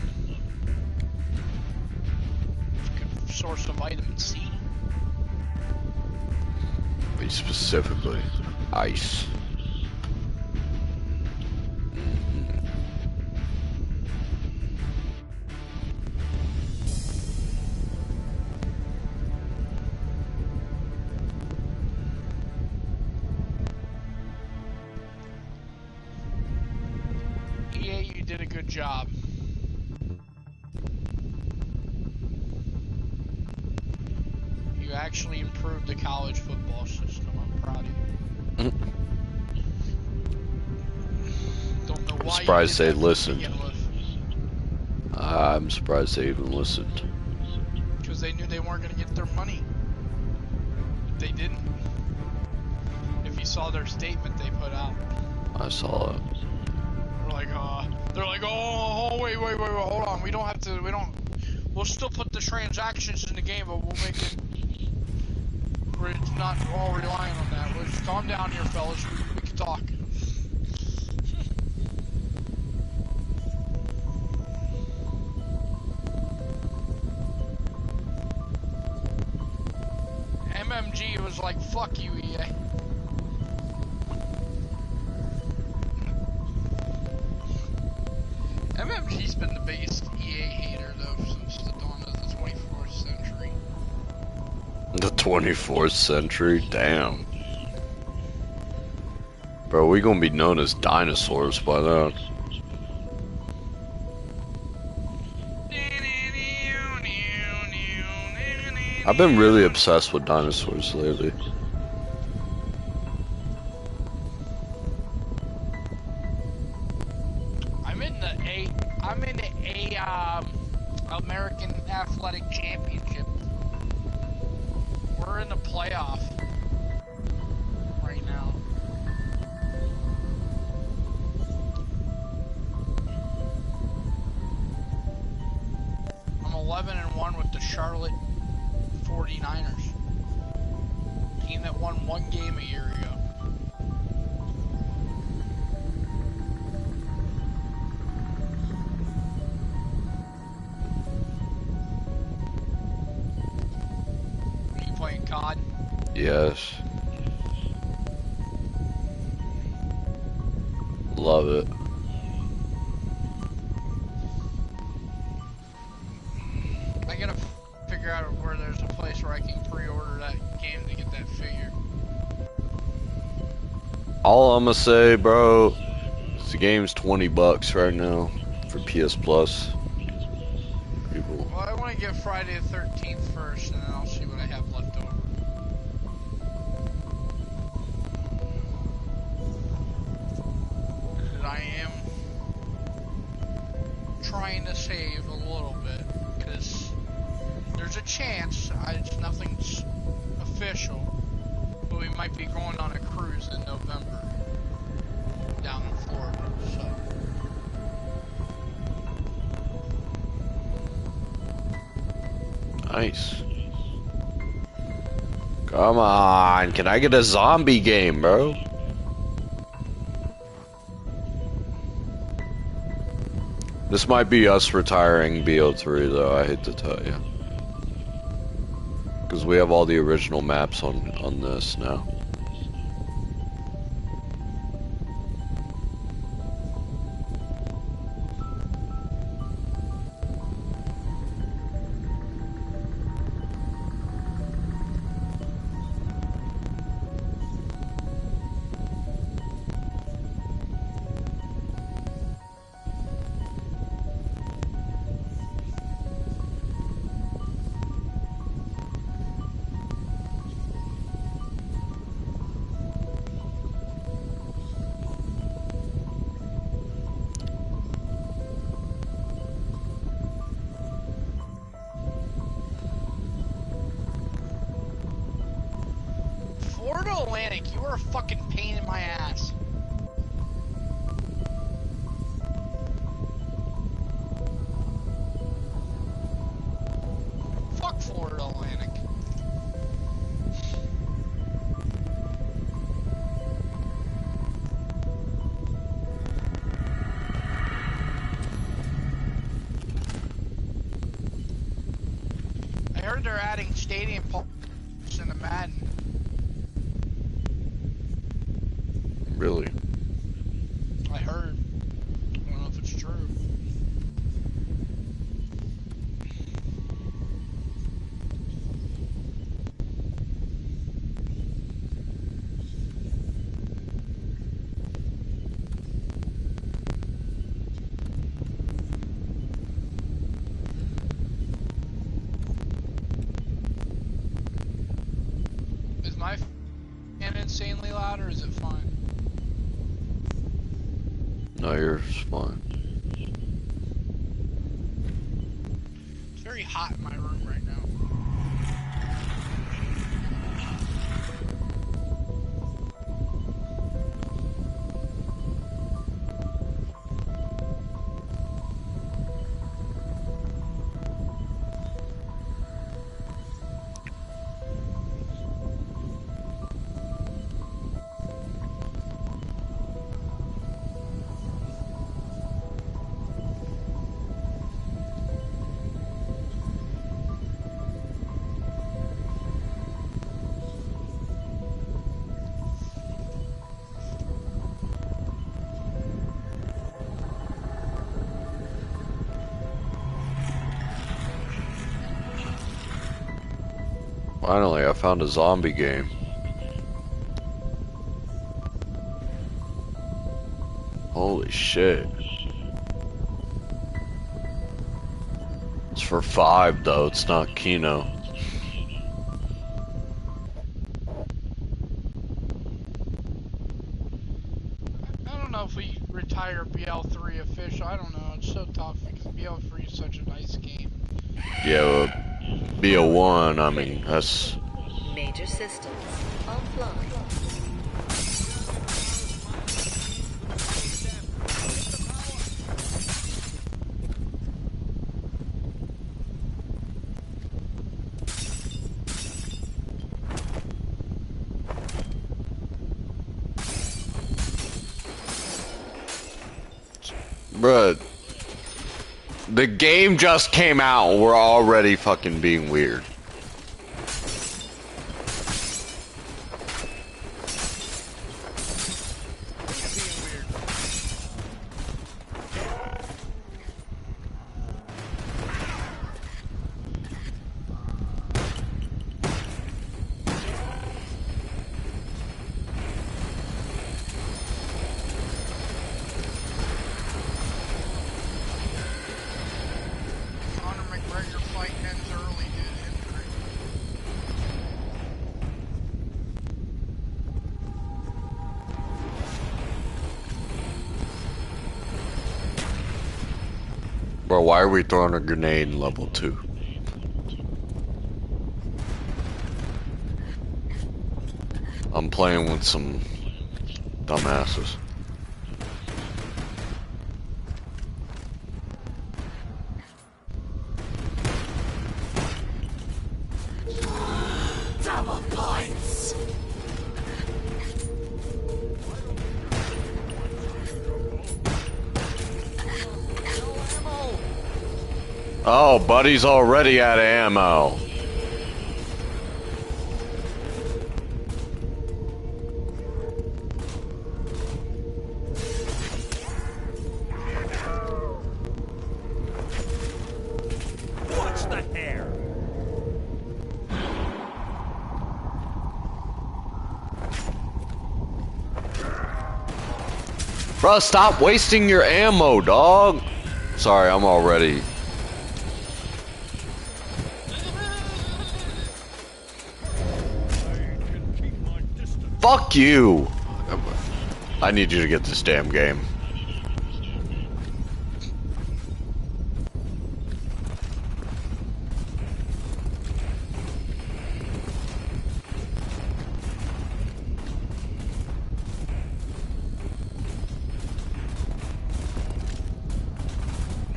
S1: Good source of vitamin C.
S3: But specifically, ice.
S1: you did a good job. You actually improved the college football system. I'm proud of you. Don't know
S3: I'm
S1: why
S3: surprised
S1: you
S3: they
S1: did that to
S3: listened.
S1: begin with.
S3: I'm surprised they even listened.
S1: Because they knew they weren't going to get their money. They didn't. If you saw their statement they put out.
S3: I saw it.
S1: They're like, oh, wait, hold on. We'll still put the transactions in the game, but we'll make it where it's not all relying on that. Let's calm down here, fellas. We can talk. MMG was like, fuck you, EA. MMG's been the biggest EA hater, though, since the dawn of the 24th century.
S3: The 24th century? Damn. Bro, we gonna be known as dinosaurs by then. I've been really obsessed with dinosaurs lately.
S1: I'm in a American Athletic Championship. We're in the playoff right now. I'm 11-1 with the Charlotte 49ers. Team that won one game a year ago. Playing COD?
S3: Yes. Love it.
S1: I gotta figure out where there's a place where I can pre-order that game to get that figure.
S3: All I'm gonna say, bro, is the game's $20 right now for PS Plus. People.
S1: Well, I want to get Friday the 13th first, and then I'll see what I have left over. Because I am trying to save a little bit, because there's a chance, nothing's official, but we might be going on a cruise in November down in Florida, so.
S3: Nice. Come on, can I get a zombie game, bro? This might be us retiring BO3 though, I hate to tell you. Because we have all the original maps on this now.
S1: Florida Atlantic, you are a fucking pain in my ass. Fuck Florida Atlantic. I heard they're adding stadium parks in the Madden.
S3: Really?
S1: I heard. I don't know if it's true. my fan insanely loud, or is it fine?
S3: No, you're fine.
S1: It's very hot in my room right now.
S3: Finally, I found a zombie game. Holy shit. It's for 5 though, it's not Kino.
S1: I don't know if we retire BL3 official. I don't know. It's so tough because BL3 is such a nice game.
S3: Yeah, well, BO1, I mean, that's...
S6: Major systems offline.
S3: Bruh, the game just came out, we're already fucking being weird. Bro, why are we throwing a grenade in level 2? I'm playing with some dumbasses.
S6: Double points.
S3: Oh, buddy's already out of ammo.
S7: Watch the hair.
S3: Bro, stop wasting your ammo, dog. Sorry, I'm already... Fuck you! I need you to get this damn game.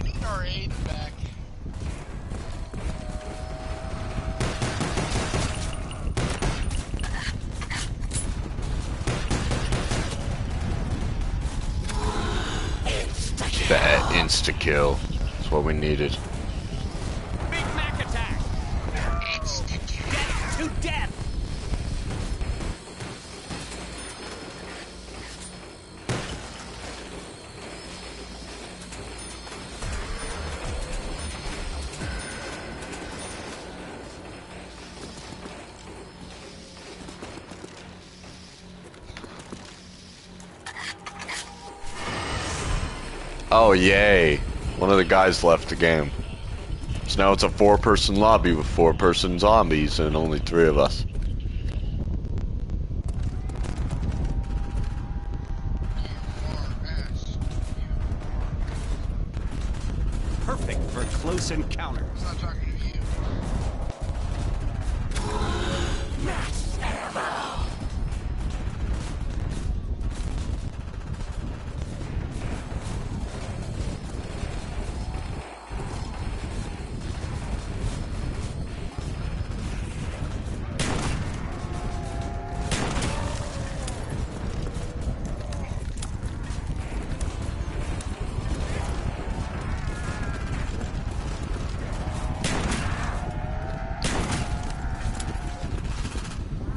S1: We need our aid back.
S3: That insta-kill. That's what we needed.
S7: Big Mac attack. Death to death.
S3: Oh, yay. One of the guys left the game. So now it's a 4-person lobby with 4-person zombies and only 3 of us.
S7: perfect for close encounters.
S1: I'm not talking to you.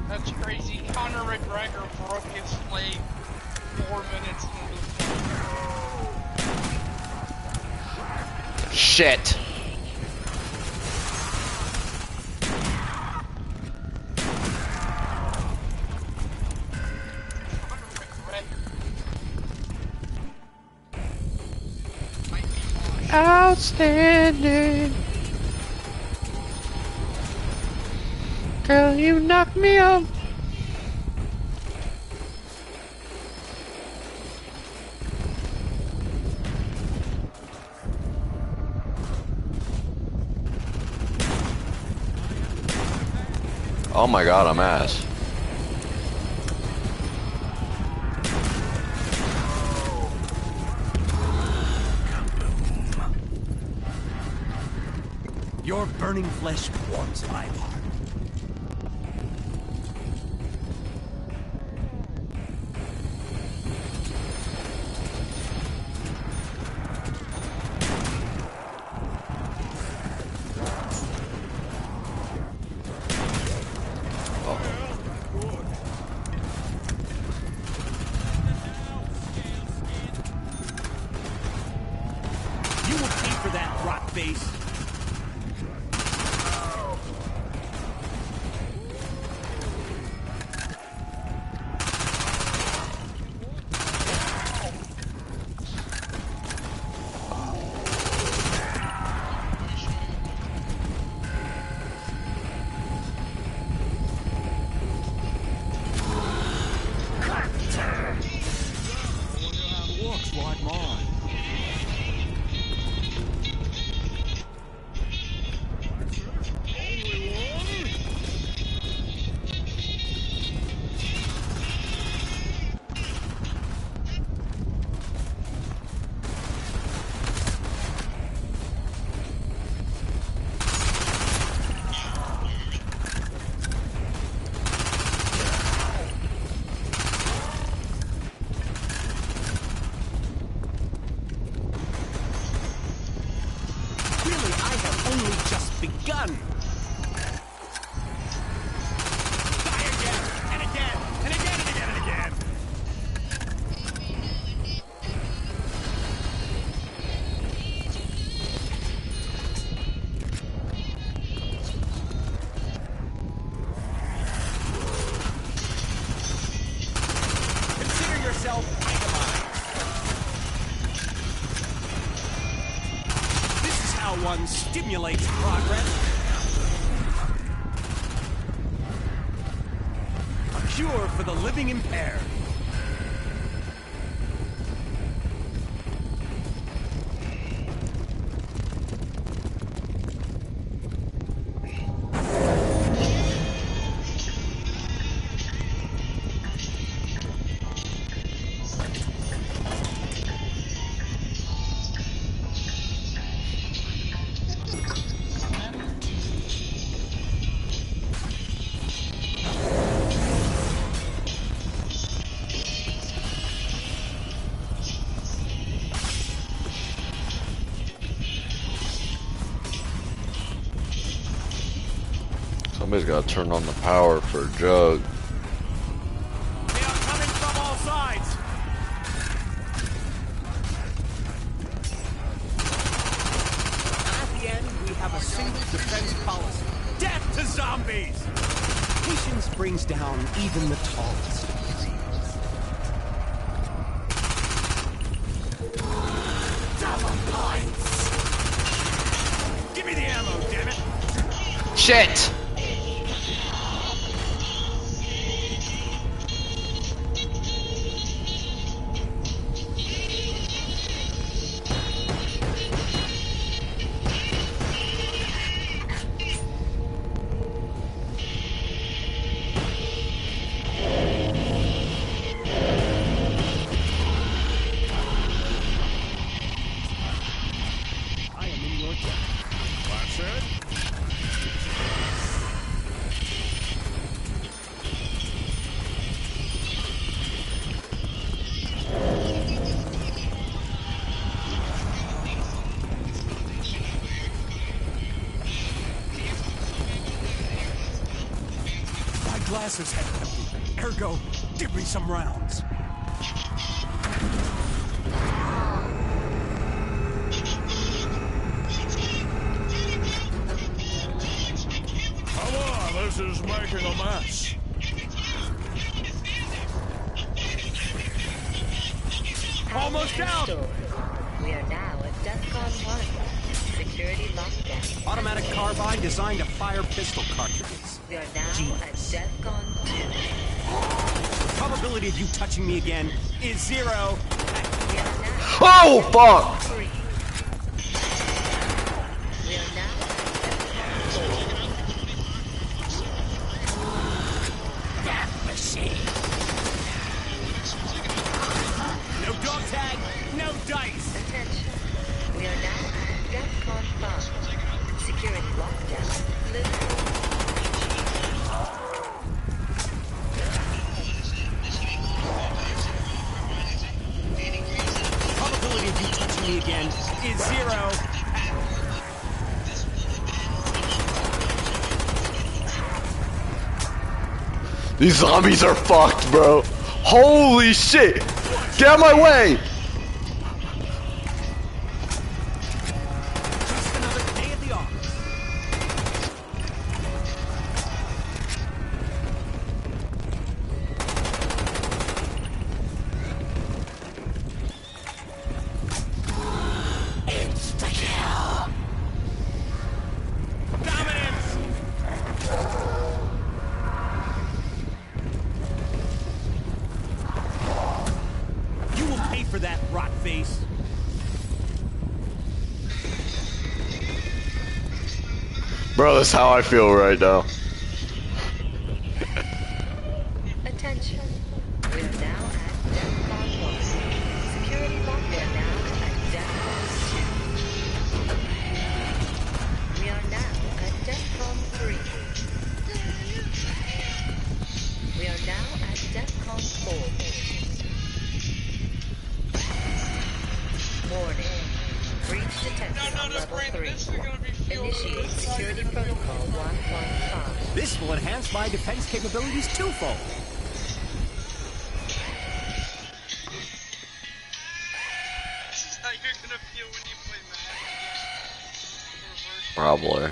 S1: That's crazy. Conor McGregor broke his leg 4 minutes into the fight.
S5: Shit.
S1: Conor McGregor might be washed.
S5: Outstanding. Girl, you knocked me out.
S3: Oh my god, I'm ass.
S7: Your burning flesh warms my heart. You will pay for that, rock face. Walks like mine. Really, I have only just begun. Die again, and again, and again, and again, and again. Consider yourself itemized. This is how one stimulates progress. A cure for the living impaired.
S3: Somebody's gotta turn on the power for a jug.
S7: They are coming from all sides. At the end, we have a single defense policy. Death to zombies! Patience brings down even the tallest. Double points! Give me the ammo, damn it!
S5: Shit.
S7: glasses had empty. Ergo, give me some rounds.
S8: Come on, this is making a mess. Almost down!
S6: We are now at DEFCON 1. Security lockdown.
S7: Automatic carbine designed to fire pistol cartridges.
S6: We are now at DEFCON 2.
S7: Probability of you touching me again is 0.
S6: We are now
S3: Oh, fuck!
S6: 3. We are now at DEFCON 4.
S7: Death machine. No dog tag, no dice.
S6: Attention. We are now at DEFCON 5. Security lockdown. Lifted.
S7: Probability of you touching me again is 0.
S3: These zombies are fucked, bro. Holy shit! Get out of my way!
S7: Just another day at the office. Insta-kill. Dominance. You will pay for that, rot face.
S3: Bro, that's how I feel right now.
S6: Attention. We are now at DEFCON 1. Security lockdown now at DEFCON 2. We are now at DEFCON 3. We are now at DEFCON 4. Warning. Breach detected on level 3. Initiate security protocol 1.5.
S7: This will enhance my defense capabilities twofold.
S1: This is how you're gonna feel when you play Madden.
S3: Probably.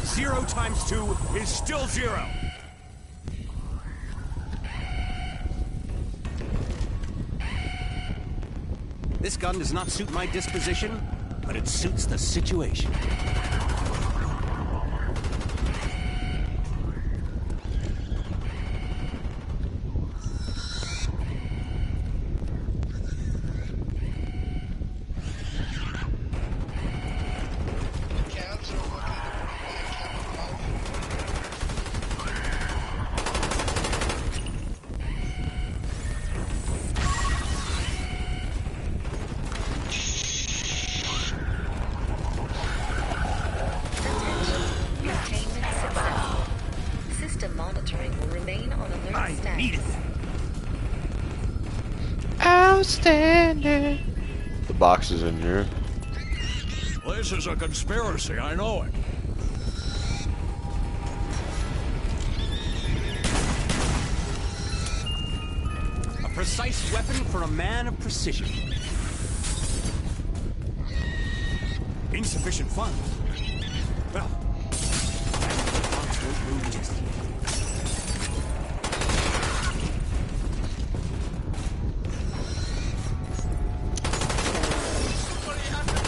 S7: Zero times 2 is still 0. This gun does not suit my disposition, but it suits the situation.
S1: Cabs are looking
S6: Containment successful. System monitoring will remain on alert
S7: I
S6: status.
S7: needed that.
S3: Outstanding. The box is in here.
S8: This is a conspiracy, I know it.
S7: A precise weapon for a man of precision. Insufficient funds. Well, funds won't move just yet.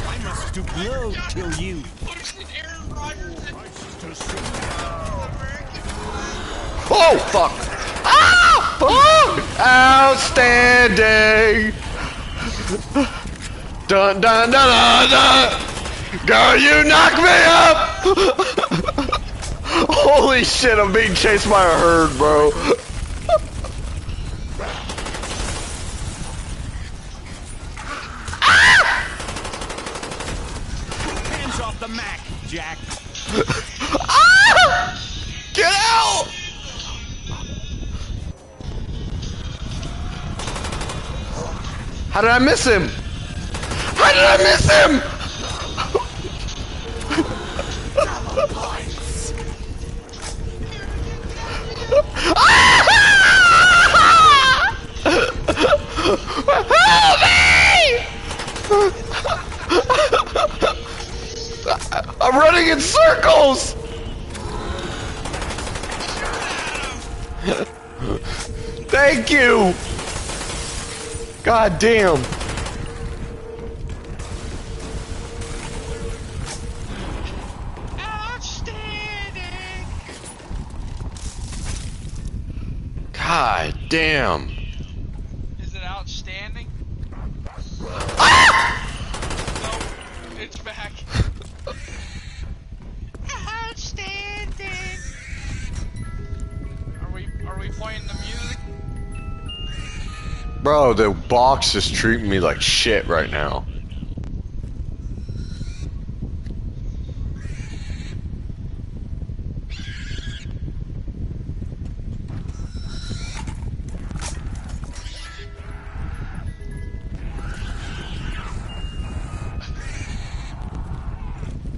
S7: I must stoop low to kill you.
S1: Aaron Rodgers and
S3: Oh, fuck! Ah! Fuck! Outstanding! Dun dun dun dun dun! Girl, you knocked me up! Holy shit, I'm being chased by a herd, bro.
S7: Hands off the Mac, Jack.
S3: Ah! Get out! How did I miss him? How did I miss him? Help me! I'm running in circles! Thank you! God damn.
S1: Outstanding!
S3: God damn.
S1: Is it outstanding?
S3: Ah!
S1: No, it's back. Outstanding! Are we playing the music?
S3: Bro, the box is treating me like shit right now.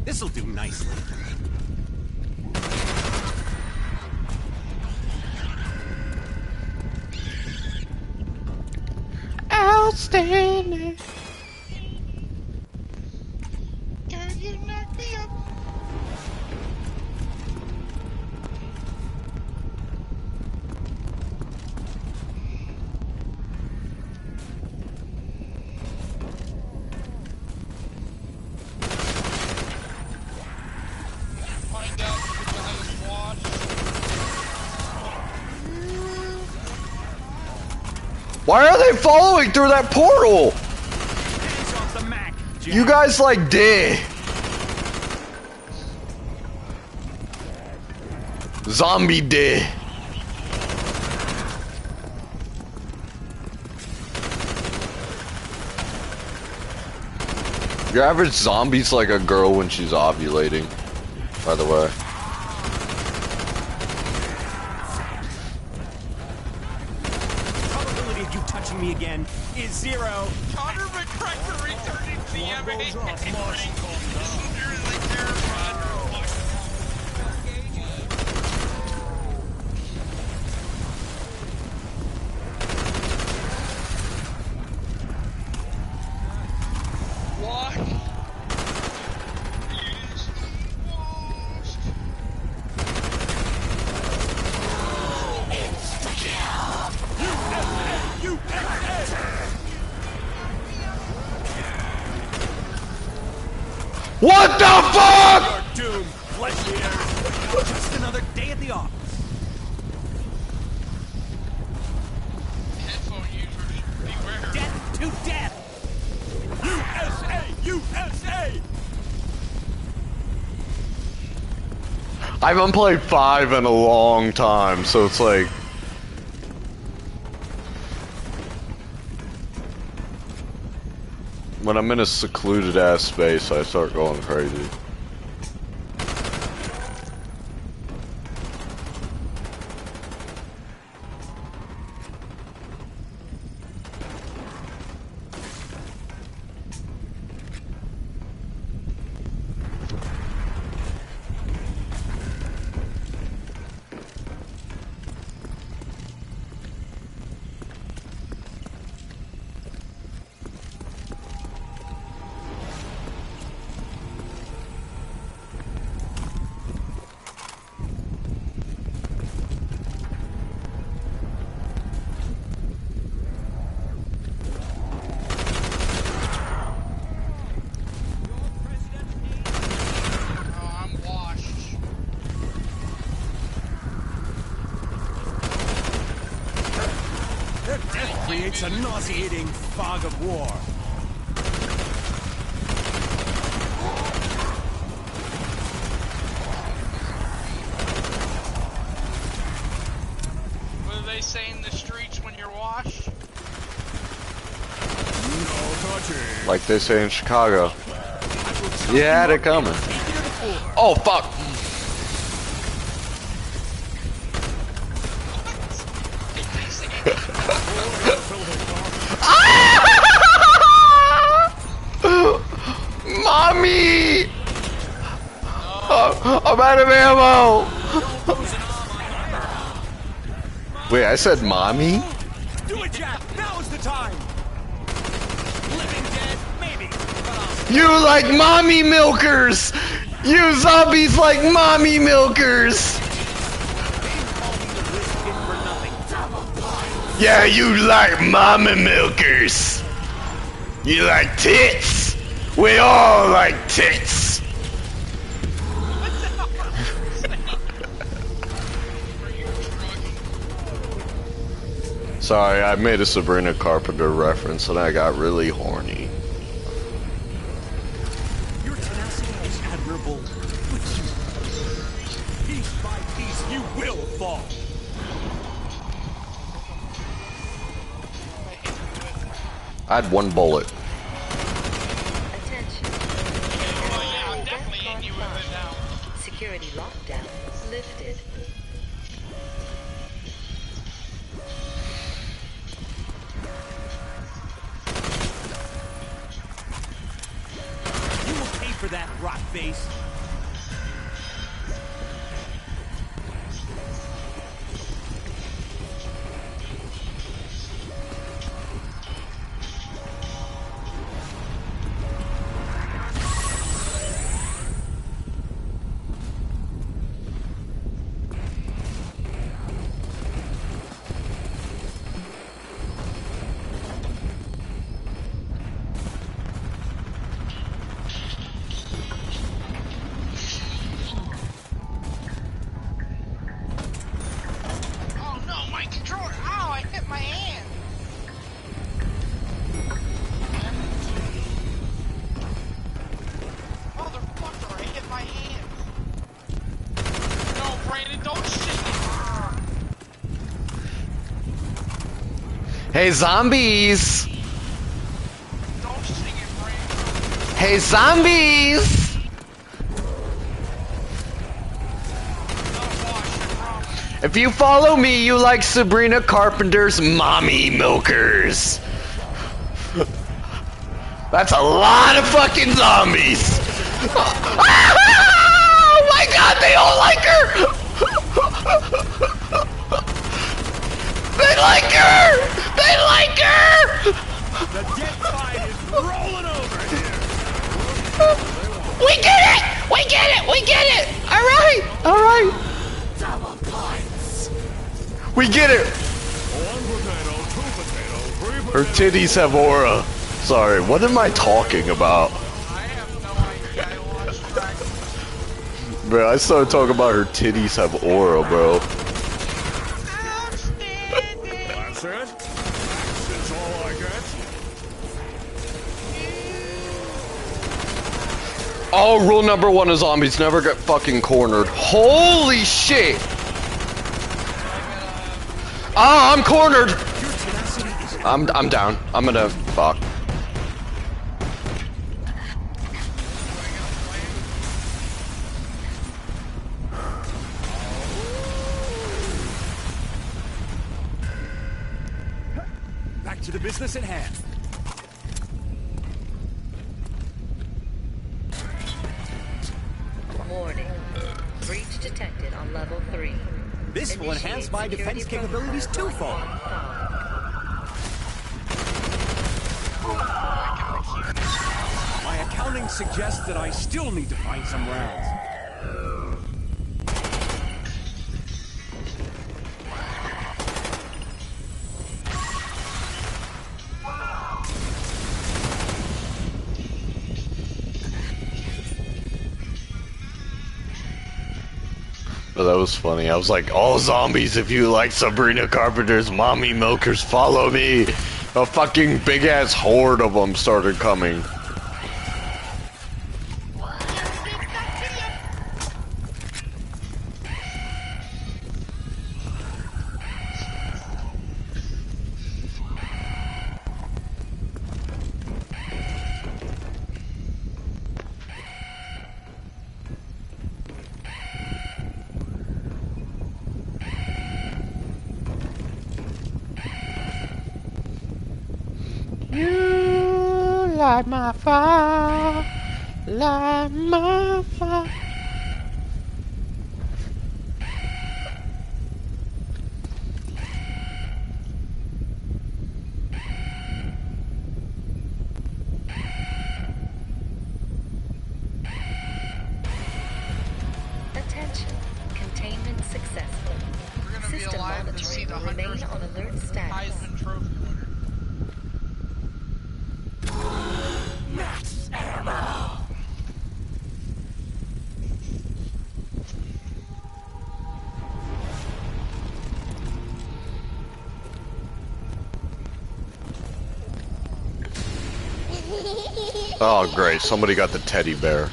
S7: This'll do nicely.
S3: Outstanding.
S1: Girl, you knocked me up. Find out if the guy is washed.
S3: Why are they following through that portal?
S7: Hands off the Mac, Jack.
S3: You guys like did. Zombie did. Your average zombie's like a girl when she's ovulating, by the way.
S7: Probability of you touching me again is 0.
S1: Connor McGregor returning to the MMA ring is literally terrified. What?
S3: What the fuck?
S7: You're doomed, flesh eaters. Just another day at the office.
S1: Headphone users, beware.
S7: Death to death. USA! USA!
S3: I haven't played 5 in a long time, so it's like... When I'm in a secluded ass space, I start going crazy.
S1: Oh, I'm washed.
S7: Their death creates a nauseating fog of war.
S1: they say in the streets when you're washed?
S8: No touching.
S3: Like they say in Chicago. You had it coming. Oh, fuck. Mommy! I'm out of ammo! Wait, I said mommy?
S7: Do it, Jack! Now is the time! Living dead, maybe.
S3: You like mommy milkers! You zombies like mommy milkers! Yeah, you like mommy milkers! You like tits! We all like tits! Sorry, I made a Sabrina Carpenter reference and I got really horny.
S7: Your tenacity is admirable, but piece by piece, you will fall.
S3: I had one bullet.
S6: Attention.
S1: Oh yeah, I'm definitely hitting you with it now.
S6: Security lockdown lifted.
S7: You will pay for that, rot face.
S1: Oh no, my controller! Ow, I hit my hand! Motherfucker, I hit my hand! No, Brandon, don't shit me!
S3: Hey zombies!
S1: Don't sing it, Brandon!
S3: Hey zombies! If you follow me, you like Sabrina Carpenter's mommy milkers. That's a lot of fucking zombies. Oh my god, they all like her. They like her. They like her.
S7: The dead fight is rolling over here.
S3: We get it. We get it. We get it. All right. All right. We get it!
S8: One potato, two potato, three potato.
S3: Her titties have aura. Sorry, what am I talking about?
S1: I have no idea, I lost track.
S3: Bro, I started talking about her titties have aura, bro.
S1: Outstanding!
S8: That's it? That's all I get?
S3: Oh, rule number one of zombies, never get fucking cornered. Holy shit! Ah, I'm cornered! I'm down. I'm gonna fuck.
S7: Back to the business at hand.
S6: Warning. Breach detected on level 3.
S7: This will enhance my defense capabilities twofold. My accounting suggests that I still need to find some rounds.
S3: Oh, that was funny. I was like, all zombies, if you like Sabrina Carpenter's mommy milkers, follow me. A fucking big ass horde of them started coming.
S5: Light my fire. Light my fire.
S6: Attention. Containment successful.
S1: We're gonna be
S6: System
S1: alive to see
S6: monitoring
S1: the
S6: will remain
S1: 100th
S6: on alert status.
S1: Heisman Trophy winner.
S7: Max ammo.
S3: Oh, great. Somebody got the teddy bear.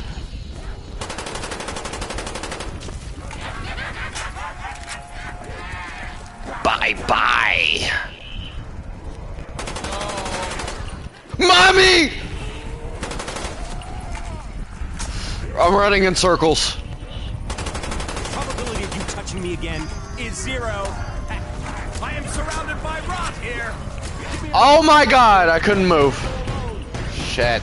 S5: Bye-bye. Mommy! I'm running in circles.
S7: Probability of you touching me again is 0. I am surrounded by rot here.
S5: Oh my god, I couldn't move. Shit.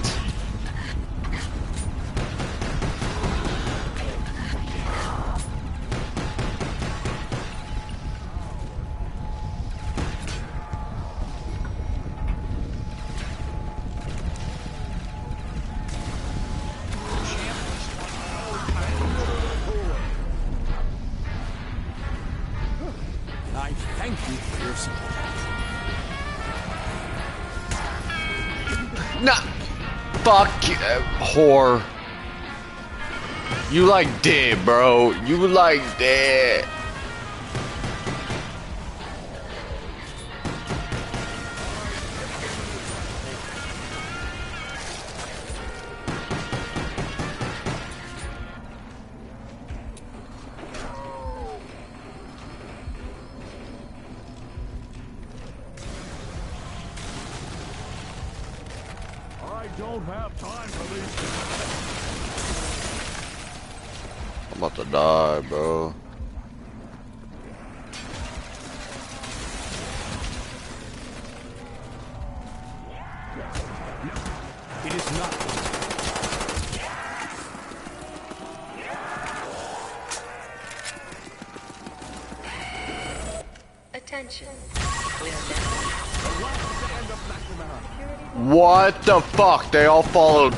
S7: I thank you for your support.
S5: Nah. Fuck you, whore. You like dead, bro. You like dead.
S8: I don't have time for these.
S3: I'm about to die, bro.
S7: It is not.
S6: Attention. We are now
S3: What the fuck? They all followed.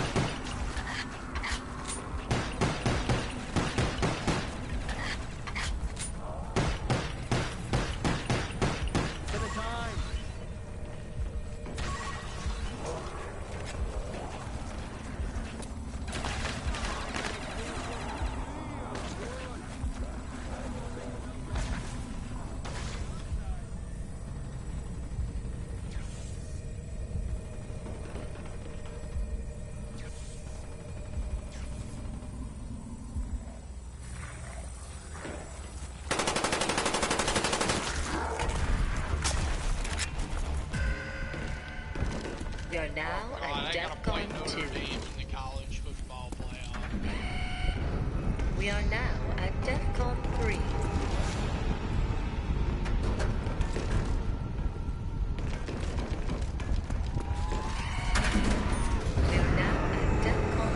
S6: We are now at DEFCON 2.
S1: In the college football playoff.
S6: We are now at DEFCON 3. We are now at DEFCON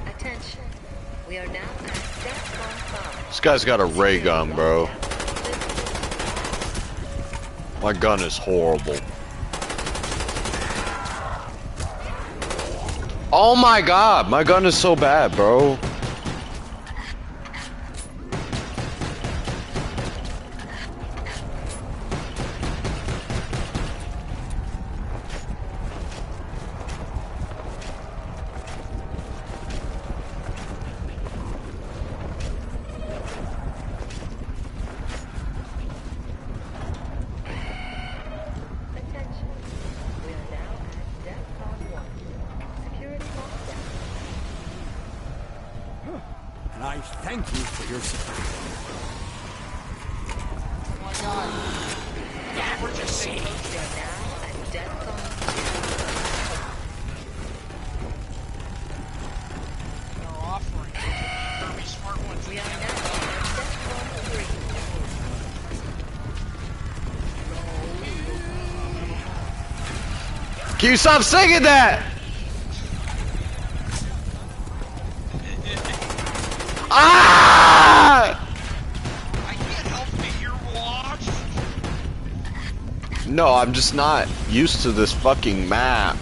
S6: 4. Attention. We are now at DEFCON 5.
S3: This guy's got a ray gun, bro. My gun is horrible. Oh my god, my gun is so bad, bro.
S6: Attention. We are now at DEFCON 1. Security lockdown.
S7: And I thank you for your support.
S1: Oh my god. We're just saying.
S6: We are now at DEFCON 2.
S1: Our offering. Kirby Smart Ones.
S6: We are now at DEFCON 3.
S5: Can you stop singing that? Ah!
S1: I can't help it, you're lost.
S5: No, I'm just not used to this fucking map.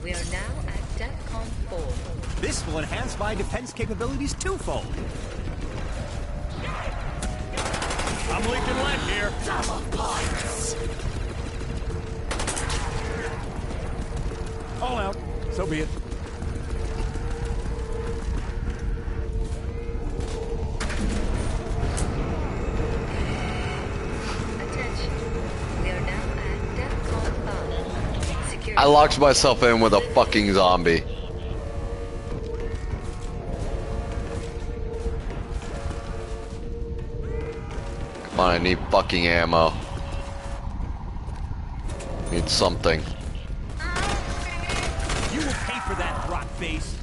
S6: We are now at DEFCON 4.
S7: This will enhance my defense capabilities twofold. I'm leaking lead here. All out. So be it.
S6: Attention. We are now at DEFCON 5. Security.
S5: I locked myself in with a fucking zombie. Come on, I need fucking ammo. Need something.
S7: You will pay for that, rock face.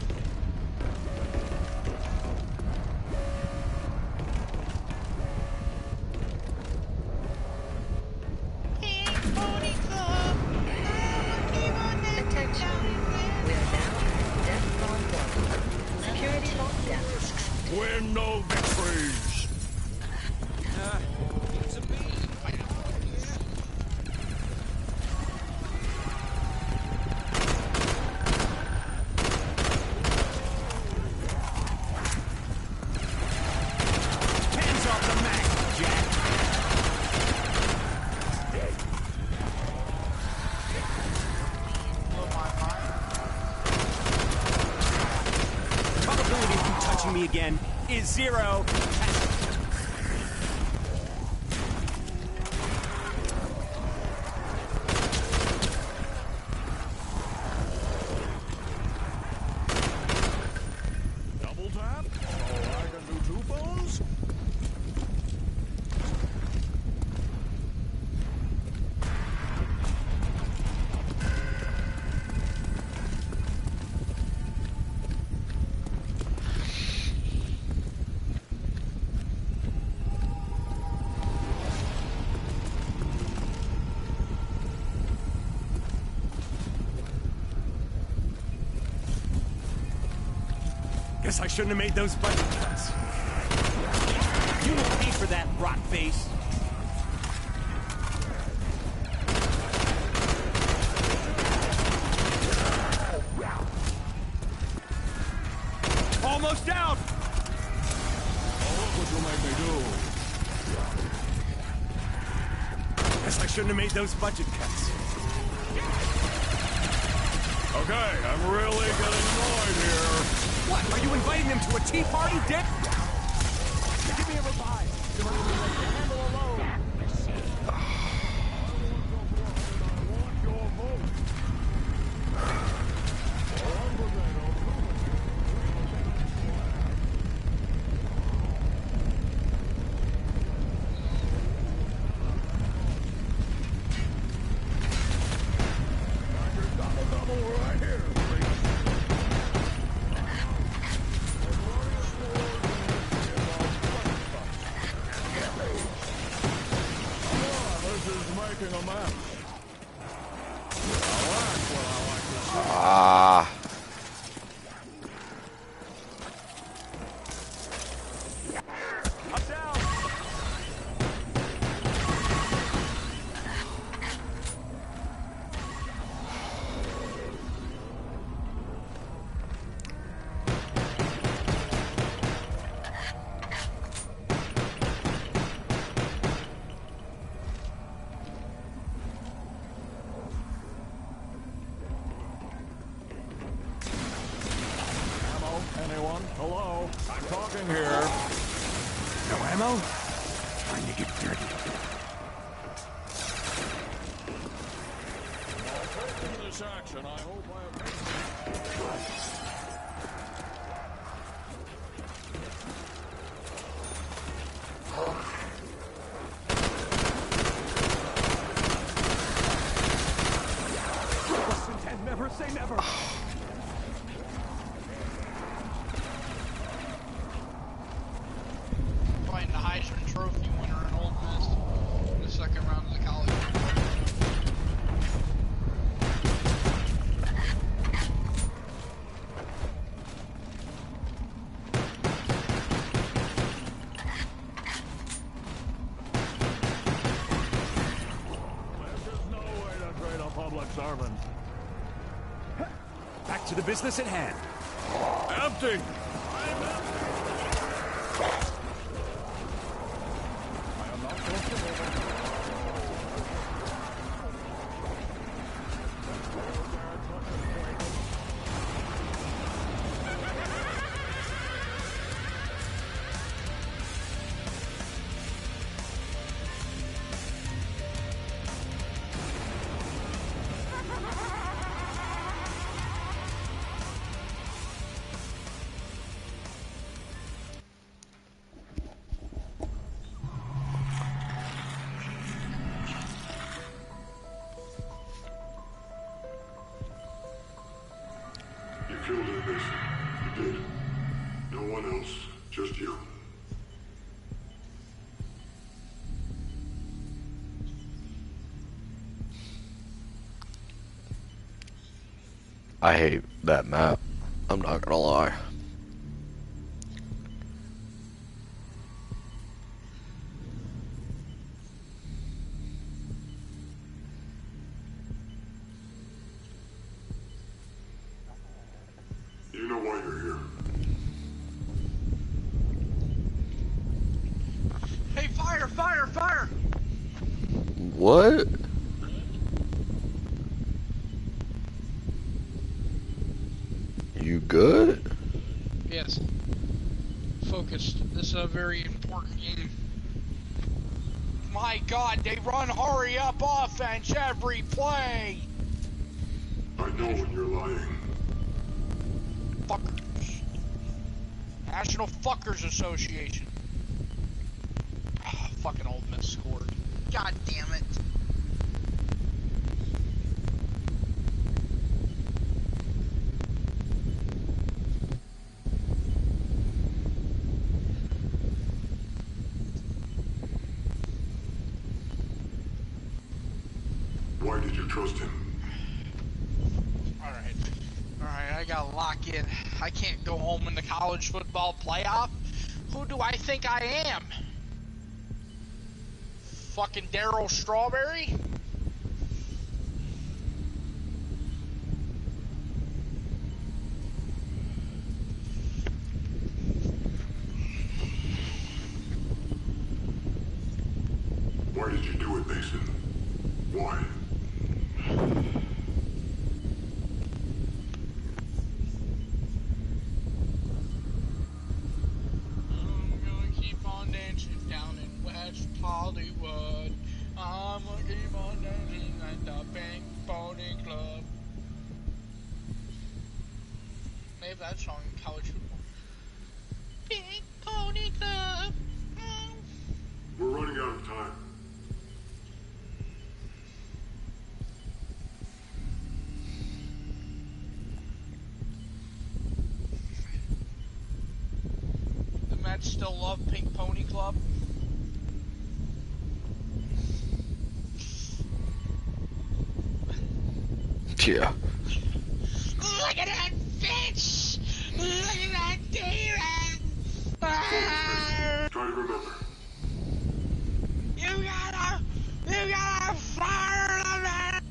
S6: Attention. We are now at DEFCON 1. Security lockdown.
S8: Win no victories.
S7: Hands off the Mac, Jack.
S1: Blow my mind.
S7: Probability of you touching me again is 0.
S8: Double tap. Oh, I can do 2 phones.
S7: Guess I shouldn't have made those budget cuts. You will pay for that, rock face. Almost down.
S8: Oh, look what you made me do.
S7: Guess I shouldn't have made those budget cuts.
S8: Okay, I'm really getting annoyed here.
S7: What? Are you inviting them to a tea party, Dick? Give me a revive. Handle alone.
S8: I want your vote. Double right here, please. This is making a mess. I like what I like to see.
S5: Ah.
S7: I'm down.
S8: Ammo? Anyone? Hello? I'm talking here.
S7: No ammo? Trying to get dirty.
S8: Taking this action, I hope I have...
S1: Fighting the Heisman Trophy winner in Old Miss in the second round of the college football.
S8: There's no way to trade a public servant.
S7: Back to the business at hand.
S8: Empty.
S2: You killed him, Mason. You did. No one else. Just you.
S3: I hate that map. I'm not gonna lie.
S2: You know why you're here.
S1: Hey, fire, fire, fire!
S3: What? You good?
S1: Yes. Focused. This is a very important game. My God, they run hurry up offense every play!
S2: I know when you're lying.
S1: Fuckers. National Fuckers Association. Ah, fucking Old Miss scored. God damn it.
S2: Why did you trust him?
S1: Alright. Alright, I gotta lock in. I can't go home in the college football playoff. Who do I think I am? Fucking Daryl Strawberry?
S2: Why did you do it, Mason? Why?
S1: I'm gonna keep on dancing down in West Hollywood. I'm gonna keep on dancing at the Pink Pony Club. They have that song in college football. Pink Pony Club.
S2: We're running out of time.
S1: The Mets still love Pink Pony Club.
S3: Yeah.
S1: Look at that fish! Look at that demon! Ah!
S2: Try to remember.
S1: You gotta fire the man!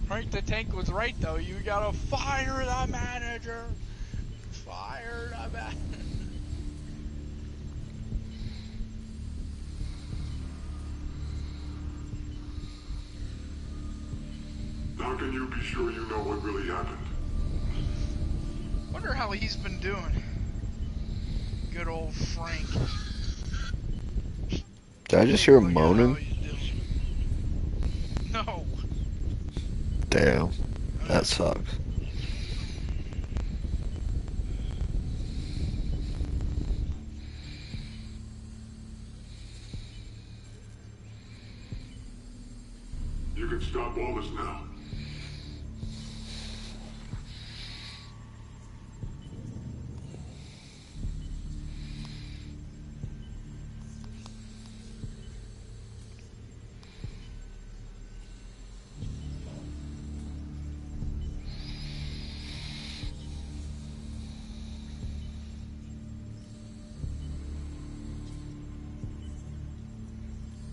S1: Frank the Tank was right though, you gotta fire the manager! Fire the manager!
S2: How can you be sure you know what really happened?
S1: Wonder how he's been doing. Good old Frank.
S3: Did I just hear him
S1: Look at how
S3: moaning?
S1: he's doing. No.
S3: Damn. That sucks.
S2: You can stop all this now.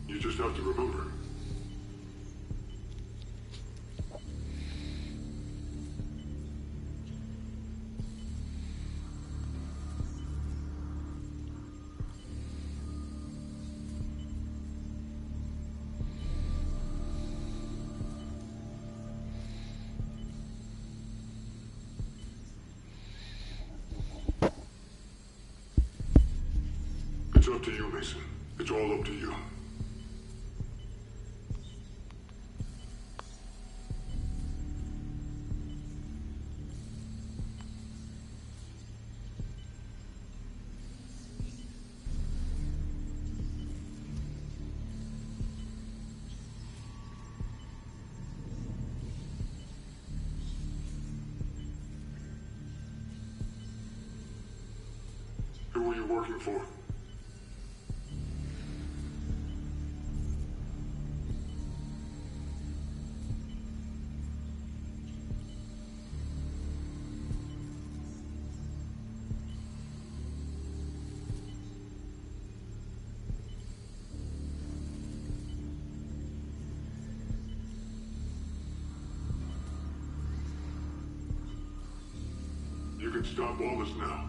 S2: You just have to remember. It's up to you, Mason. It's all up to you. Who are you working for? You can stop all this now.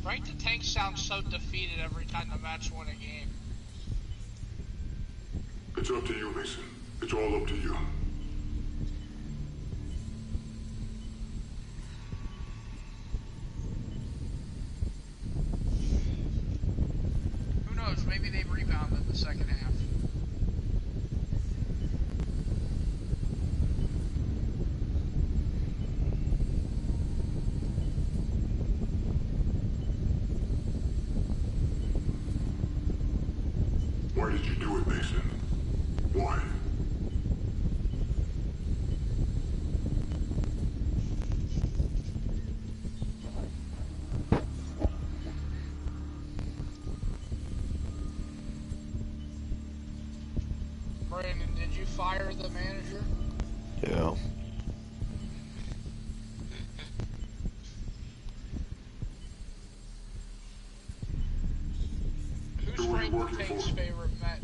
S1: Frank the Tank sounds so defeated every time the match won a game.
S2: It's up to you, Mason. It's all up to you.
S1: Who knows? Maybe they rebound in the second half.
S2: Why did you do it, Mason? Why?
S1: Brandon, did you fire the manager?
S3: Yeah.
S1: Who's
S2: Who are you
S1: Frank the
S2: working
S1: Tank's
S2: for?
S1: favorite Met?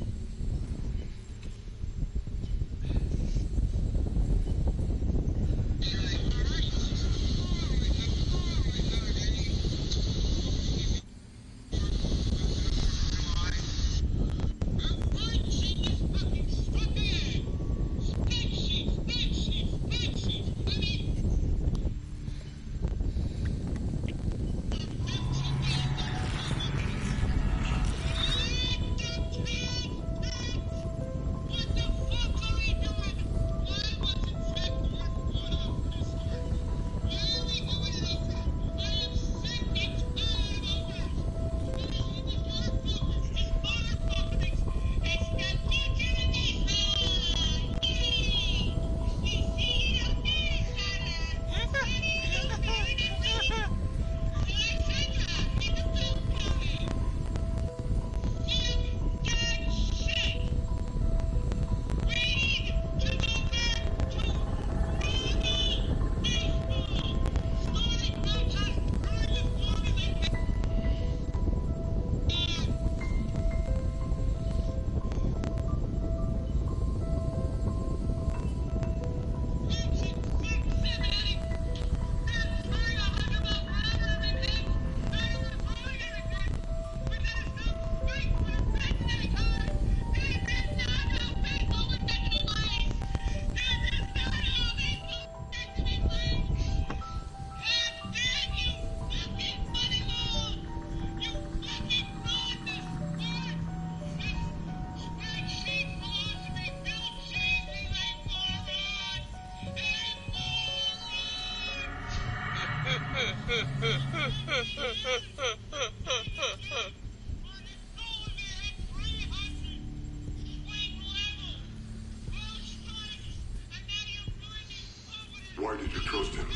S2: trust him.